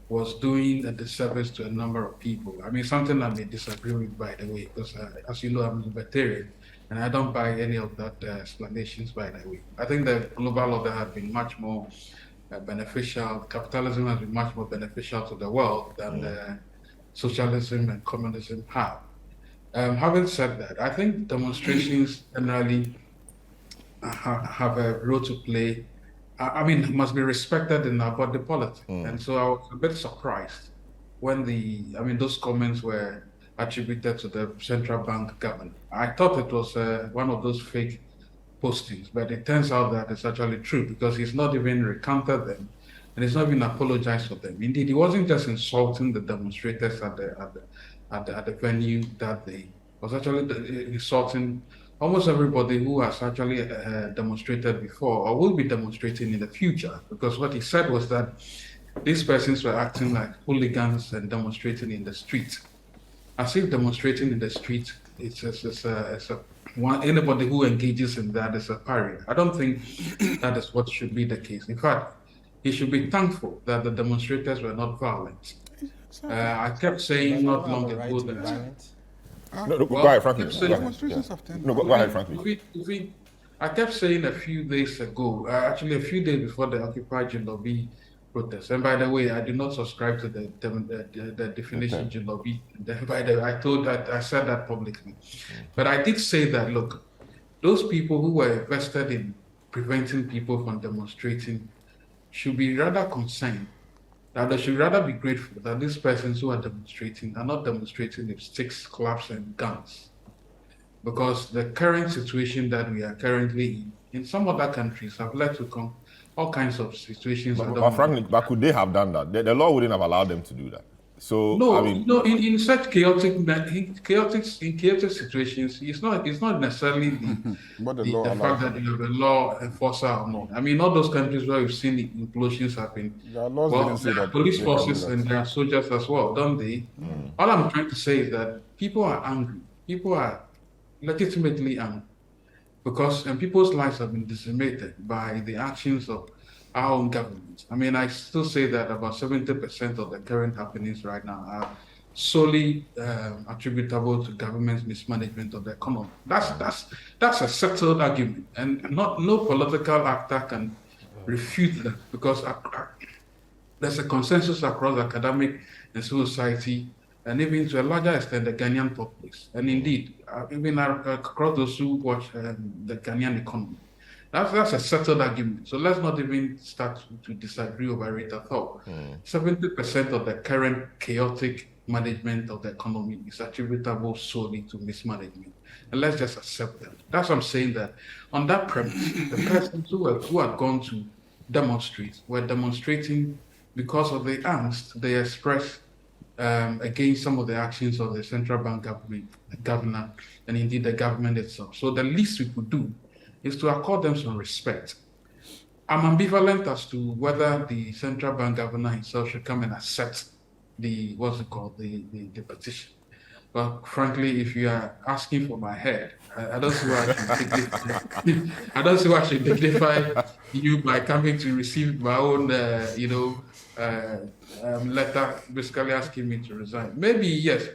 was doing a disservice to a number of people. I mean, something I may disagree with, by the way, because as you know, I'm a libertarian, and I don't buy any of that explanations, by the way. I think the global order has been much more beneficial. Capitalism has been much more beneficial to the world than socialism and communism have. Having said that, I think demonstrations generally have a role to play. I mean, must be respected in our body politics. And so I was a bit surprised when those comments were attributed to the central bank governor. I thought it was one of those fake postings, but it turns out that it's actually true because he's not even recanted them and he's not even apologized for them. Indeed, he wasn't just insulting the demonstrators at the venue that day. He was actually insulting almost everybody who has actually demonstrated before or will be demonstrating in the future, because what he said was that these persons were acting like hooligans and demonstrating in the street. As if demonstrating in the street, anybody who engages in that is a pariah. I don't think that is what should be the case. In fact, he should be thankful that the demonstrators were not violent. I kept saying not long ago that... Go ahead, Franklin. Go ahead, Franklin. I kept saying a few days ago, actually a few days before the Occupy Jinobi protest, and by the way, I do not subscribe to the definition Jinobi. By the way, I said that publicly. But I did say that, look, those people who were invested in preventing people from demonstrating should be rather concerned. Now, they should rather be grateful that these persons who are demonstrating are not demonstrating with sticks, clubs, and guns. Because the current situation that we are currently in some other countries have led to all kinds of situations. But could they have done that? The law wouldn't have allowed them to do that. So in such chaotic situations, it's not necessarily the fact that you have a law enforcer or not. I mean, all those countries where we've seen implosions happen, there are police forces and there are soldiers as well, don't they? All I'm trying to say is that people are angry. People are legitimately angry because people's lives have been decimated by the actions of our own government. I mean, I still say that about 70% of the current happenings right now are solely attributable to government's mismanagement of the economy. That's a settled argument, and no political actor can refute that because there's a consensus across academic and civil society, and even to a larger extent the Ghanaian populace, and indeed even across those who watch the Ghanaian economy. That's a settled argument. So let's not even start to disagree over it at all. 70% of the current chaotic management of the economy is attributable solely to mismanagement. And let's just accept that. That's what I'm saying, that on that premise, the persons who had gone to demonstrate were demonstrating because of the angst they expressed against some of the actions of the central bank governor and indeed the government itself. So the least we could do is to accord them some respect. I'm ambivalent as to whether the central bank governor himself should come and accept the petition. But frankly, if you are asking for my head, I don't see why I should dignify you by coming to receive my own, letter basically asking me to resign. Maybe yes,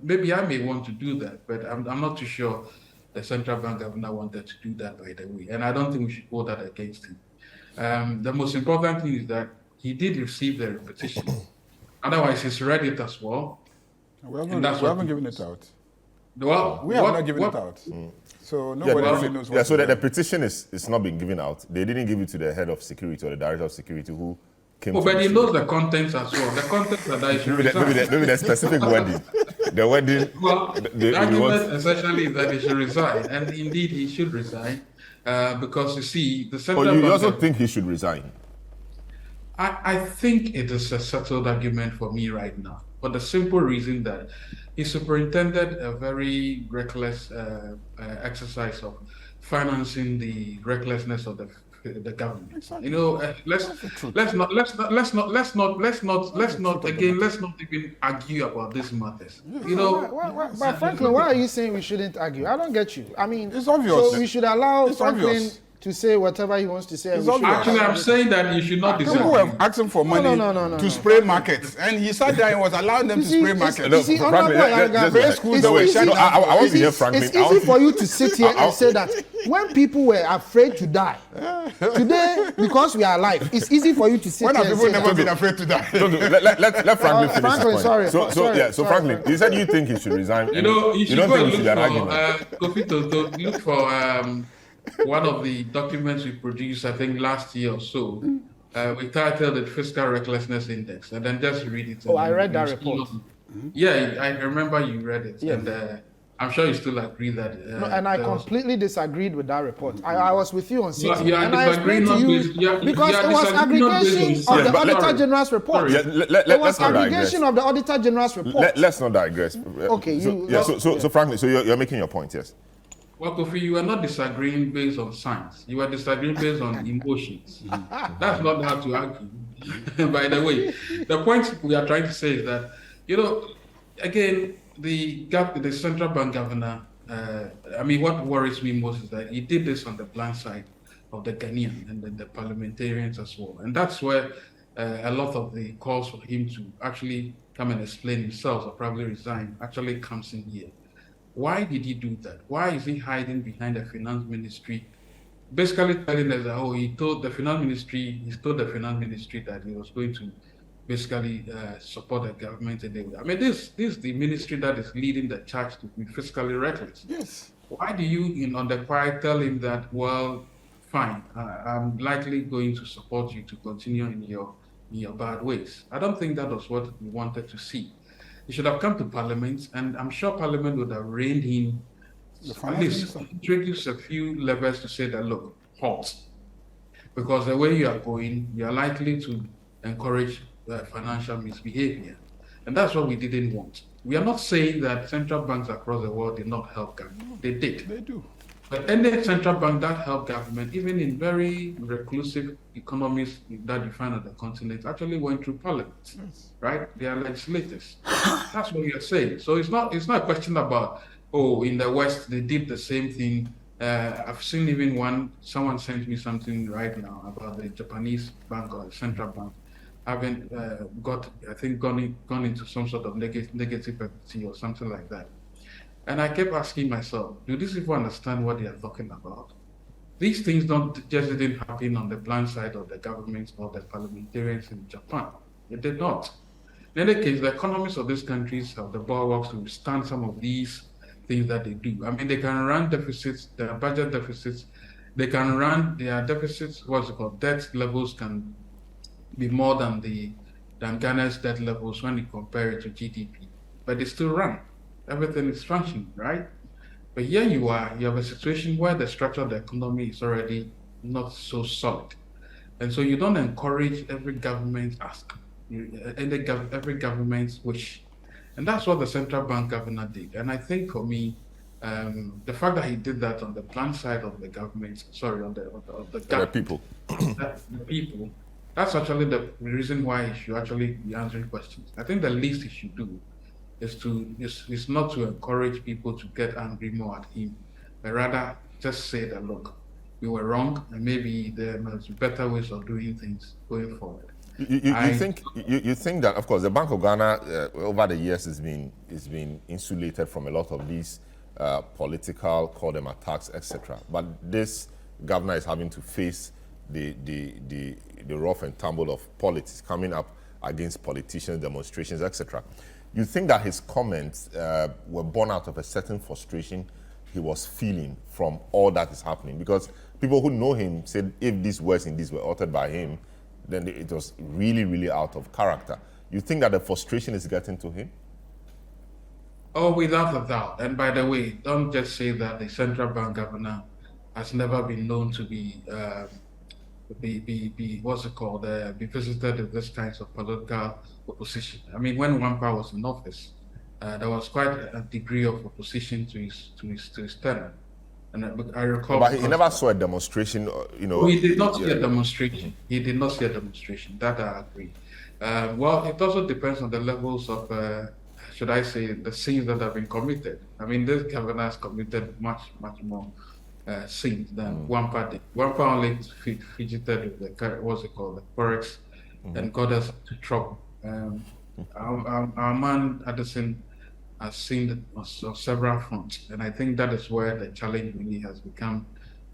maybe I may want to do that, but I'm not too sure the central bank governor wanted to do that, by the way, and I don't think we should hold that against him. The most important thing is that he did receive the petition. Otherwise, he's read it as well. We haven't given it out. Well, we have not given it out. So nobody really knows what. Yeah, so the petition is not being given out. They didn't give it to the head of security or the director of security who came. Oh, but he knows the contents as well. The contents are that he should resign. Maybe the specific wording. The wording. Well, the argument essentially is that he should resign, and indeed he should resign, because you see the central. Oh, you also think he should resign? I think it is a settled argument for me right now, for the simple reason that he superintended a very reckless exercise of financing the recklessness of the government. You know, let's not even argue about these matters. You know, but Franklin, why are you saying we shouldn't argue? I don't get you. I mean, it's obvious. So we should allow Franklin to say whatever he wants to say. Actually, I'm saying that you should not disagree. People were asking for money to spray markets, and he sat there and was allowing them to spray markets. You see, I want to hear Franklin. It's easy for you to sit here and say that when people were afraid to die, today, because we are alive, it's easy for you to sit here and say that. When have people never been afraid to die? Let Franklin finish Franklin, his point. sorry. So Franklin, you said you think he should resign. You know, you don't think should it should be an argument. Kofi, to look for one of the documents we produced, I think last year or so, we titled it Fiscal Recklessness Index, and then just read it. Oh, I read that report. Yeah, I remember you read it, and I'm sure you still agree that. No, and I completely disagreed with that report. I was with you on Citi, and I explained to you because it was aggregation of the Auditor General's report. It was aggregation of the Auditor General's report. Let's not digress. Okay, so Franklin, so you're making your point, yes? Well, Kofi, you are not disagreeing based on science. You are disagreeing based on emotions. That's not how to argue. By the way, the point we are trying to say is that, you know, again, the central bank governor, what worries me most is that he did this on the blind side of the Ghanaian and the parliamentarians as well. And that's where a lot of the calls for him to actually come and explain himself or probably resign actually comes in here. Why did he do that? Why is he hiding behind the finance ministry? Basically telling us that, he told the finance ministry that he was going to basically support the government. This is the ministry that is leading the charge to be fiscally reckless. Yes. Why do you, on the quiet, tell him that, well, fine, I'm likely going to support you to continue in your bad ways? I don't think that was what we wanted to see. He should have come to Parliament, and I'm sure Parliament would have reined him, at least introduce a few levers to say that, look, halt. Because the way you are going, you are likely to encourage financial misbehavior. And that's what we didn't want. We are not saying that central banks across the world did not help government. They did. They do. But any central bank that helped government, even in very reclusive economies that you find on the continent, actually went through parliament, right? They are legislators. That's what we are saying. So it's not a question about, in the West, they did the same thing. I've seen even someone sent me something right now about the Japanese bank or the central bank having gone into some sort of negative equity or something like that. And I kept asking myself, do these people understand what they are talking about? These things didn't happen on the blind side of the government or the parliamentarians in Japan. It did not. In any case, the economies of these countries have the bulwarks to withstand some of these things that they do. They can run deficits, their budget deficits, they can run their deficits, debt levels can be more than Ghana's debt levels when you compare it to GDP. But they still run. Everything is functioning, right? But here you have a situation where the structure of the economy is already not so solid. And so you don't encourage every government which And that's what the central bank governor did. And I think for me, the fact that he did that on the plan side of the government, on the people, the people, that's actually the reason why he should actually be answering questions. I think the least he should do is not to encourage people to get angry more at him, but rather just say that, look, we were wrong, and maybe there must be better ways of doing things going forward. You think that, of course, the Bank of Ghana over the years has been insulated from a lot of these political, call them attacks, etc. But this governor is having to face the rough and tumble of politics coming up against politicians, demonstrations, etc. You think that his comments were born out of a certain frustration he was feeling from all that is happening? Because people who know him said if these words indeed were uttered by him, then it was really, really out of character. You think that the frustration is getting to him? Oh, without a doubt. And by the way, don't just say that the central bank governor has never been known to be be visited with this kinds of political opposition. I mean, when Wampa was in office, there was quite a degree of opposition to his tenure. And I recall. But he never saw a demonstration, you know. He did not see a demonstration. He did not see a demonstration. That I agree. Well, it also depends on the levels of, should I say, the sins that have been committed. I mean, this governor has committed much more sins than Wampa did. Wampa only fidgeted with the forex, and got us into trouble. Our man Addison has seen on several fronts, and I think that is where the challenge really has become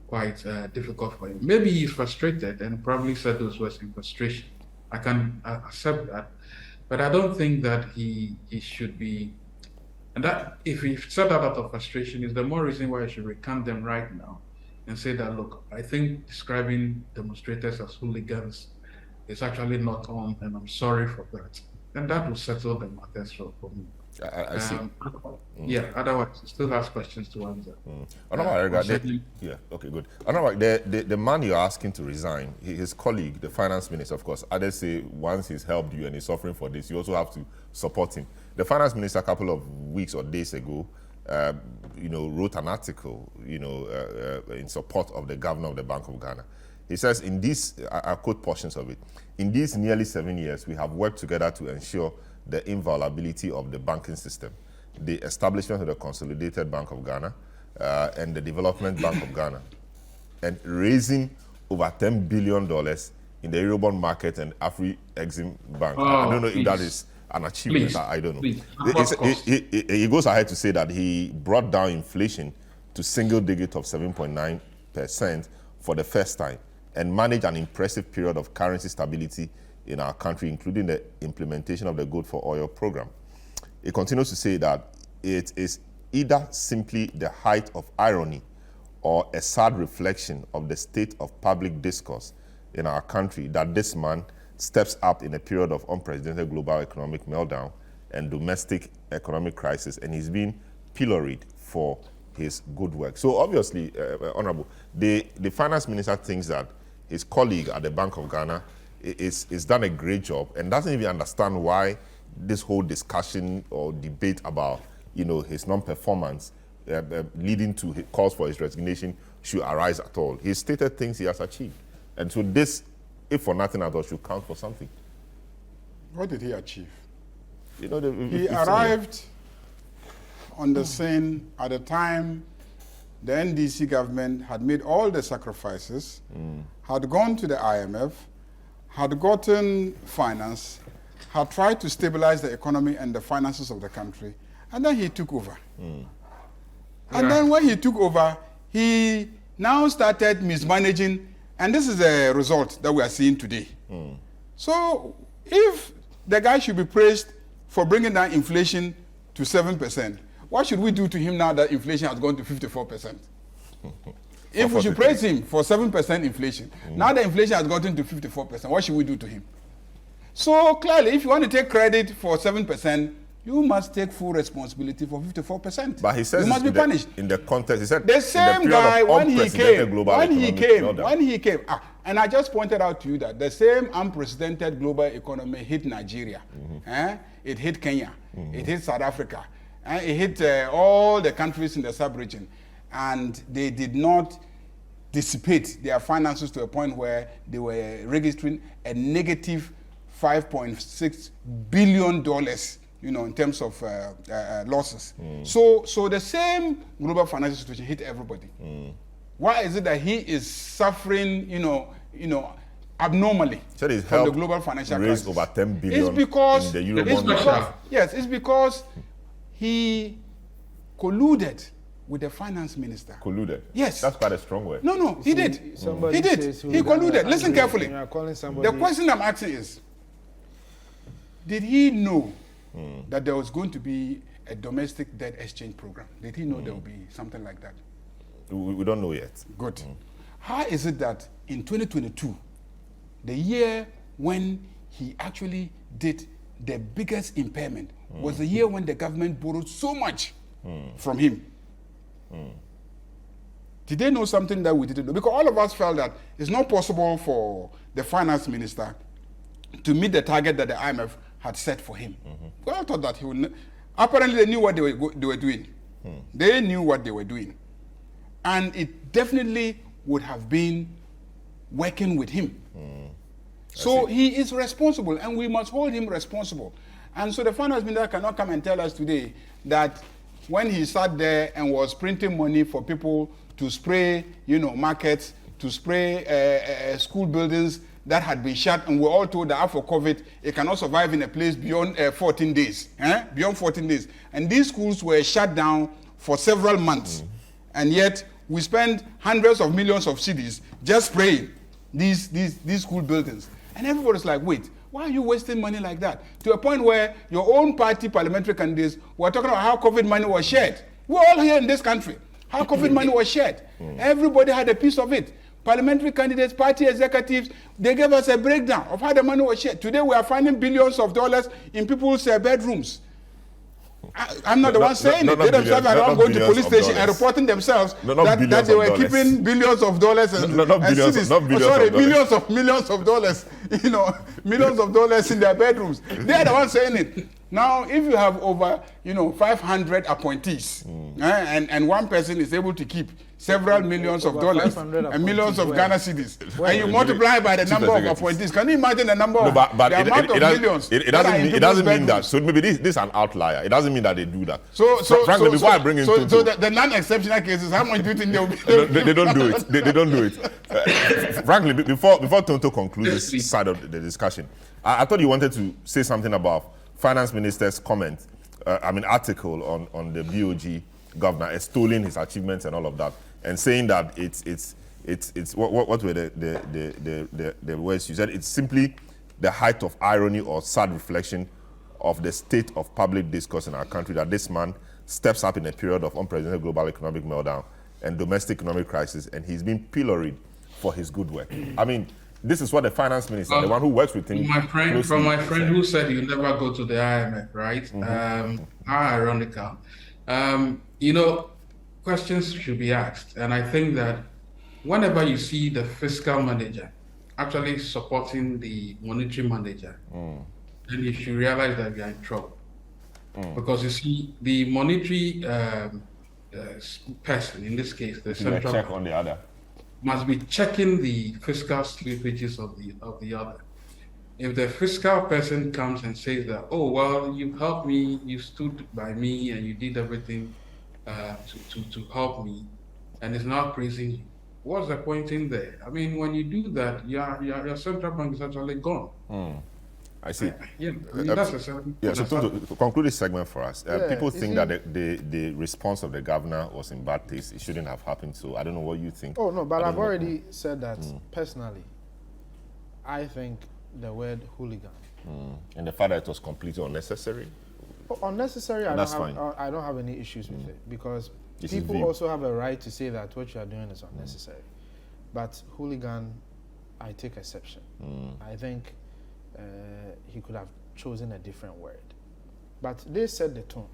quite difficult for him. Maybe he's frustrated and probably said those words in frustration. I can accept that, but I don't think that he should be. And that if he said that out of frustration, is the more reason why he should recant them right now and say that, look, I think describing demonstrators as hooligans is actually not on, and I'm sorry for that. And that will settle the matters for me. I see. Yeah, otherwise, he still has questions to answer. Yeah, okay, good. The man you're asking to resign, his colleague, the finance minister, of course, others say once he's helped you and he's suffering for this, you also have to support him. The finance minister, a couple of weeks or days ago, wrote an article, in support of the governor of the Bank of Ghana. He says, in this, I'll quote portions of it, in these nearly 7 years, we have worked together to ensure the inviolability of the banking system, the establishment of the Consolidated Bank of Ghana and the Development Bank of Ghana, and raising over $10 billion in the Eurobond market and Afri-Exim Bank. I don't know if that is an achievement. I don't know. He goes ahead to say that he brought down inflation to single digit of 7.9% for the first time and managed an impressive period of currency stability in our country, including the implementation of the Good for Oil program. It continues to say that it is either simply the height of irony or a sad reflection of the state of public discourse in our country that this man steps up in a period of unprecedented global economic meltdown and domestic economic crisis, and he's being pilloried for his good work. So obviously, Honorable, the finance minister thinks that his colleague at the Bank of Ghana is done a great job and doesn't even understand why this whole discussion or debate about his non-performance leading to calls for his resignation should arise at all. He stated things he has achieved, and so this, if for nothing at all, should count for something. What did he achieve? He arrived on the scene at a time the NDC government had made all the sacrifices, had gone to the IMF, had gotten finance, had tried to stabilize the economy and the finances of the country, and then he took over. And then when he took over, he now started mismanaging, and this is the result that we are seeing today. So if the guy should be praised for bringing down inflation to 7%, what should we do to him now that inflation has gone to 54%? If we should praise him for 7% inflation, now the inflation has gotten to 54%, what should we do to him? So clearly, if you want to take credit for 7%, you must take full responsibility for 54%. But he says you must be punished. In the context, he said the same guy when he came, and I just pointed out to you that the same unprecedented global economy hit Nigeria, it hit Kenya, it hit South Africa, it hit all the countries in the sub-region, and they did not dissipate their finances to a point where they were registering a negative $5.6 billion, in terms of losses. So the same global financial situation hit everybody. Why is it that he is suffering, abnormally from the global financial crisis? Over 10 billion it's because, in the Eurobond. It's because he colluded with the finance minister. Colluded? Yes. That's quite a strong word. No, he did. He colluded. Listen carefully. The question I'm asking is, did he know that there was going to be a domestic debt exchange program? Did he know there would be something like that? We don't know yet. Good. How is it that in 2022, the year when he actually did the biggest impairment, was the year when the government borrowed so much from him? Did they know something that we didn't know? Because all of us felt that it's not possible for the finance minister to meet the target that the IMF had set for him. We all thought that he would. Apparently, they knew what they were doing. They knew what they were doing, and it definitely would have been working with him. So he is responsible, and we must hold him responsible. And so the finance minister cannot come and tell us today that when he sat there and was printing money for people to spray, markets, to spray school buildings that had been shut, and we're all told that after COVID, it cannot survive in a place beyond 14 days. Beyond 14 days. And these schools were shut down for several months. And yet, we spend hundreds of millions of cedis just spraying these school buildings. And everybody's like, wait, why are you wasting money like that? To a point where your own party parliamentary candidates were talking about how COVID money was shared. We're all here in this country. How COVID money was shared. Everybody had a piece of it. Parliamentary candidates, party executives, they gave us a breakdown of how the money was shared. Today we are finding billions of dollars in people's bedrooms. I'm not the one saying it. They themselves are not going to police station and reporting themselves that they were keeping billions of dollars and millions of dollars, millions of dollars in their bedrooms. They are the ones saying it. Now, if you have over, 500 appointees, and one person is able to keep several millions of dollars and millions of Ghana cedis, and you multiply by the number of appointees, can you imagine the number of the amount of millions? It doesn't mean that. So maybe this is an outlier. It doesn't mean that they do that. Frankly, before I bring in the non-exceptional cases, how much do you think they will be? They don't do it. They don't do it. Frankly, before Tonto concludes this side of the discussion, I thought you wanted to say something about Finance Minister's comment, article on the BoG Governor extolling his achievements and all of that, and saying that it's what were the words you said? It's simply the height of irony or sad reflection of the state of public discourse in our country that this man steps up in a period of unprecedented global economic meltdown and domestic economic crisis, and he's been pilloried for his good work. This is what the finance minister, the one who works with him. My friend who said you never go to the IMF, right? How ironical. Questions should be asked. And I think that whenever you see the fiscal manager actually supporting the monetary manager, then you should realize that we are in trouble. Because you see, the monetary person, in this case, the central check on the other, must be checking the fiscal slippages of the other. If the fiscal person comes and says that, oh, well, you helped me, you stood by me, and you did everything to help me, and is not praising you, what's the point in there? When you do that, your central bank is actually gone. I see. That's a certain. So to conclude this segment for us, people think that the response of the governor was in bad taste. It shouldn't have happened. So I don't know what you think. Oh no, but I've already said that personally. I think the word hooligan and the fact that it was completely unnecessary. Unnecessary. I don't have any issues with it because people also have a right to say that what you are doing is unnecessary. But hooligan, I take exception. I think he could have chosen a different word. but they set the tone.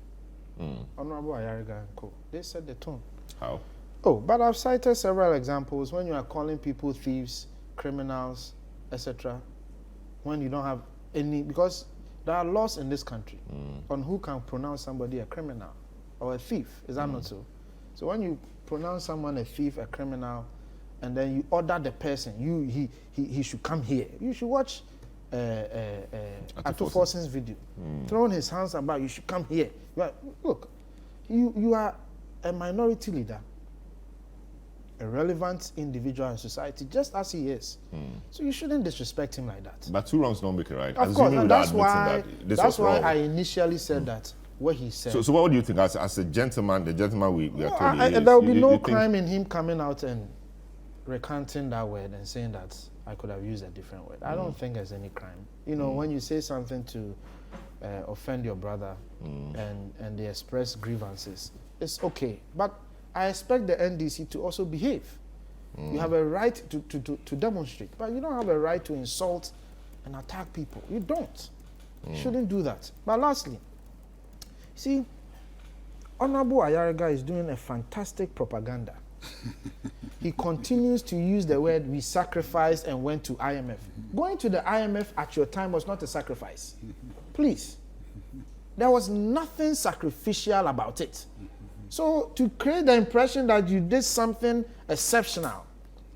Honorable Ayariga and co. They set the tone. How? Oh, but I've cited several examples when you are calling people thieves, criminals, etc. When you don't have any, because there are laws in this country on who can pronounce somebody a criminal or a thief. Is that not so? So when you pronounce someone a thief, a criminal, and then you order the person, he should come here. You should watch Ato Forson's video, throwing his hands about. You should come here. Look, you are a minority leader, a relevant individual in society, just as he is. So you shouldn't disrespect him like that. But two wrongs don't make it right. Of course, and that's why I initially said that. What he said. So what do you think as a gentleman, the gentleman we are told he is? There will be no crime in him coming out and recanting that word and saying that I could have used a different word. I don't think there's any crime. You know, when you say something to offend your brother and they express grievances, it's okay. But I expect the NDC to also behave. You have a right to demonstrate, but you don't have a right to insult and attack people. You don't. You shouldn't do that. But lastly, see, Honorable Ayariga is doing a fantastic propaganda. He continues to use the word we sacrificed and went to IMF. Going to the IMF at your time was not a sacrifice. Please. There was nothing sacrificial about it. So to create the impression that you did something exceptional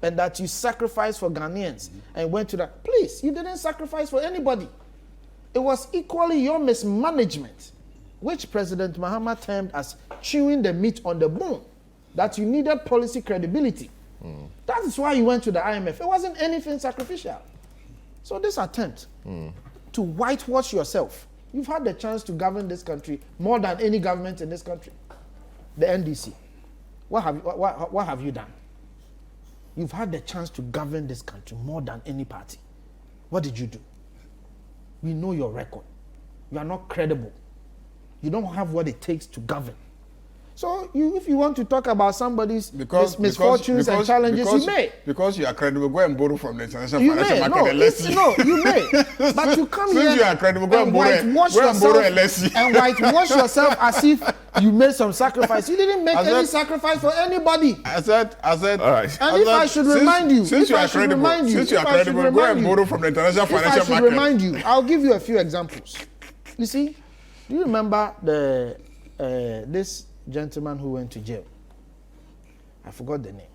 and that you sacrificed for Ghanaians and went to that, please, you didn't sacrifice for anybody. It was equally your mismanagement, which President Mahama termed as chewing the meat on the bone, that you needed policy credibility. That is why you went to the IMF. It wasn't anything sacrificial. So this attempt to whitewash yourself, you've had the chance to govern this country more than any government in this country. The NDC. What have you done? You've had the chance to govern this country more than any party. What did you do? We know your record. You are not credible. You don't have what it takes to govern. So if you want to talk about somebody's misfortunes and challenges, you may. Because you are credible, go and borrow from the international financial market and let's see. No, you may. But to come here you are credible, go and whitewash yourself as if you made some sacrifice. You didn't make any sacrifice for anybody. I said, all right. And if I should remind you, since you are credible, go and borrow from the international financial market. If I should remind you, I'll give you a few examples. You see, do you remember this gentleman who went to jail? I forgot the name.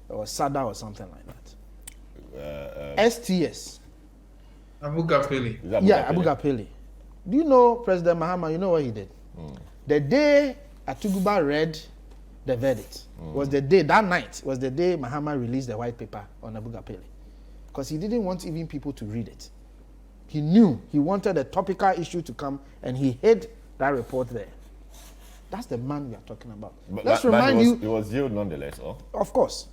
It was Sada or something like that. STS. Abu Ghapeli. Yeah, Abu Ghapeli. Do you know President Mahama? You know what he did? The day Atuguba read the verdict was the day, that night was the day Mahama released the white paper on Abu Ghapeli. Because he didn't want even people to read it. He knew he wanted a topical issue to come and he hid that report there. That's the man we are talking about. But let's remind you. It was jailed nonetheless, or? Of course.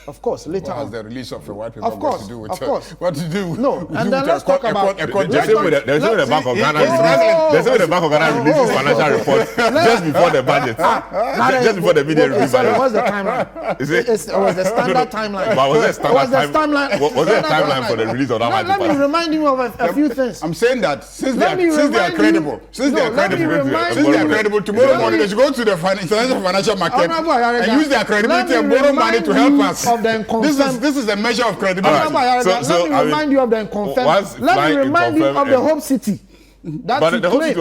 Of course, later on. The release of the white paper what to do with what to do? No, and then let's talk about. There's the Bank of Ghana. There's the Bank of Ghana releases financial report just before the budget, just before the media review. Sorry, what's the timeline? It was the standard timeline. But was there a timeline for the release of that white paper? Let me remind you of a few things. I'm saying that since they are credible, tomorrow morning they should go to the international financial market and use their credibility and borrow money to help us. Of the this is a measure of credibility. Right. Let me remind you of the inconfirmed. Let me remind you of the Hope City. But the Hope City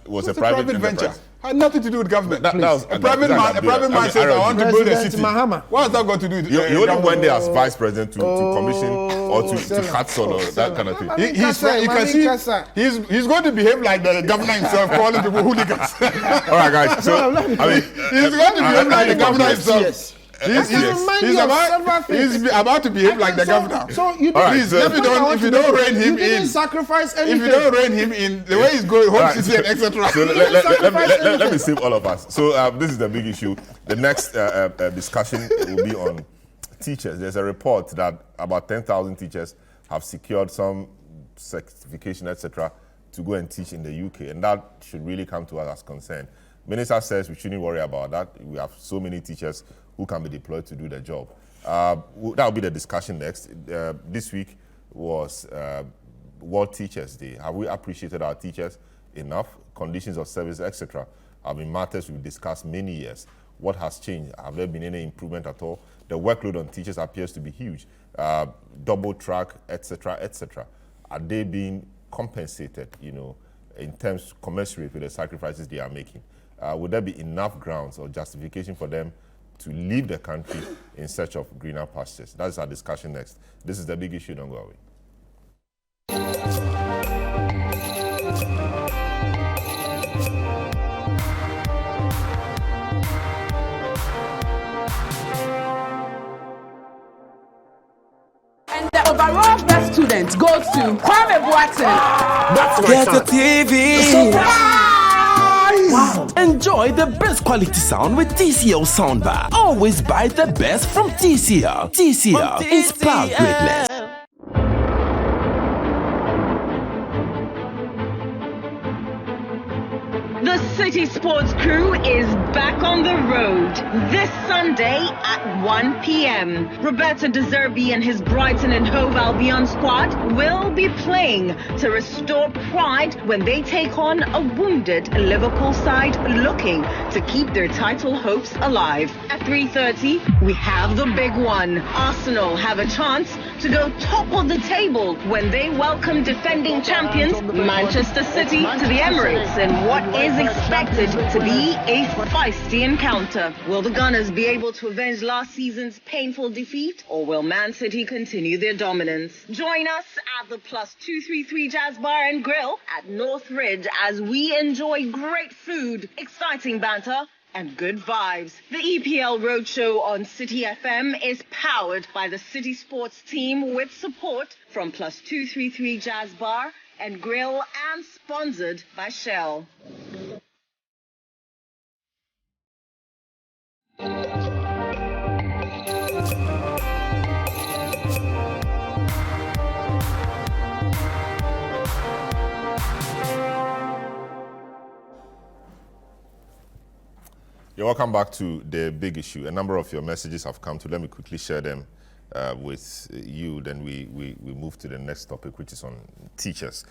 was a private venture. Had nothing to do with government. That was a private man said, I want to build a city. Mahama. What has that got to do with You only went there as vice president to commission or to cut sort or that kind of thing. He's going to behave like the governor himself, calling people hooligans. All right, guys. So, he's going to behave like the governor himself. He's about to behave like the governor. So you please, if you don't rein him in, sacrifice anything. If you don't rein him in, the way he's going, Hope City and etc. So let me save all of us. So this is the big issue. The next discussion will be on teachers. There's a report that about 10,000 teachers have secured some certification, etc., to go and teach in the UK, and that should really come to us as concern. Minister says we shouldn't worry about that. We have so many teachers who can be deployed to do the job. That will be the discussion next. This week was World Teachers Day. Have we appreciated our teachers enough? conditions of service, etc., have been matters we've discussed many years. What has changed? Have there been any improvement at all? The workload on teachers appears to be huge. Double track, etc., etc. Are they being compensated, in terms commensurate with the sacrifices they are making? Would there be enough grounds or justification for them to leave the country in search of greener pastures? That's our discussion next. This is the big issue. Don't go away. And the overall best student goes to Kwame Boateng. That's right. Get a TV. Wow. Enjoy the best quality sound with TCL soundbar. Always buy the best from TCL. TCL inspires greatness. The City Sports crew is back on the road this Sunday at 1 p.m. Roberto De Zerbi and his Brighton and Hove Albion squad will be playing to restore pride when they take on a wounded Liverpool side looking to keep their title hopes alive. At 3:30, we have the big one. Arsenal have a chance to go top of the table when they welcome defending champions Manchester City to the Emirates in what is expected to be a feisty encounter. Will the Gunners be able to avenge last season's painful defeat, or will Man City continue their dominance? Join us at the +233 Jazz Bar and Grill at North Ridge as we enjoy great food, exciting banter, and good vibes. The EPL Roadshow on City FM is powered by the City Sports team with support from +233 Jazz Bar and Grill and sponsored by Shell. You're welcome back to the big issue. A number of your messages have come to. Let me quickly share them with you. Then we move to the next topic, which is on teachers.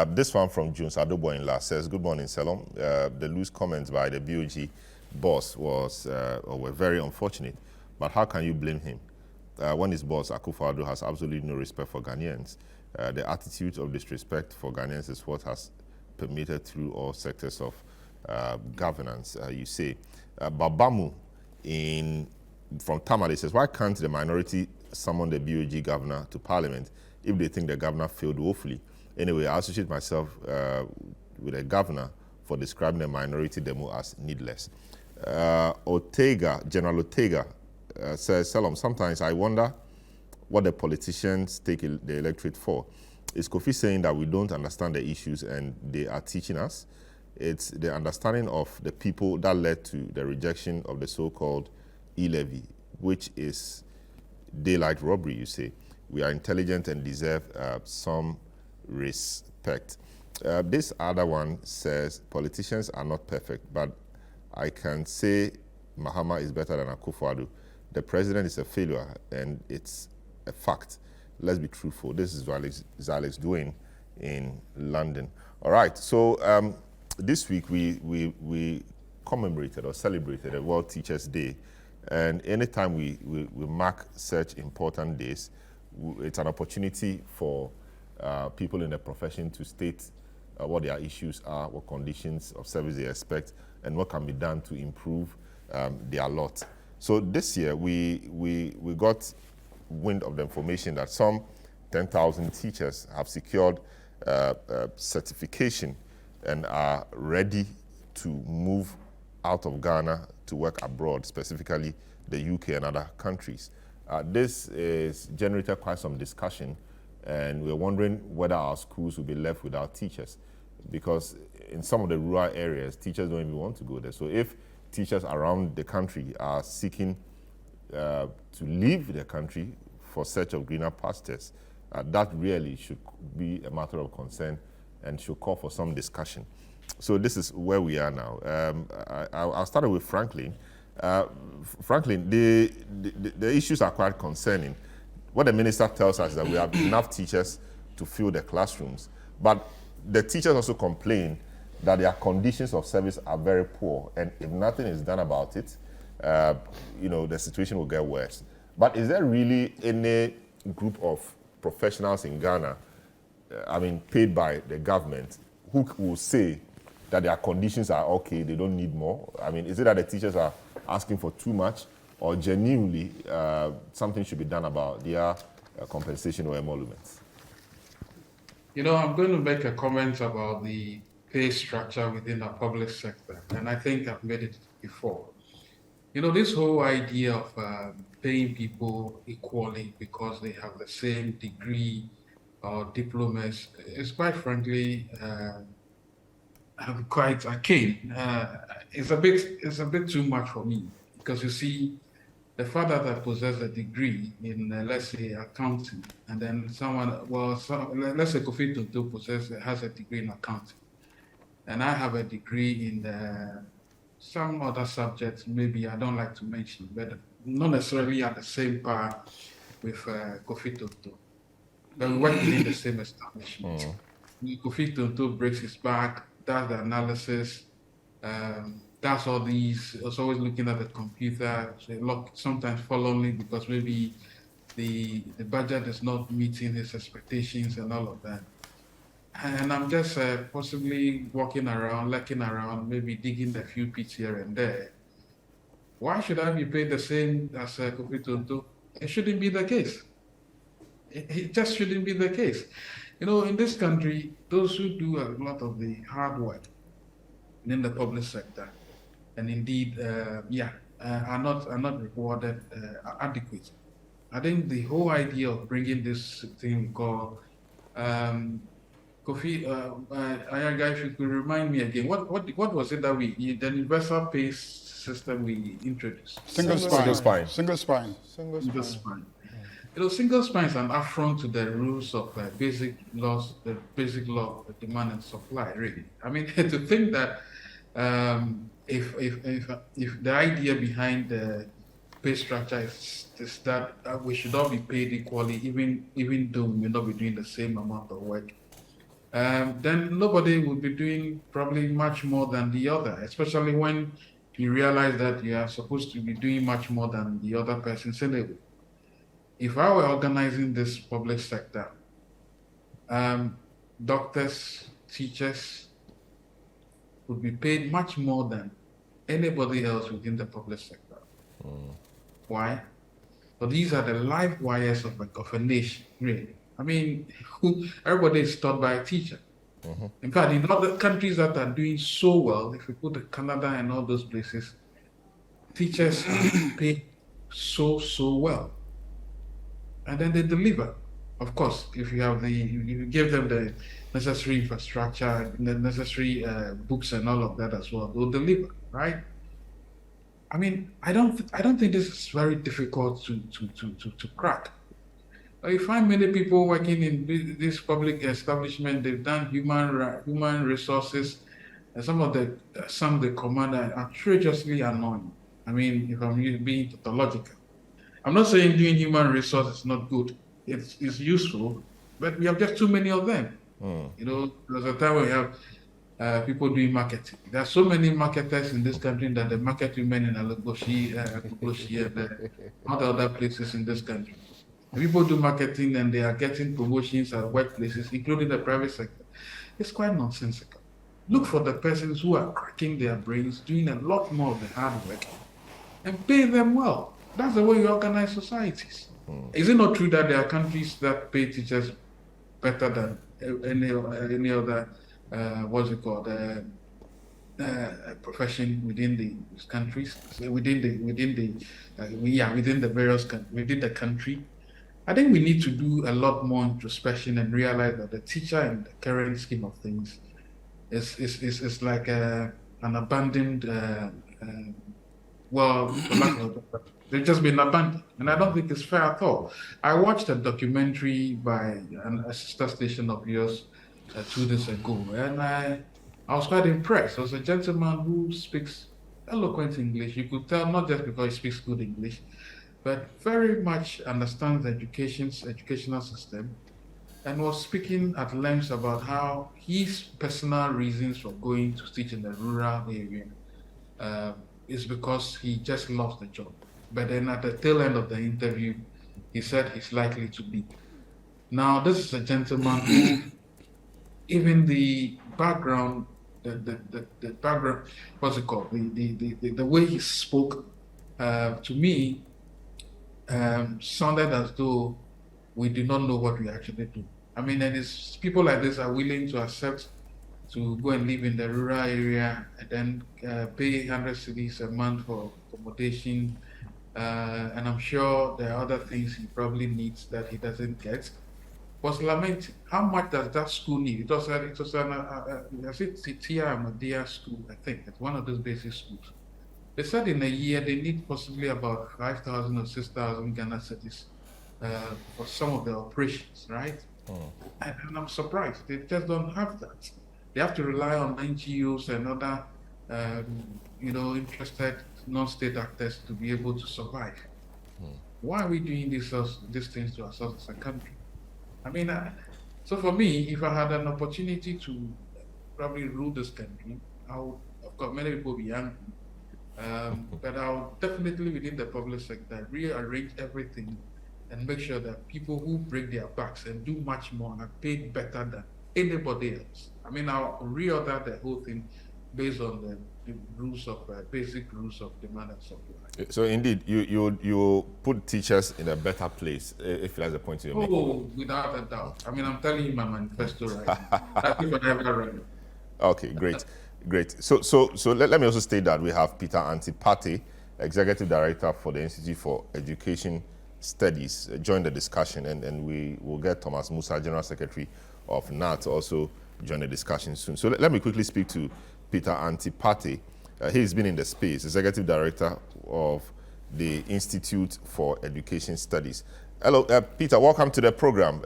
This one from Junes Adoboinla says, "Good morning, Salom. The loose comments by the BoG boss were very unfortunate, but how can you blame him? When his boss, Akufo-Addo, has absolutely no respect for Ghanaians. The attitude of disrespect for Ghanaians is what has permeated through all sectors of governance, you say." Babamu from Tamale says, "Why can't the minority summon the BoG governor to parliament if they think the governor failed woefully? Anyway, I associate myself with the governor for describing the minority demo as needless." General Ortega says, "Salom, sometimes I wonder what the politicians take the electorate for. Is Kofi saying that we don't understand the issues and they are teaching us? It's the understanding of the people that led to the rejection of the so-called e-levy, which is daylight robbery, you say. We are intelligent and deserve some respect." This other one says, "Politicians are not perfect, but I can say Mahama is better than Akufo-Addo. The president is a failure, and it's a fact. Let's be truthful." This is Alex Duane in London. All right, so this week we commemorated or celebrated the World Teachers Day, and anytime we mark such important days, it's an opportunity for people in the profession to state what their issues are, what conditions of service they expect, and what can be done to improve their lot. So this year we got wind of the information that some 10,000 teachers have secured certification and are ready to move out of Ghana to work abroad, specifically the UK and other countries. This is generated quite some discussion, and we're wondering whether our schools will be left without teachers, because in some of the rural areas, teachers don't even want to go there. So if teachers around the country are seeking to leave the country for search of greener pastures, that really should be a matter of concern and should call for some discussion. So this is where we are now. I'll start with Franklin. Franklin, the issues are quite concerning. What the minister tells us is that we have enough teachers to fill the classrooms, but the teachers also complain that their conditions of service are very poor, and if nothing is done about it, the situation will get worse. But is there really any group of professionals in Ghana, paid by the government, who will say that their conditions are okay, they don't need more? Is it that the teachers are asking for too much, or genuinely something should be done about their compensation or emoluments? I'm going to make a comment about the pay structure within the public sector, and I think I've made it before. This whole idea of paying people equally because they have the same degree or diplomas is quite frankly quite arcane. It's a bit too much for me, because you see, the father that possesses a degree in, let's say, accounting, and then let's say Kofi Tonto has a degree in accounting, and I have a degree in some other subjects, maybe I don't like to mention, but not necessarily at the same par with Kofi Tonto. But we work within the same establishment. Kofi Tonto breaks his back, does the analysis, does all these, is always looking at the computer, sometimes fall only because maybe the budget is not meeting his expectations and all of that. And I'm just possibly walking around, lurking around, maybe digging a few pits here and there. Why should I be paid the same as Kofi Tonto? It shouldn't be the case. It just shouldn't be the case. In this country, those who do a lot of the hard work in the public sector, and indeed, are not rewarded adequately. I think the whole idea of bringing this thing called Kofi, Ayaga, if you could remind me again, what was it that the universal pay system we introduced? Single spine. Single spine. Single spine is an affront to the rules of basic laws, the basic law of demand and supply, really. To think that if the idea behind the pay structure is that we should all be paid equally, even though we may not be doing the same amount of work, then nobody will be doing probably much more than the other, especially when you realize that you are supposed to be doing much more than the other person anyway. If I were organizing this public sector, doctors, teachers would be paid much more than anybody else within the public sector. Why? So these are the life wires of a nation, really. Everybody is taught by a teacher. In fact, in other countries that are doing so well, if you go to Canada and all those places, teachers are paid so well. And then they deliver. Of course, if you give them the necessary infrastructure, the necessary books and all of that as well, they'll deliver, right? I don't think this is very difficult to crack. You find many people working in this public establishment. They've done human resources, and some they command are outrageously annoying. If I'm being tautological, I'm not saying doing human resources is not good. It's useful, but we have just too many of them. There's a time when we have people doing marketing. There are so many marketers in this country that the market women in Alagoshi, and all the other places in this country. People do marketing and they are getting promotions at workplaces, including the private sector. It's quite nonsensical. Look for the persons who are cracking their brains, doing a lot more of the hard work, and pay them well. That's the way you organize societies. Is it not true that there are countries that pay teachers better than any other, profession within the countries, within the various within the country? I think we need to do a lot more introspection and realize that the teacher in the current scheme of things is like an abandoned, they've just been abandoned. And I don't think it's fair at all. I watched a documentary by a sister station of yours 2 days ago, and I was quite impressed. There was a gentleman who speaks eloquent English. You could tell, not just because he speaks good English, but very much understands the educational system, and was speaking at length about how his personal reasons for going to teach in the rural area is because he just lost the job. But then at the tail end of the interview, he said he's likely to leave. Now, this is a gentleman who, even the background, the background, what's it called? The way he spoke to me sounded as though we do not know what we actually do. I mean, and it's people like this are willing to accept to go and live in the rural area and then pay 100 cedis a month for accommodation. And I'm sure there are other things he probably needs that he doesn't get. Was lamenting how much does that school need? It was an Citi Ahmadiyya school, I think. It's one of those basic schools. They said in a year they need possibly about 5,000 or 6,000 Ghana cedis for some of the operations, right? And I'm surprised they just don't have that. They have to rely on NGOs and other, interested non-state actors to be able to survive. Why are we doing these things to ourselves as a country? I mean, so for me, if I had an opportunity to probably rule this country, I would, of course, many people will be angry, but I'll definitely, within the public sector, rearrange everything and make sure that people who break their backs and do much more are paid better than anybody else. I mean, I'll reorder the whole thing based on the rules of basic rules of demand and supply. So indeed, you put teachers in a better place, if that's the point you're making. Oh, without a doubt. I mean, I'm telling you my manifesto right now. That's if I ever read it. Okay, great. So let me also state that we have Peter Antipati, Executive Director for the Institute for Education Studies, join the discussion, and we will get Thomas Musa, General Secretary of NAT, also join the discussion soon. So let me quickly speak to Peter Antipati. He's been in the space, Executive Director of the Institute for Education Studies. Hello, Peter, welcome to the program.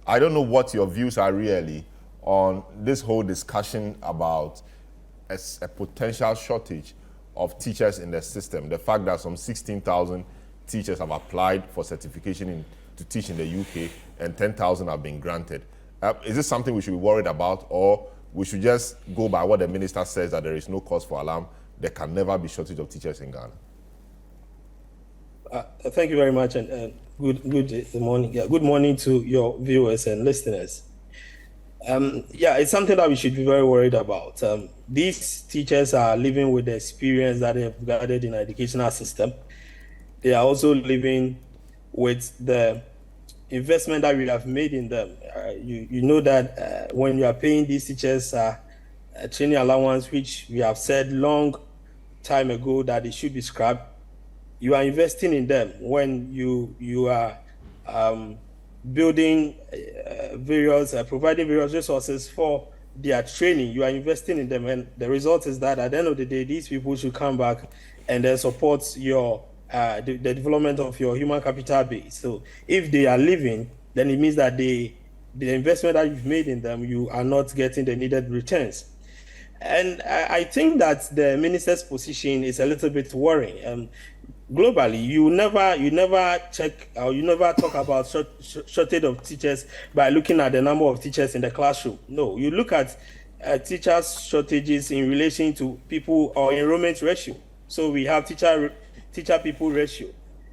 I don't know what your views are really on this whole discussion about a potential shortage of teachers in the system. The fact that some 16,000 teachers have applied for certification to teach in the UK and 10,000 have been granted. Is this something we should be worried about, or we should just go by what the minister says, that there is no cause for alarm? There can never be shortage of teachers in Ghana. Thank you very much, and good morning. Yeah, good morning to your viewers and listeners. It's something that we should be very worried about. These teachers are living with the experience that they have gathered in the educational system. They are also living with the investment that we have made in them. You know that when you are paying these teachers a training allowance, which we have said long time ago that it should be scrapped, you are investing in them. When you are building providing various resources for their training, you are investing in them, and the result is that at the end of the day, these people should come back and then support your the development of your human capital base. So if they are leaving, then it means that the investment that you've made in them, you are not getting the needed returns. And I think that the minister's position is a little bit worrying. Globally, you never check or you never talk about shortage of teachers by looking at the number of teachers in the classroom. No, you look at teachers shortages in relation to people or enrollment ratio. So we have teacher people ratio.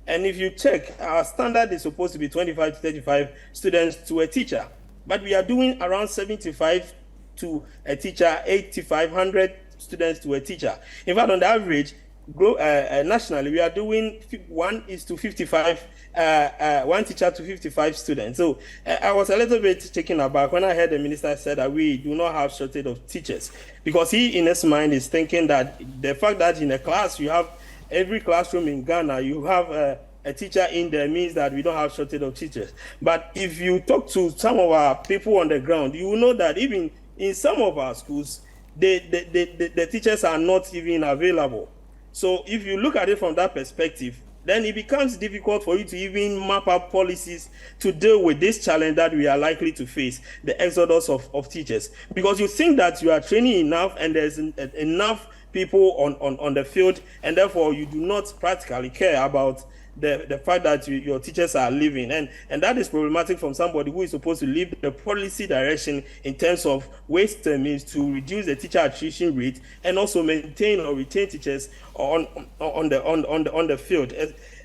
And if you check, our standard is supposed to be 25 to 35 students to a teacher, but we are doing around 75 to a teacher, 8,500 students to a teacher. In fact, on the average, nationally, we are doing 1:55, one teacher to 55 students. So I was a little bit taken aback when I heard the minister said that we do not have shortage of teachers, because he, in his mind, is thinking that the fact that in a class you have every classroom in Ghana, you have a teacher in there means that we don't have shortage of teachers. But if you talk to some of our people on the ground, you will know that even in some of our schools, the teachers are not even available. So if you look at it from that perspective, then it becomes difficult for you to even map out policies to deal with this challenge that we are likely to face, the exodus of teachers. Because you think that you are training enough and there's enough people on the field, and therefore you do not practically care about the fact that your teachers are leaving, and that is problematic from somebody who is supposed to lead the policy direction in terms of ways and means to reduce the teacher attrition rate and also maintain or retain teachers on the field,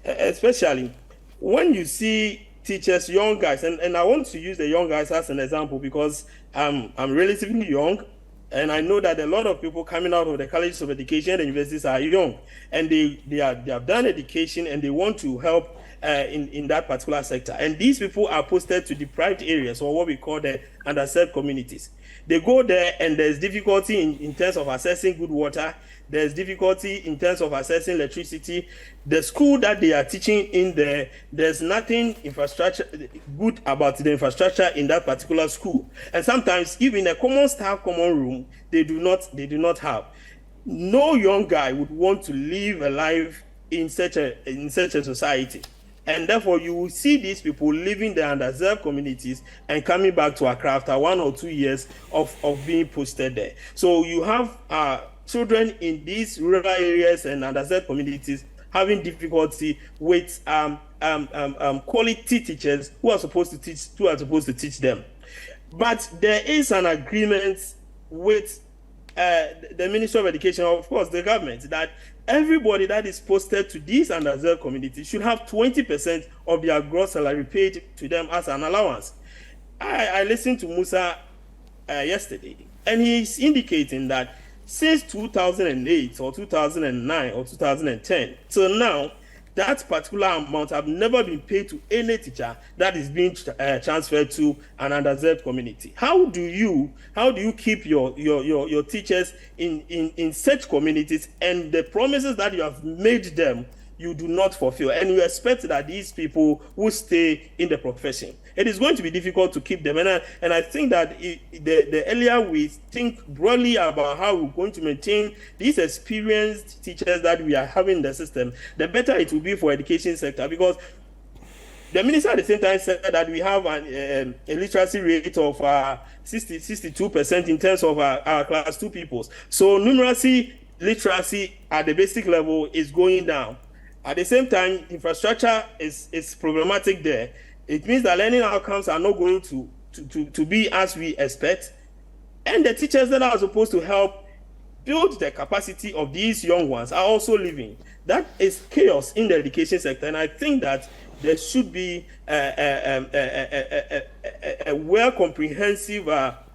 especially when you see teachers, young guys, and I want to use the young guys as an example because I'm relatively young, and I know that a lot of people coming out of the colleges of education and universities are young, and they have done education and they want to help in that particular sector. And these people are posted to deprived areas, or what we call the underserved communities. They go there and there's difficulty in terms of accessing good water. There's difficulty in terms of accessing electricity. The school that they are teaching in there, there's nothing infrastructure good about the infrastructure in that particular school. And sometimes even a common staff common room, they do not have. No young guy would want to live a life in such a society. And therefore, you will see these people leaving the underserved communities and coming back to Accra after 1 or 2 years of being posted there. So you have children in these rural areas and underserved communities having difficulty with quality teachers who are supposed to teach them. But there is an agreement with the Ministry of Education, of course, the government, that everybody that is posted to these underserved communities should have 20% of their gross salary paid to them as an allowance. I listened to Musa yesterday, and he's indicating that since 2008 or 2009 or 2010 till now, that particular amount have never been paid to any teacher that is being transferred to an underserved community. How do you keep your teachers in such communities, and the promises that you have made them you do not fulfill, and you expect that these people will stay in the profession? It is going to be difficult to keep them, and I think that the earlier we think broadly about how we're going to maintain these experienced teachers that we are having in the system, the better it will be for education sector, because the minister at the same time said that we have a literacy rate of 62% in terms of our class 2 pupils. So numeracy literacy at the basic level is going down. At the same time, infrastructure is problematic there. It means that learning outcomes are not going to be as we expect. And the teachers that are supposed to help build the capacity of these young ones are also leaving. That is chaos in the education sector. And I think that there should be a well comprehensive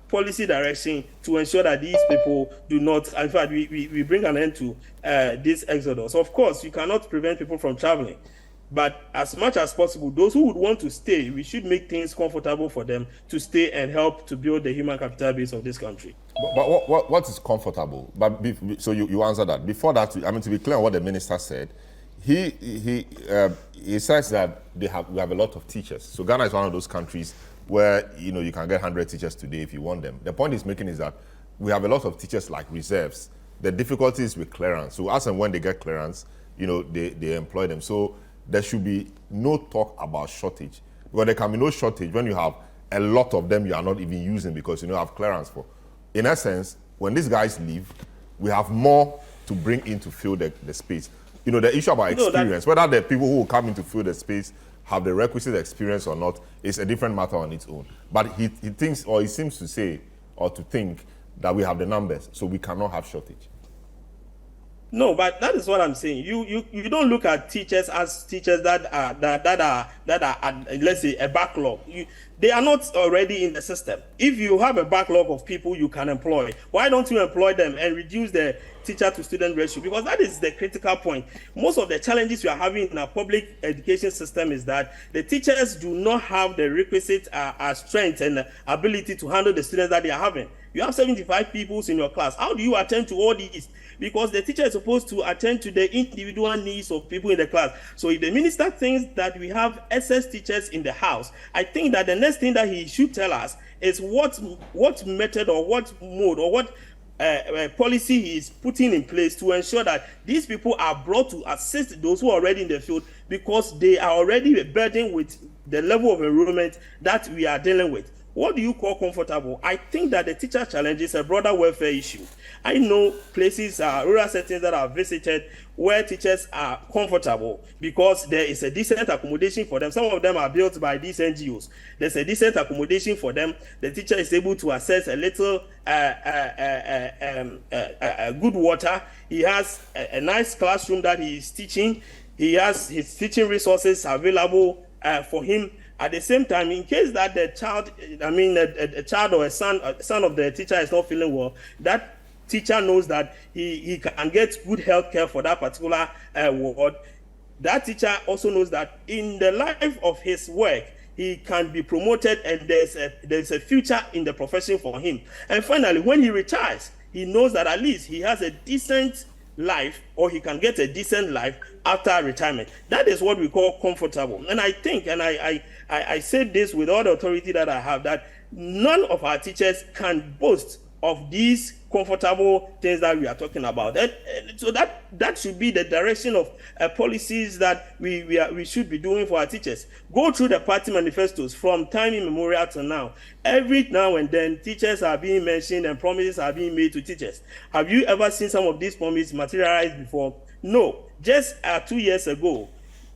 policy direction to ensure that these people do not, in fact, we bring an end to this exodus. Of course, you cannot prevent people from traveling, but as much as possible, those who would want to stay, we should make things comfortable for them to stay and help to build the human capital base of this country. But what is comfortable? But so you answer that. Before that, I mean, to be clear on what the minister said, he says that we have a lot of teachers. So Ghana is one of those countries where you can get 100 teachers today if you want them. The point he's making is that we have a lot of teachers like reserves. The difficulty is with clearance. So as and when they get clearance, they employ them. So there should be no talk about shortage, because there can be no shortage when you have a lot of them you are not even using because you don't have clearance for. In essence, when these guys leave, we have more to bring in to fill the space. The issue about experience, whether the people who will come in to fill the space have the requisite experience or not, is a different matter on its own. But he thinks, or he seems to say, or to think, that we have the numbers, so we cannot have shortage. No, but that is what I'm saying. You don't look at teachers as teachers that are let's say a backlog. They are not already in the system. If you have a backlog of people you can employ, why don't you employ them and reduce the teacher to student ratio? Because that is the critical point. Most of the challenges we are having in our public education system is that the teachers do not have the requisite strength and ability to handle the students that they are having. You have 75 pupils in your class. How do you attend to all these? Because the teacher is supposed to attend to the individual needs of people in the class. So if the minister thinks that we have excess teachers in the house, I think that the next thing that he should tell us is what method or what mode or what policy he is putting in place to ensure that these people are brought to assist those who are already in the field, because they are already burdened with the level of enrollment that we are dealing with. what do you call comfortable? I think that the teacher challenge is a broader welfare issue. I know places, rural settings that I've visited where teachers are comfortable because there is a decent accommodation for them. Some of them are built by these NGOs. There's a decent accommodation for them. The teacher is able to access a little good water. He has a nice classroom that he is teaching. He has his teaching resources available for him. At the same time, in case that the child, a child or a son of the teacher is not feeling well, that teacher knows that he can get good health care for that particular ward. That teacher also knows that in the life of his work, he can be promoted and there's a future in the profession for him. And finally, when he retires, he knows that at least he has a decent life, or he can get a decent life after retirement. That is what we call comfortable. And I think, and I say this with all the authority that I have, that none of our teachers can boast of these comfortable things that we are talking about. So that should be the direction of policies that we should be doing for our teachers. Go through the party manifestos from time immemorial to now. Every now and then, teachers are being mentioned and promises are being made to teachers. Have you ever seen some of these promises materialize before? No. Just 2 years ago,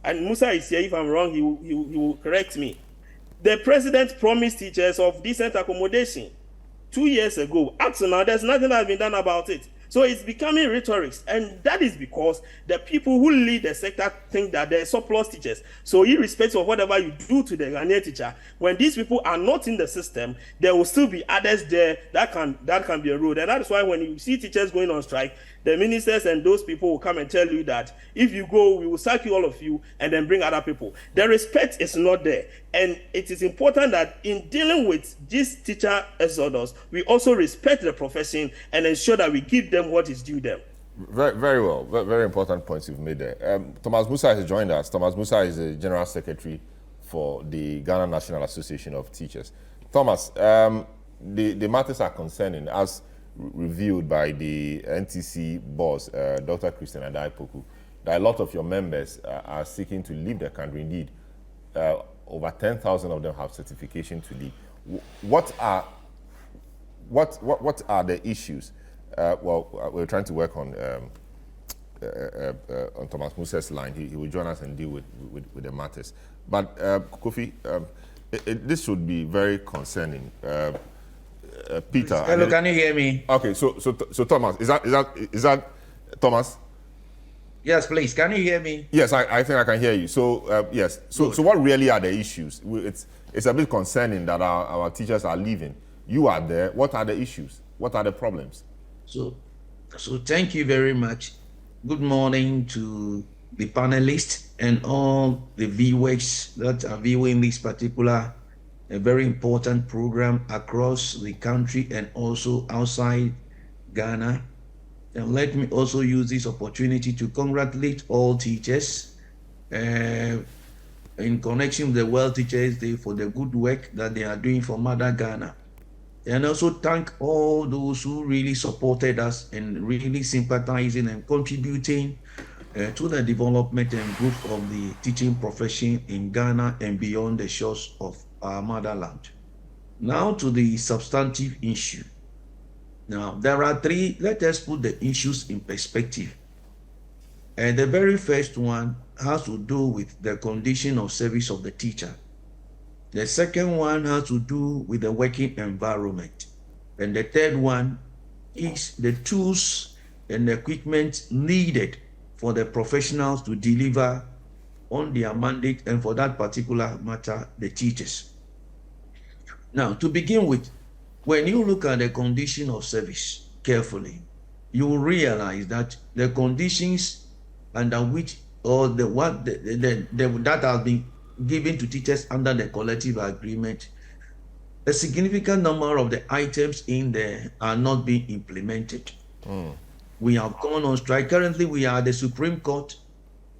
and Musa is here, if I'm wrong, he will correct me. The president promised teachers of decent accommodation 2 years ago. Up to now, there's nothing that has been done about it. So it's becoming rhetoric, and that is because the people who lead the sector think that they're surplus teachers. So irrespective of whatever you do to the Ghanaian teacher, when these people are not in the system, there will still be others there that can be a road. And that is why when you see teachers going on strike, the ministers and those people will come and tell you that if you go, we will sack you, all of you, and then bring other people. The respect is not there. And it is important that in dealing with this teacher exodus, we also respect the profession and ensure that we give them what is due them. Very, very well. Very important points you've made there. Thomas Musa has joined us. Thomas Musa is the General Secretary for the Ghana National Association of Teachers. Thomas, the matters are concerning, as reviewed by the NTC boss, Dr. Christian Adaipoku, that a lot of your members are seeking to leave the country. Indeed, over 10,000 of them have certification to leave. What are the issues? Well, we're trying to work on Thomas Musa's line. He will join us and deal with the matters. But Kofi, this should be very concerning. Peter. Hello, can you hear me? Okay, so Thomas, is that Thomas? Yes, please. Can you hear me? Yes, I think I can hear you. So yes. So what really are the issues? It's a bit concerning that our teachers are leaving. You are there. What are the issues? What are the problems? So thank you very much. Good morning to the panelists and all the viewers that are viewing this particular a very important program across the country and also outside Ghana. And let me also use this opportunity to congratulate all teachers in connection with the World Teachers Day for the good work that they are doing for Mother Ghana. And also thank all those who really supported us and really sympathizing and contributing to the development and growth of the teaching profession in Ghana and beyond the shores of our motherland. Now to the substantive issue. Now, there are three. Let us put the issues in perspective. And the very first one has to do with the condition of service of the teacher. The second one has to do with the working environment. And the third one is the tools and the equipment needed for the professionals to deliver on their mandate, and for that particular matter, the teachers. Now, to begin with, when you look at the condition of service carefully, you will realize that the conditions under which, or that have been given to teachers under the collective agreement, a significant number of the items in there are not being implemented. We have gone on strike. Currently, we are at the Supreme Court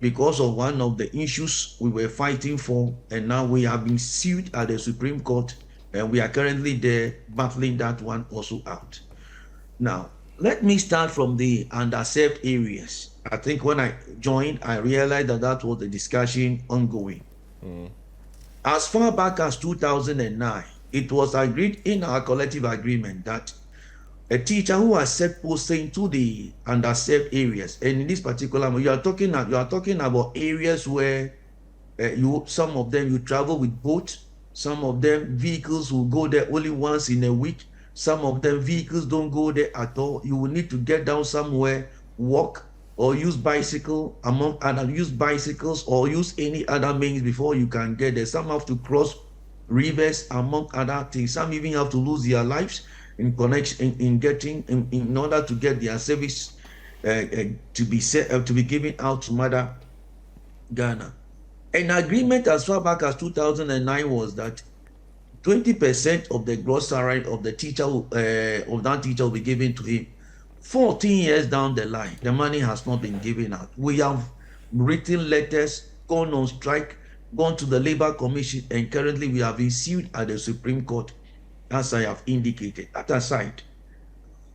because of one of the issues we were fighting for, and now we have been sued at the Supreme Court, and we are currently there battling that one also out. Now, let me start from the underserved areas. I think when I joined, I realized that was the discussion ongoing. As far back as 2009, it was agreed in our collective agreement that a teacher who has set posting to the underserved areas, and in this particular, you are talking about areas where some of them you travel with boat, some of them vehicles will go there only once in a week, some of them vehicles don't go there at all. You will need to get down somewhere, walk, or use bicycle, among other, use bicycles or use any other means before you can get there. Some have to cross rivers, among other things. Some even have to lose their lives in connection in order to get their service to be given out to Mother Ghana. An agreement as far back as 2009 was that 20% of the gross salary of the teacher of that teacher will be given to him. 14 years down the line, the money has not been given out. We have written letters, gone on strike, gone to the Labour Commission, and currently we have been sued at the Supreme Court, as I have indicated. That aside,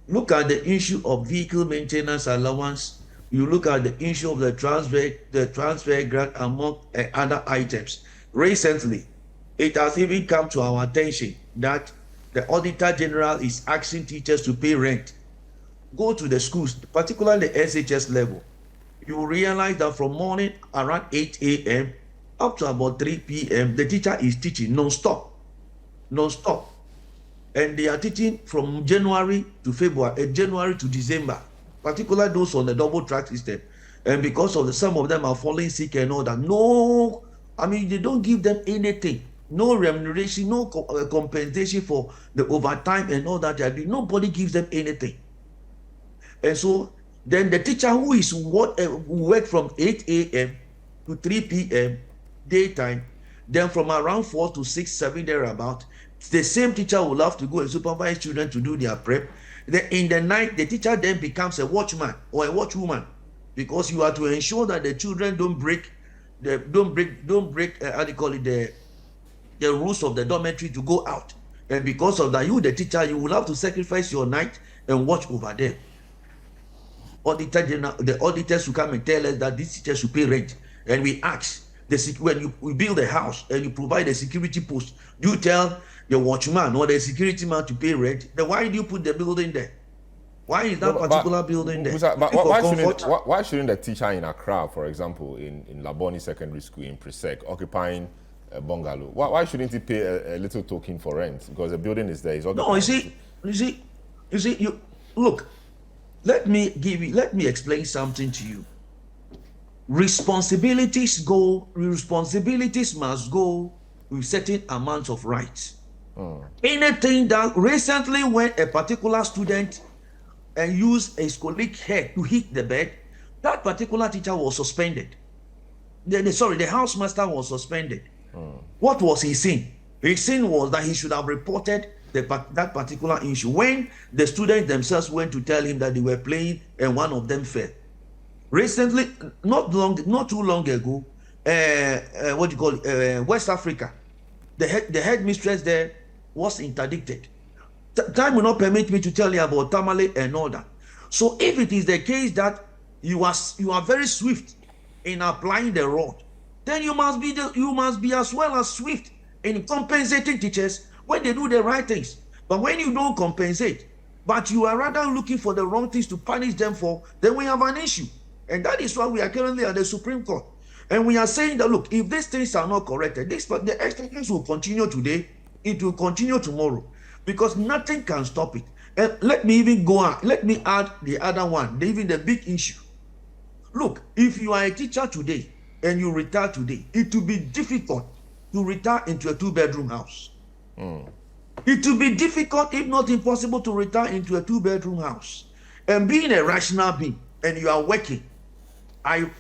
look at the issue of vehicle maintenance allowance. You look at the issue of the transfer grant, among other items. Recently, it has even come to our attention that the Auditor General is asking teachers to pay rent. Go to the schools, particularly the SHS level. You will realize that from morning around 8 a.m. up to about 3 p.m., the teacher is teaching non-stop. And they are teaching from January to February, January to December, particularly those on the double track system. And because of some of them are falling sick and all that, they don't give them anything. No remuneration, no compensation for the overtime and all that. Nobody gives them anything. And so then the teacher who is work from 8 a.m. to 3 p.m. daytime, then from around 4 to 6, 7 thereabout, the same teacher will have to go and supervise children to do their prep. Then in the night, the teacher then becomes a watchman or a watchwoman, because you are to ensure that the children don't break the rules of the dormitory to go out. And because of that, you, the teacher, you will have to sacrifice your night and watch over them. The auditors will come and tell us that these teachers should pay rent. And we ask, when you build a house and you provide a security post, you tell the watchman or the security man to pay rent, then why do you put the building there? Why is that particular building there? Why shouldn't the teacher in Accra, for example, in Laboni Secondary School in Presec, occupying a bungalow, why shouldn't he pay a little token for rent? Because the building is there. No, look, let me explain something to you. Responsibilities must go with certain amounts of rights. Anything that recently when a particular student used a scholic head to hit the bed, that particular teacher was suspended. The housemaster was suspended. What was his sin? His sin was that he should have reported that particular issue when the students themselves went to tell him that they were playing and one of them fell. Recently, not too long ago, West Africa, the headmistress there was interdicted. Time will not permit me to tell you about Tamale and all that. So if it is the case that you are very swift in applying the rod, then you must be as well as swift in compensating teachers when they do the right things. But when you don't compensate, but you are rather looking for the wrong things to punish them for, then we have an issue. And that is why we are currently at the Supreme Court. And we are saying that, look, if these things are not corrected, the extensions will continue today, it will continue tomorrow, because nothing can stop it. And let me add the other one, even the big issue. Look, if you are a teacher today and you retire today, it will be difficult to retire into a 2-bedroom house. It will be difficult, if not impossible, to retire into a 2-bedroom house. And being a rational being, and you are working,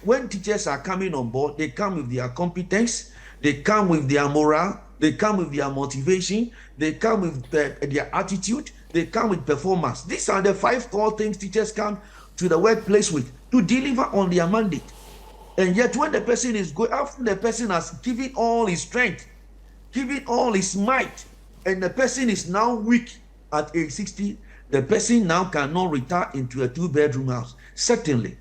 when teachers are coming on board, they come with their competence, they come with their morale, they come with their motivation, they come with their attitude, they come with performance. These are the 5 core things teachers come to the workplace with to deliver on their mandate. And yet when the person is going, after the person has given all his strength, given all his might, and the person is now weak at age 60, the person now cannot retire into a 2-bedroom house. Certainly,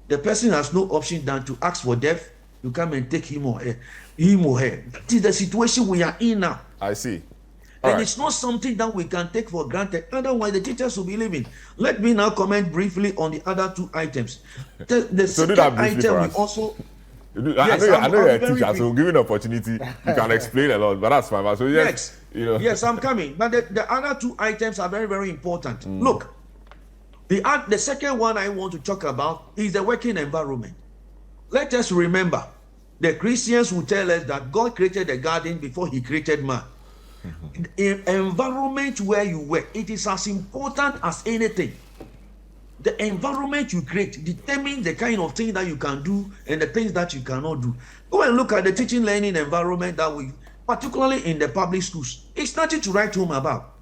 the person has no option than to ask for death to come and take him or her. That is the situation we are in now. I see. And it's not something that we can take for granted. Otherwise, the teachers will be leaving. Let me now comment briefly on the other two items. The So do second that briefly item for we us. also. I know you're a teacher, so give an opportunity. You can explain a lot, but that's fine. So yes, you know. Yes, I'm coming. But the other two items are very, very important. Look, the second one I want to talk about is the working environment. Let us remember, the Christians will tell us that God created the garden before he created man. In environment where you work, it is as important as anything. The environment you create determines the kind of thing that you can do and the things that you cannot do. Go and look at the teaching learning environment that we, particularly in the public schools. It's nothing to write home about.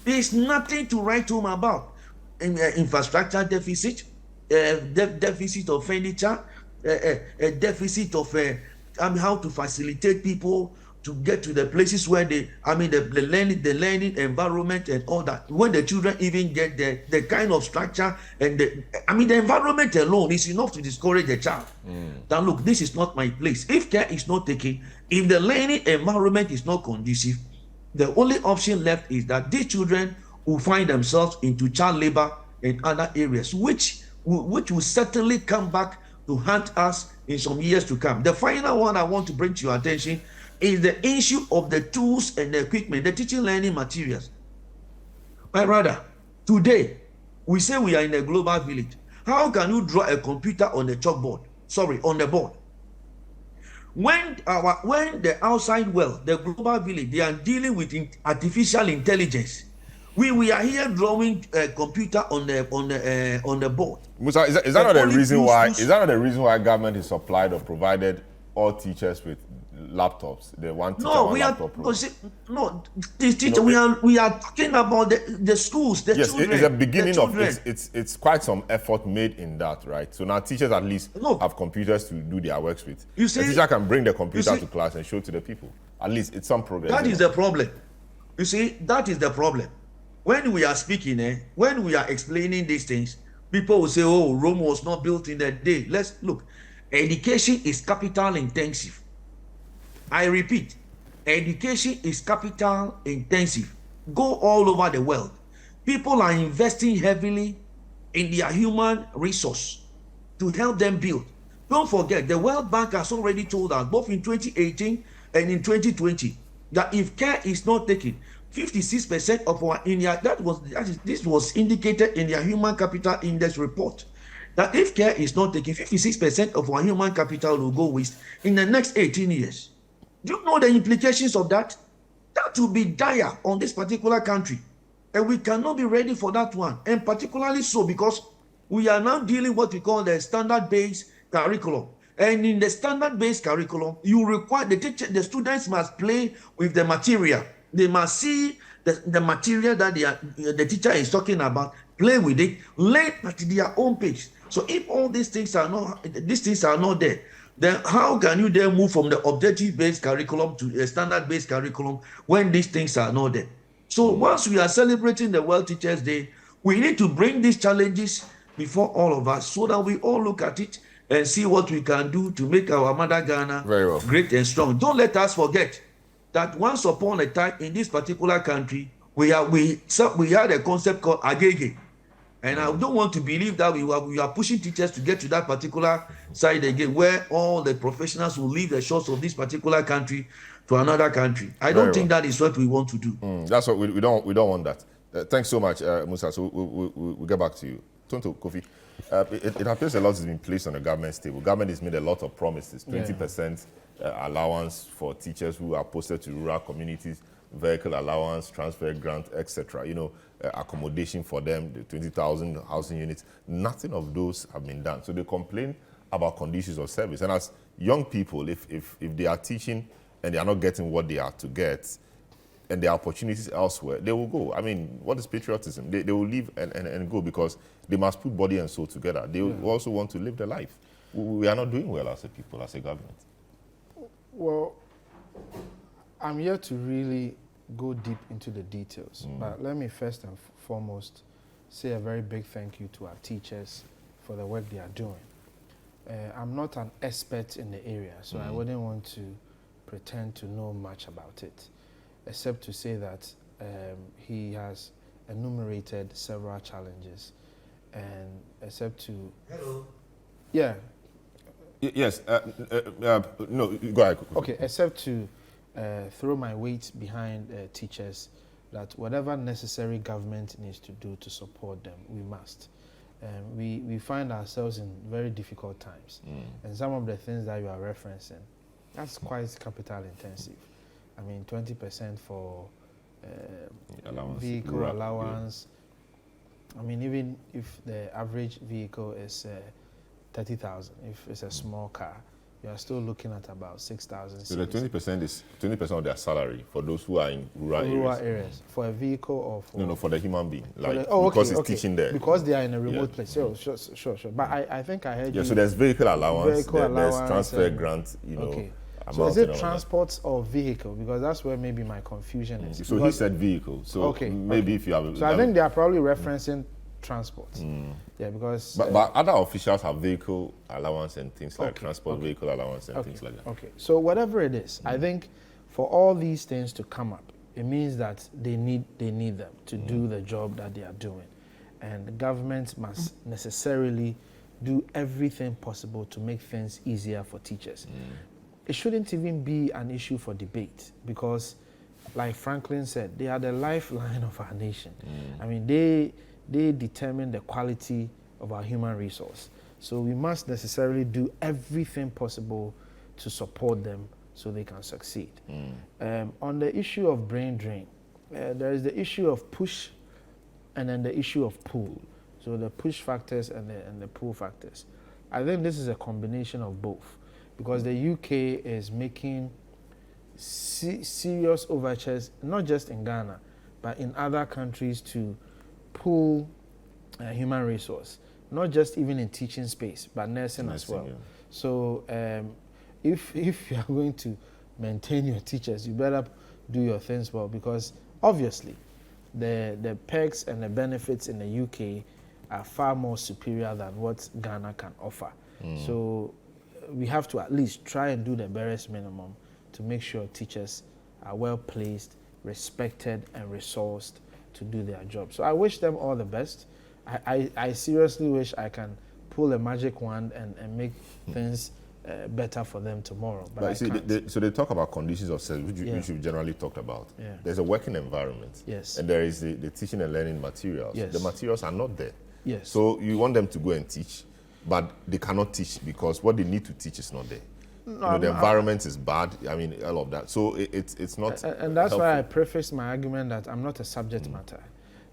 There's nothing to write home about. Infrastructure deficit, deficit of furniture, a deficit of how to facilitate people to get to the places where the learning environment and all that. When the children even get the kind of structure and the environment alone is enough to discourage the child. That look, this is not my place. If care is not taken, if the learning environment is not conducive, the only option left is that these children will find themselves into child labor and other areas, which will certainly come back to haunt us in some years to come. The final one I want to bring to your attention is the issue of the tools and the equipment, the teaching learning materials. My brother, today we say we are in a global village. How can you draw a computer on the chalkboard? Sorry, on the board. When the outside world, the global village, they are dealing with artificial intelligence. We are here drawing a computer on the board. Musa, is that not the reason why? Is that not the reason why government is supplied or provided all teachers with laptops? The one teacher, one laptop. We are talking about the schools, the children. It's a beginning of it's quite some effort made in that, right? So now teachers at least have computers to do their works with. You see, the teacher can bring the computer to class and show to the people. At least it's some progress. That is the problem. You see, that is the problem. When we are speaking, when we are explaining these things, people will say, "Oh, Rome was not built in a day." Let's look. Education is capital intensive. I repeat, education is capital intensive. Go all over the world. People are investing heavily in their human resource to help them build. Don't forget, the World Bank has already told us, both in 2018 and in 2020, that if care is not taken, 56% of our India, this was indicated in their Human Capital Index report, that if care is not taken, 56% of our human capital will go waste in the next 18 years. Do you know the implications of that? That will be dire on this particular country. And we cannot be ready for that one. And particularly so because we are now dealing what we call the standard-based curriculum. And in the standard-based curriculum, you require the students must play with the material. They must see the material that the teacher is talking about, play with it, learn at their own pace. So if all these things are not there, then how can you then move from the objective-based curriculum to a standard-based curriculum when these things are not there? So once we are celebrating the World Teachers Day, we need to bring these challenges before all of us so that we all look at it and see what we can do to make our mother Ghana great and strong. Don't let us forget that once upon a time in this particular country, we had a concept called agege. And I don't want to believe that we are pushing teachers to get to that particular side again, where all the professionals will leave the shores of this particular country to another country. I don't think that is what we want to do. That's what we don't want that. Thanks so much, Musa. So we'll get back to you. Tonto, Kofi. It appears a lot has been placed on the government's table. Government has made a lot of promises. 20% allowance for teachers who are posted to rural communities, vehicle allowance, transfer grant, etc. Accommodation for them, the 20,000 housing units. Nothing of those have been done. So they complain about conditions of service. And as young people, if they are teaching and they are not getting what they are to get, and there are opportunities elsewhere, they will go. I mean, what is patriotism? They will leave and go because they must put body and soul together. They also want to live their life. We are not doing well as a people, as a government. Well, I'm here to really go deep into the details. But let me first and foremost say a very big thank you to our teachers for the work they are doing. I'm not an expert in the area, so I wouldn't want to pretend to know much about it. except to say that he has enumerated several challenges, and except to... Hello. Yeah. Yes. No, go ahead. Okay, except to throw my weight behind teachers, that whatever necessary government needs to do to support them, we must. We find ourselves in very difficult times, and some of the things that you are referencing, that's quite capital intensive. I mean, 20% for vehicle allowance. Yeah. I mean, even if the average vehicle is 30,000, if it's a small car, you are still looking at about 6,000. So the 20% is 20% of their salary for those who are in rural areas. For a vehicle or for... No, for the human being. Like, because it's teaching there. Because they are in a remote place. Sure. But I think I heard you... So there's vehicle allowance, there's transfer grant, Okay. So is it transport or vehicle? Because that's where maybe my confusion is. So he said vehicle. So maybe if you have... So I think they are probably referencing transport. Yeah, because... But other officials have vehicle allowance and things like transport vehicle allowance and things like that. Okay, so whatever it is, I think for all these things to come up, it means that they need them to do the job that they are doing. And the government must necessarily do everything possible to make things easier for teachers. It shouldn't even be an issue for debate, because like Franklin said, they are the lifeline of our nation. I mean, they determine the quality of our human resource. So we must necessarily do everything possible to support them so they can succeed. On the issue of brain drain, there is the issue of push and then the issue of pull. So the push factors and the pull factors. I think this is a combination of both, because the UK is making serious overtures, not just in Ghana, but in other countries to pull human resource, not just even in teaching space, but nursing as well. Yeah. So if you are going to maintain your teachers, you better do your things well, because obviously the perks and the benefits in the UK are far more superior than what Ghana can offer. So we have to at least try and do the barest minimum to make sure teachers are well placed, respected, and resourced to do their job. So I wish them all the best. I seriously wish I can pull a magic wand and make things better for them tomorrow. But see, so they talk about conditions of service, which we've generally talked about. There's a working environment. And there is the teaching and learning materials. The materials are not there. So you want them to go and teach, but they cannot teach because what they need to teach is not there. No, the environment is bad. I mean, all of that. So it's not. And that's helpful. Why I preface my argument that I'm not a subject matter.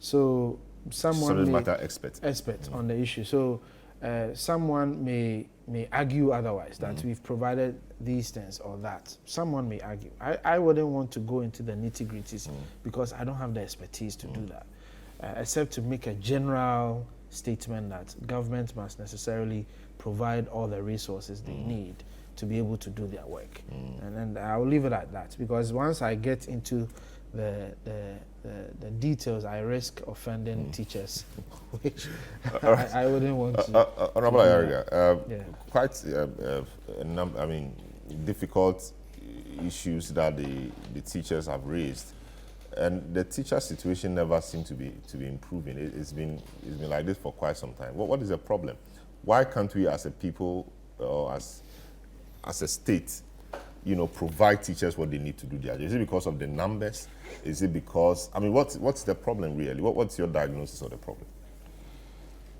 So someone expert on the issue. So someone may argue otherwise, that we've provided these things or that. Someone may argue. I wouldn't want to go into the nitty-gritties because I don't have the expertise to do that, except to make a general statement that government must necessarily provide all the resources they need to be able to do their work. And then I'll leave it at that, because once I get into the details, I risk offending teachers, which I wouldn't want to. Honorable Ayariga, quite I mean, difficult issues that the teachers have raised, and the teacher situation never seemed to be improving. It's been like this for quite some time. What is the problem? Why can't we, as a people or as a state, provide teachers what they need to do their job? Is it because of the numbers? Is it because, I mean, what's the problem really? What's your diagnosis of the problem?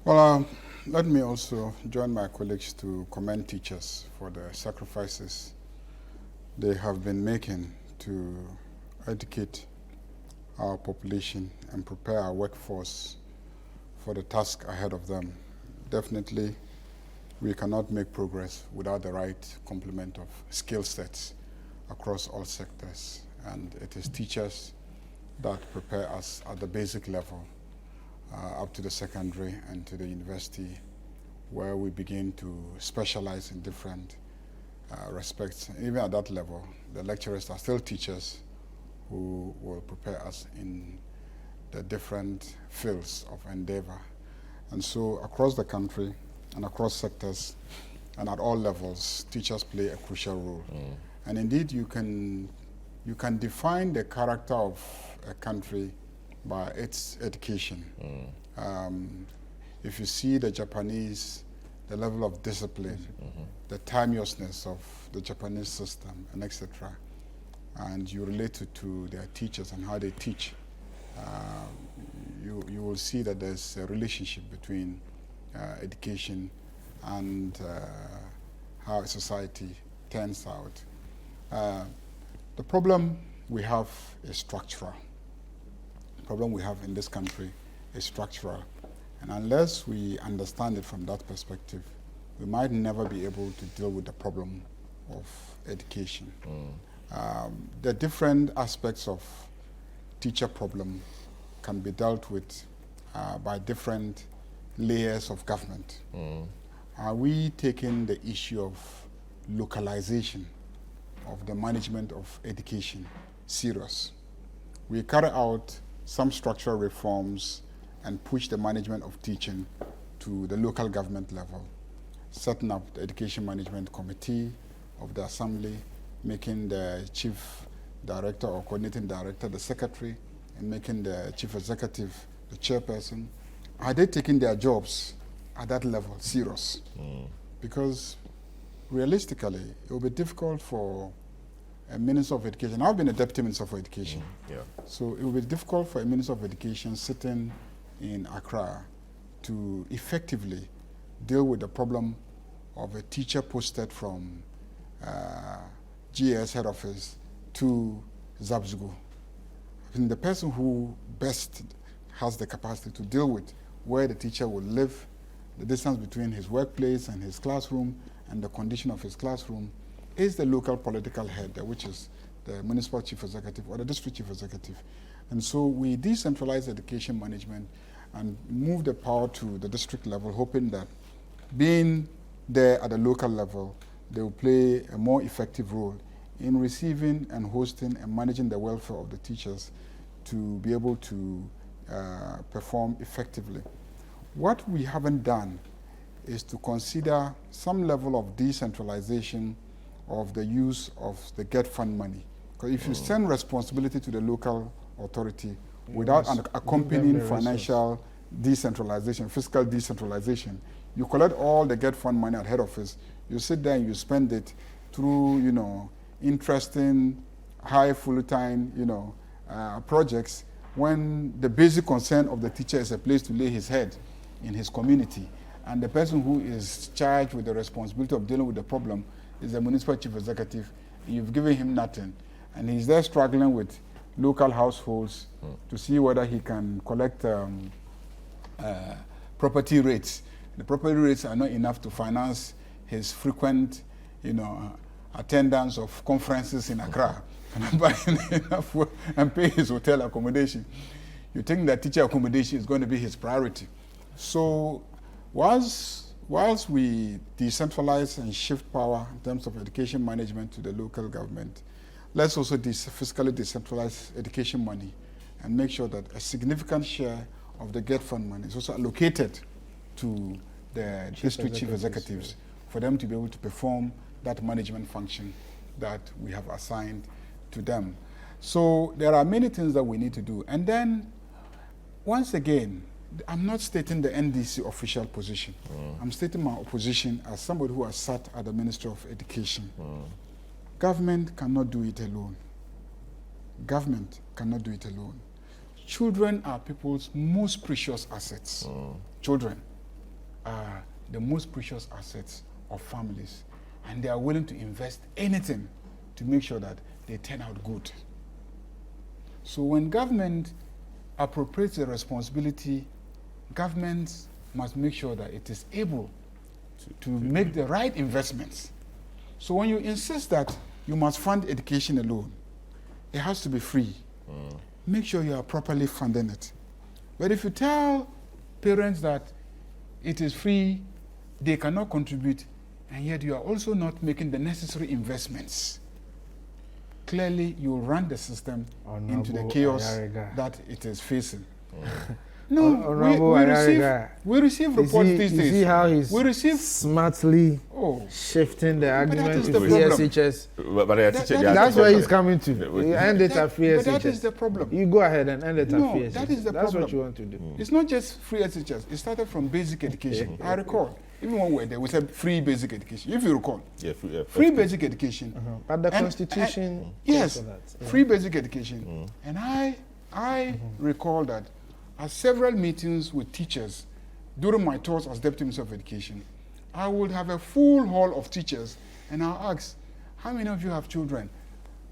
Well, let me also join my colleagues to commend teachers for the sacrifices they have been making to educate our population and prepare our workforce for the task ahead of them. Definitely, we cannot make progress without the right complement of skill sets across all sectors. And it is teachers that prepare us at the basic level, up to the secondary and to the university, where we begin to specialize in different respects. Even at that level, the lecturers are still teachers who will prepare us in the different fields of endeavor. And so across the country and across sectors and at all levels, teachers play a crucial role. And indeed, you can you can define the character of a country by its education. If you see the Japanese, the level of discipline, the timeousness of the Japanese system, and etc., and you relate it to their teachers and how they teach, you will see that there's a relationship between education and how a society turns out. The problem we have is structural. The problem we have in this country is structural. And unless we understand it from that perspective, we might never be able to deal with the problem of education. The different aspects of teacher problem can be dealt with by different layers of government. Are we taking the issue of localization of the management of education serious? We carry out some structural reforms and push the management of teaching to the local government level, setting up the Education Management Committee of the Assembly, making the Chief Director or Coordinating Director the Secretary, and making the Chief Executive the Chairperson. Are they taking their jobs at that level serious? Because realistically, it will be difficult for a Minister of Education. I've been a Deputy Minister for Education. So it will be difficult for a Minister of Education sitting in Accra to effectively deal with the problem of a teacher posted from GS head office to Zabzugu. I think the person who best has the capacity to deal with where the teacher will live, the distance between his workplace and his classroom, and the condition of his classroom, is the local political head, which is the municipal chief executive or the district chief executive. And so we decentralize education management and move the power to the district level, hoping that being there at the local level, they will play a more effective role in receiving and hosting and managing the welfare of the teachers to be able to perform effectively. What we haven't done is to consider some level of decentralization of the use of the GET fund money. Because if you send responsibility to the local authority without an accompanying financial decentralization, fiscal decentralization, you collect all the GET fund money at head office, you sit there and you spend it through, interesting, high full-time, projects, when the basic concern of the teacher is a place to lay his head in his community. And the person who is charged with the responsibility of dealing with the problem is the municipal chief executive. You've given him nothing. And he's there struggling with local households to see whether he can collect property rates. The property rates are not enough to finance his frequent, attendance of conferences in Accra and buy enough and pay his hotel accommodation. You think that teacher accommodation is going to be his priority. So whilst we decentralize and shift power in terms of education management to the local government, let's also fiscally decentralize education money and make sure that a significant share of the GET fund money is also allocated to the district chief executives for them to be able to perform that management function that we have assigned to them. So there are many things that we need to do. And then, once again, I'm not stating the NDC official position. I'm stating my opposition as somebody who has sat at the Ministry of Education. Government cannot do it alone. Government cannot do it alone. Children are people's most precious assets. Children are the most precious assets of families, and they are willing to invest anything to make sure that they turn out good. So when government appropriates the responsibility, governments must make sure that it is able to make the right investments. So when you insist that you must fund education alone, it has to be free. Make sure you are properly funding it. But if you tell parents that it is free, they cannot contribute, and yet you are also not making the necessary investments, clearly you will run the system into the chaos that it is facing. No, we receive reports these days. You see how he's smartly No. Shifting the argument to the free problem. SHS. That's where he's coming to. You end it at free SHS. But that is the problem. You go ahead and end it at free SHS. That is the That's problem. what you want to do. It's not just free SHS. It started from basic education. I recall. Even when we were there, we said free basic education. If you recall. Yeah, free basic education. But the Constitution. Yes, free basic education. And I recall that at several meetings with teachers during my tours as Deputy Minister of Education, I would have a full hall of teachers and I'll ask, how many of you have children?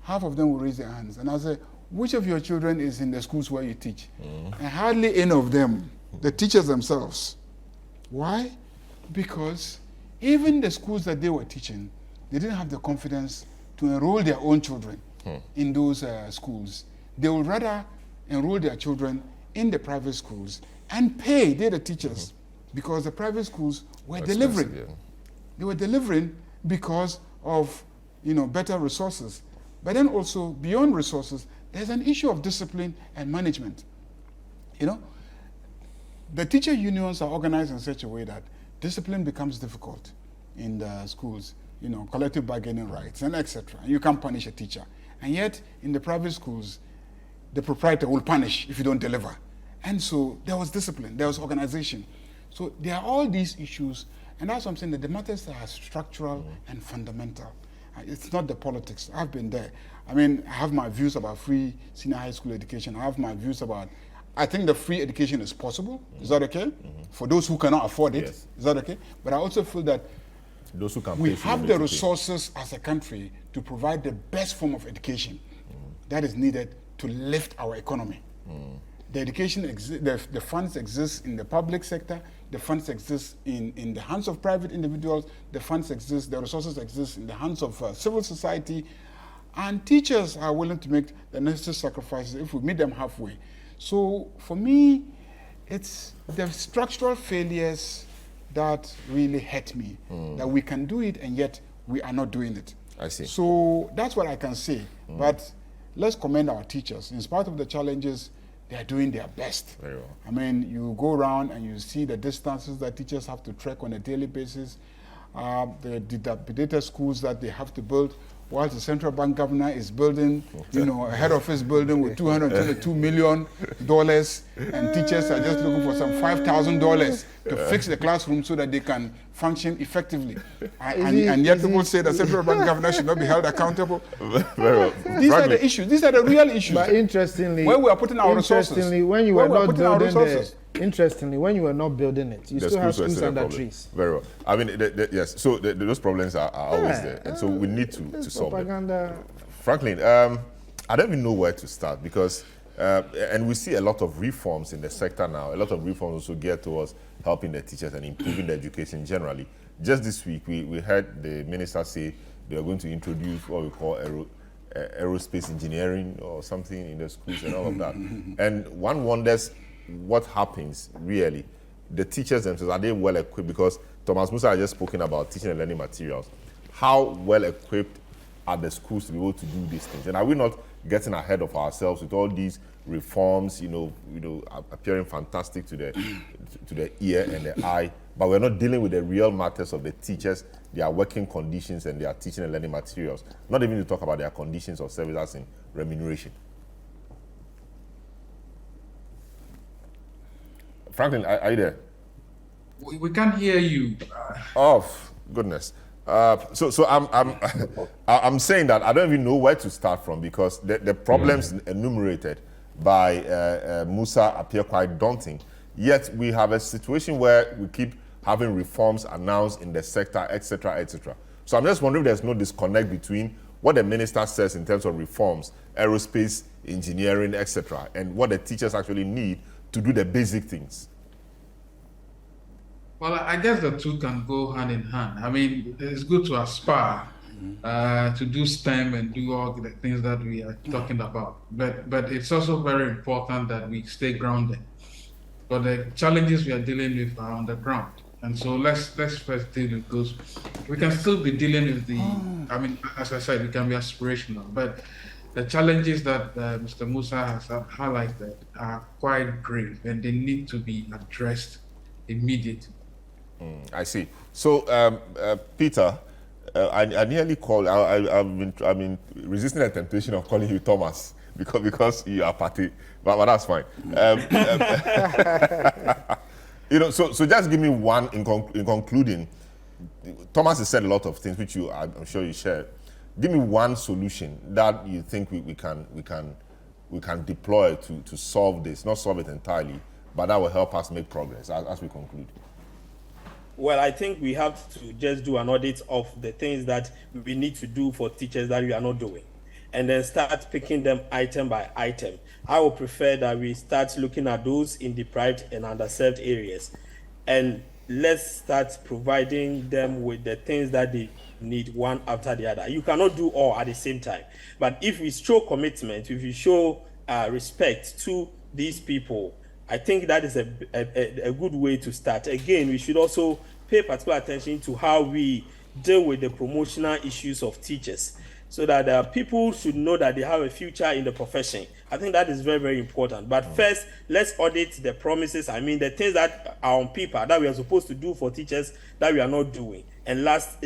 Half of them will raise their hands. And I'll say, which of your children is in the schools where you teach? And hardly any of them, the teachers themselves. Why? Because even the schools that they were teaching, they didn't have the confidence to enroll their own children in those schools. They would rather enroll their children in the private schools and pay the teachers because the private schools were delivering. Yeah. They were delivering because of better resources. But then also beyond resources, there's an issue of discipline and management. The teacher unions are organized in such a way that discipline becomes difficult in the schools. Collective bargaining rights and etc. You can't punish a teacher. And yet in the private schools, the proprietor will punish if you don't deliver. And so there was discipline, there was organization. So there are all these issues, and that's what I'm saying, that the matters are structural and fundamental. It's not the politics. I've been there. I mean, I have my views about free senior high school education. I have my views about, I think the free education is possible. Is that okay? For those who cannot afford it, is that okay? But I also feel that those who can we have the resources as a country to provide the best form of education that is needed to lift our economy. The education, the funds exist in the public sector, the funds exist in the hands of private individuals, the funds exist, the resources exist in the hands of civil society, and teachers are willing to make the necessary sacrifices if we meet them halfway. So for me, it's the structural failures that really hurt me, that we can do it and yet we are not doing it. I see. So that's what I can say. But let's commend our teachers. In spite of the challenges, they are doing their best. Very well. I mean, you go around and you see the distances that teachers have to trek on a daily basis, the dilapidated schools that they have to build, while the central bank governor is building, a head office building with $222 million, and teachers are just looking for some $5,000 to fix the classroom so that they can function effectively. And yet people say the central bank governor should not be held accountable. These are the issues. These are the real issues. But interestingly, where we are putting our resources. When you were not building Interestingly, when you were not building it, you still have schools under trees. Very well. I mean, yes. So those problems are always there, and so we need to solve them. Franklin, I don't even know where to start because, and we see a lot of reforms in the sector now. A lot of reforms also geared towards helping the teachers and improving the education generally. Just this week, we heard the minister say they are going to introduce what we call aerospace engineering or something in the schools and all of that. And one wonders what happens really. The teachers themselves, are they well equipped? Because Thomas Musa has just spoken about teaching and learning materials. How well equipped are the schools to be able to do these things? And are we not getting ahead of ourselves with all these reforms, appearing fantastic to the ear and the eye, but we're not dealing with the real matters of the teachers, their working conditions and their teaching and learning materials, not even to talk about their conditions of service as in remuneration. Franklin, are you there? We can't hear you. Oh, goodness. So I'm saying that I don't even know where to start from because the problems enumerated by Musa appear quite daunting. Yet we have a situation where we keep having reforms announced in the sector, etc., etc. So I'm just wondering if there's no disconnect between what the minister says in terms of reforms, aerospace, engineering, etc., and what the teachers actually need to do the basic things. Well, I guess the two can go hand in hand. I mean, it's good to aspire to do STEM and do all the things that we are talking about. But it's also very important that we stay grounded. But the challenges we are dealing with are on the ground. And so let's first deal with those. We can still be dealing with I mean, as I said, it can be aspirational, but the challenges that Mr. Musa has highlighted are quite grave and they need to be addressed immediately. I see. So, Peter, I nearly called. I've been resisting the temptation of calling you Thomas because you are party, but that's fine. You know, so just give me one in concluding. Thomas has said a lot of things which I'm sure you share. Give me one solution that you think we can deploy to solve this. Not solve it entirely, but that will help us make progress as we conclude. Well, I think we have to just do an audit of the things that we need to do for teachers that we are not doing, and then start picking them item by item. I would prefer that we start looking at those in deprived and underserved areas, and let's start providing them with the things that they need one after the other. You cannot do all at the same time, but if we show commitment, if we show respect to these people, I think that is a good way to start. Again, we should also pay particular attention to how we deal with the promotional issues of teachers, so that people should know that they have a future in the profession. I think that is very, very important. But first, let's audit the promises. I mean, the things that are on paper that we are supposed to do for teachers that we are not doing. And let's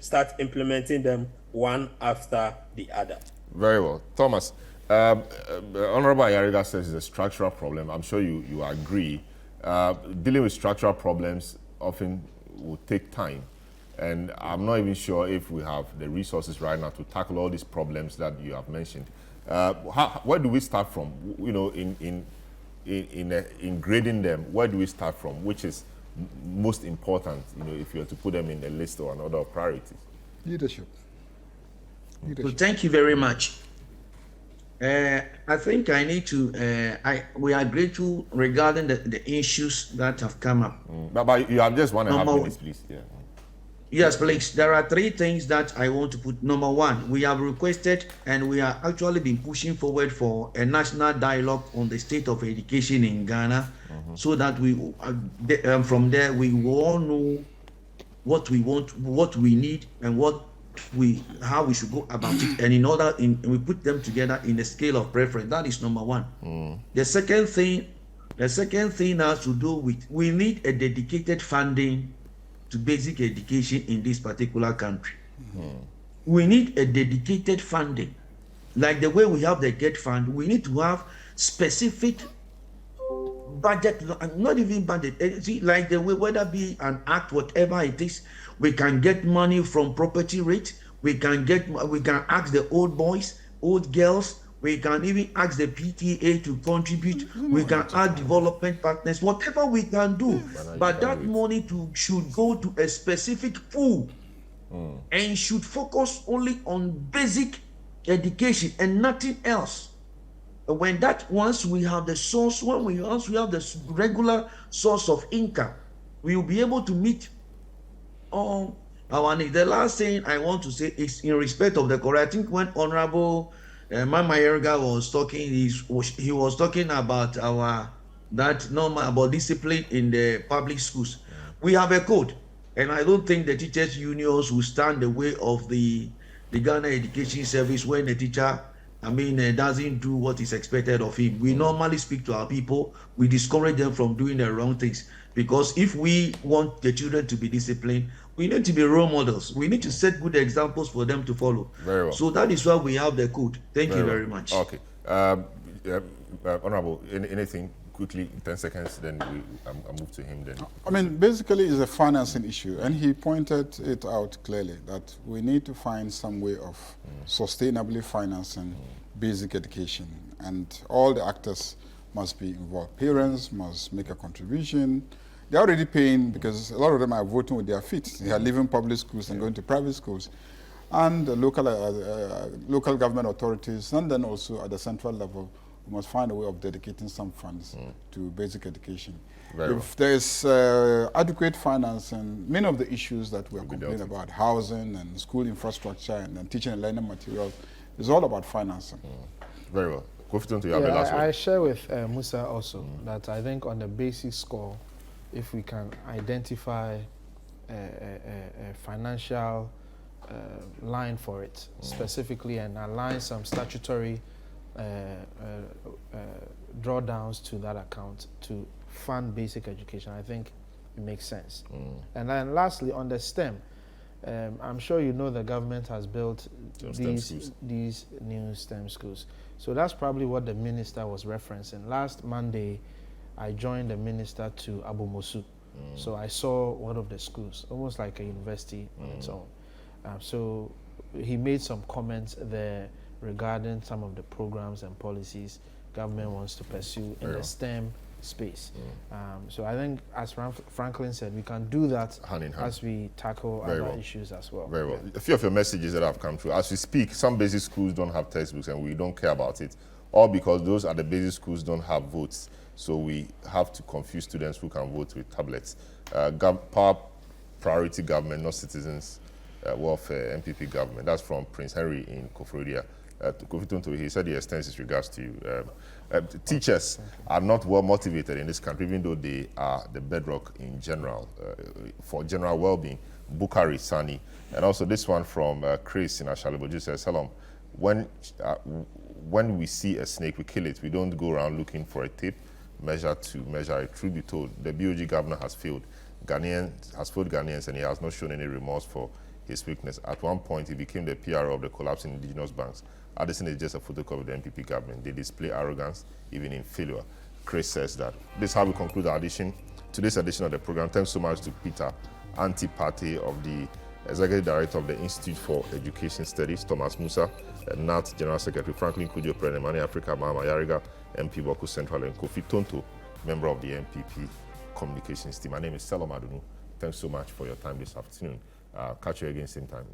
start implementing them one after the other. Very well. Thomas, Honorable Ayariga says it's a structural problem. I'm sure you agree. Dealing with structural problems often will take time. And I'm not even sure if we have the resources right now to tackle all these problems that you have mentioned. Where do we start from? You know, in grading them, where do we start from? Which is most important, you know, if you were to put them in a list or an order of priorities? Leadership. Well, thank you very much. I think I need to, we are grateful regarding the issues that have come up. But you have just 1.5 minutes, please. Yeah. Yes, please. There are 3 things that I want to put. Number 1, we have requested and we are actually been pushing forward for a national dialogue on the state of education in Ghana, so that we, from there, we will all know what we want, what we need, and how we should go about it. And we put them together in a scale of preference. That is number 1. The second thing has to do with, we need a dedicated funding to basic education in this particular country. We need a dedicated funding. Like the way we have the GET fund, we need to have specific budget, not even budget, see, like the way, whether be an act, whatever it is, we can get money from property rate, we can ask the old boys, old girls, we can even ask the PTA to contribute. We can add development partners, whatever we can do. But that money should go to a specific pool and should focus only on basic education and nothing else. Once we have the source, once we have the regular source of income, we will be able to meet all our needs. The last thing I want to say is in respect of the Korea. I think when Honorable Mama Yerga was talking, he was talking about about discipline in the public schools. We have a code, and I don't think the teachers' unions will stand the way of the Ghana Education Service when the teacher, doesn't do what is expected of him. We normally speak to our people. We discourage them from doing the wrong things, because if we want the children to be disciplined, we need to be role models. We need to set good examples for them to follow. Very well. So that is why we have the code. Thank you very much. Okay. Honorable, anything quickly in 10 seconds, then I'll move to him then. Basically it's a financing issue, and he pointed it out clearly that we need to find some way of sustainably financing basic education, and all the actors must be involved. Parents must make a contribution. They're already paying, because a lot of them are voting with their feet. They are leaving public schools and going to private schools. And the local government authorities, and then also at the central level, we must find a way of dedicating some funds to basic education. If there is adequate financing, many of the issues that we are complaining about, housing and school infrastructure and teaching and learning materials, is all about financing. Very well. I share with Musa also that I think on the basic score, if we can identify a financial line for it specifically and align some statutory drawdowns to that account to fund basic education, I think it makes sense. And then lastly, on the STEM, I'm sure you know the government has built these new STEM schools. So that's probably what the minister was referencing. Last Monday, I joined the minister to Abu Mosu. So I saw one of the schools, almost like a university on its own. So he made some comments there regarding some of the programs and policies government wants to pursue in the STEM space. So I think, as Franklin said, we can do that hand in hand as we tackle other issues as well. Very well. A few of your messages that have come through. As we speak, some basic schools don't have textbooks and we don't care about it, all because those at the basic schools don't have votes. So we have to confuse students who can vote with tablets. Power priority government, not citizens welfare, MPP government. That's from Prince Henry in Koforidua. Kofi Tonto, he said he extends his regards to you. Teachers are not well motivated in this country, even though they are the bedrock in general, for general well-being. Bukari Sani. And also this one from Chris in Ashaliboju says, hello, when we see a snake, we kill it. We don't go around looking for a tape measure to measure it. Truth be told, the BoG governor has failed Ghanaians, and he has not shown any remorse for his weakness. At one point, he became the PRO of the collapsing indigenous banks. Addison is just a photocopy of the MPP government. They display arrogance even in failure. Chris says that. This is how we conclude our today's edition of the program. Thanks so much to Peter Antipati of the Executive Director of the Institute for Education Studies, Thomas Musa, and NAT General Secretary Franklin Kudio, President Mani Africa, Mahama Yariga, MP Boku Central, and Kofi Tonto, member of the MPP Communications team. My name is Selom Adunu. Thanks so much for your time this afternoon. Catch you again same time.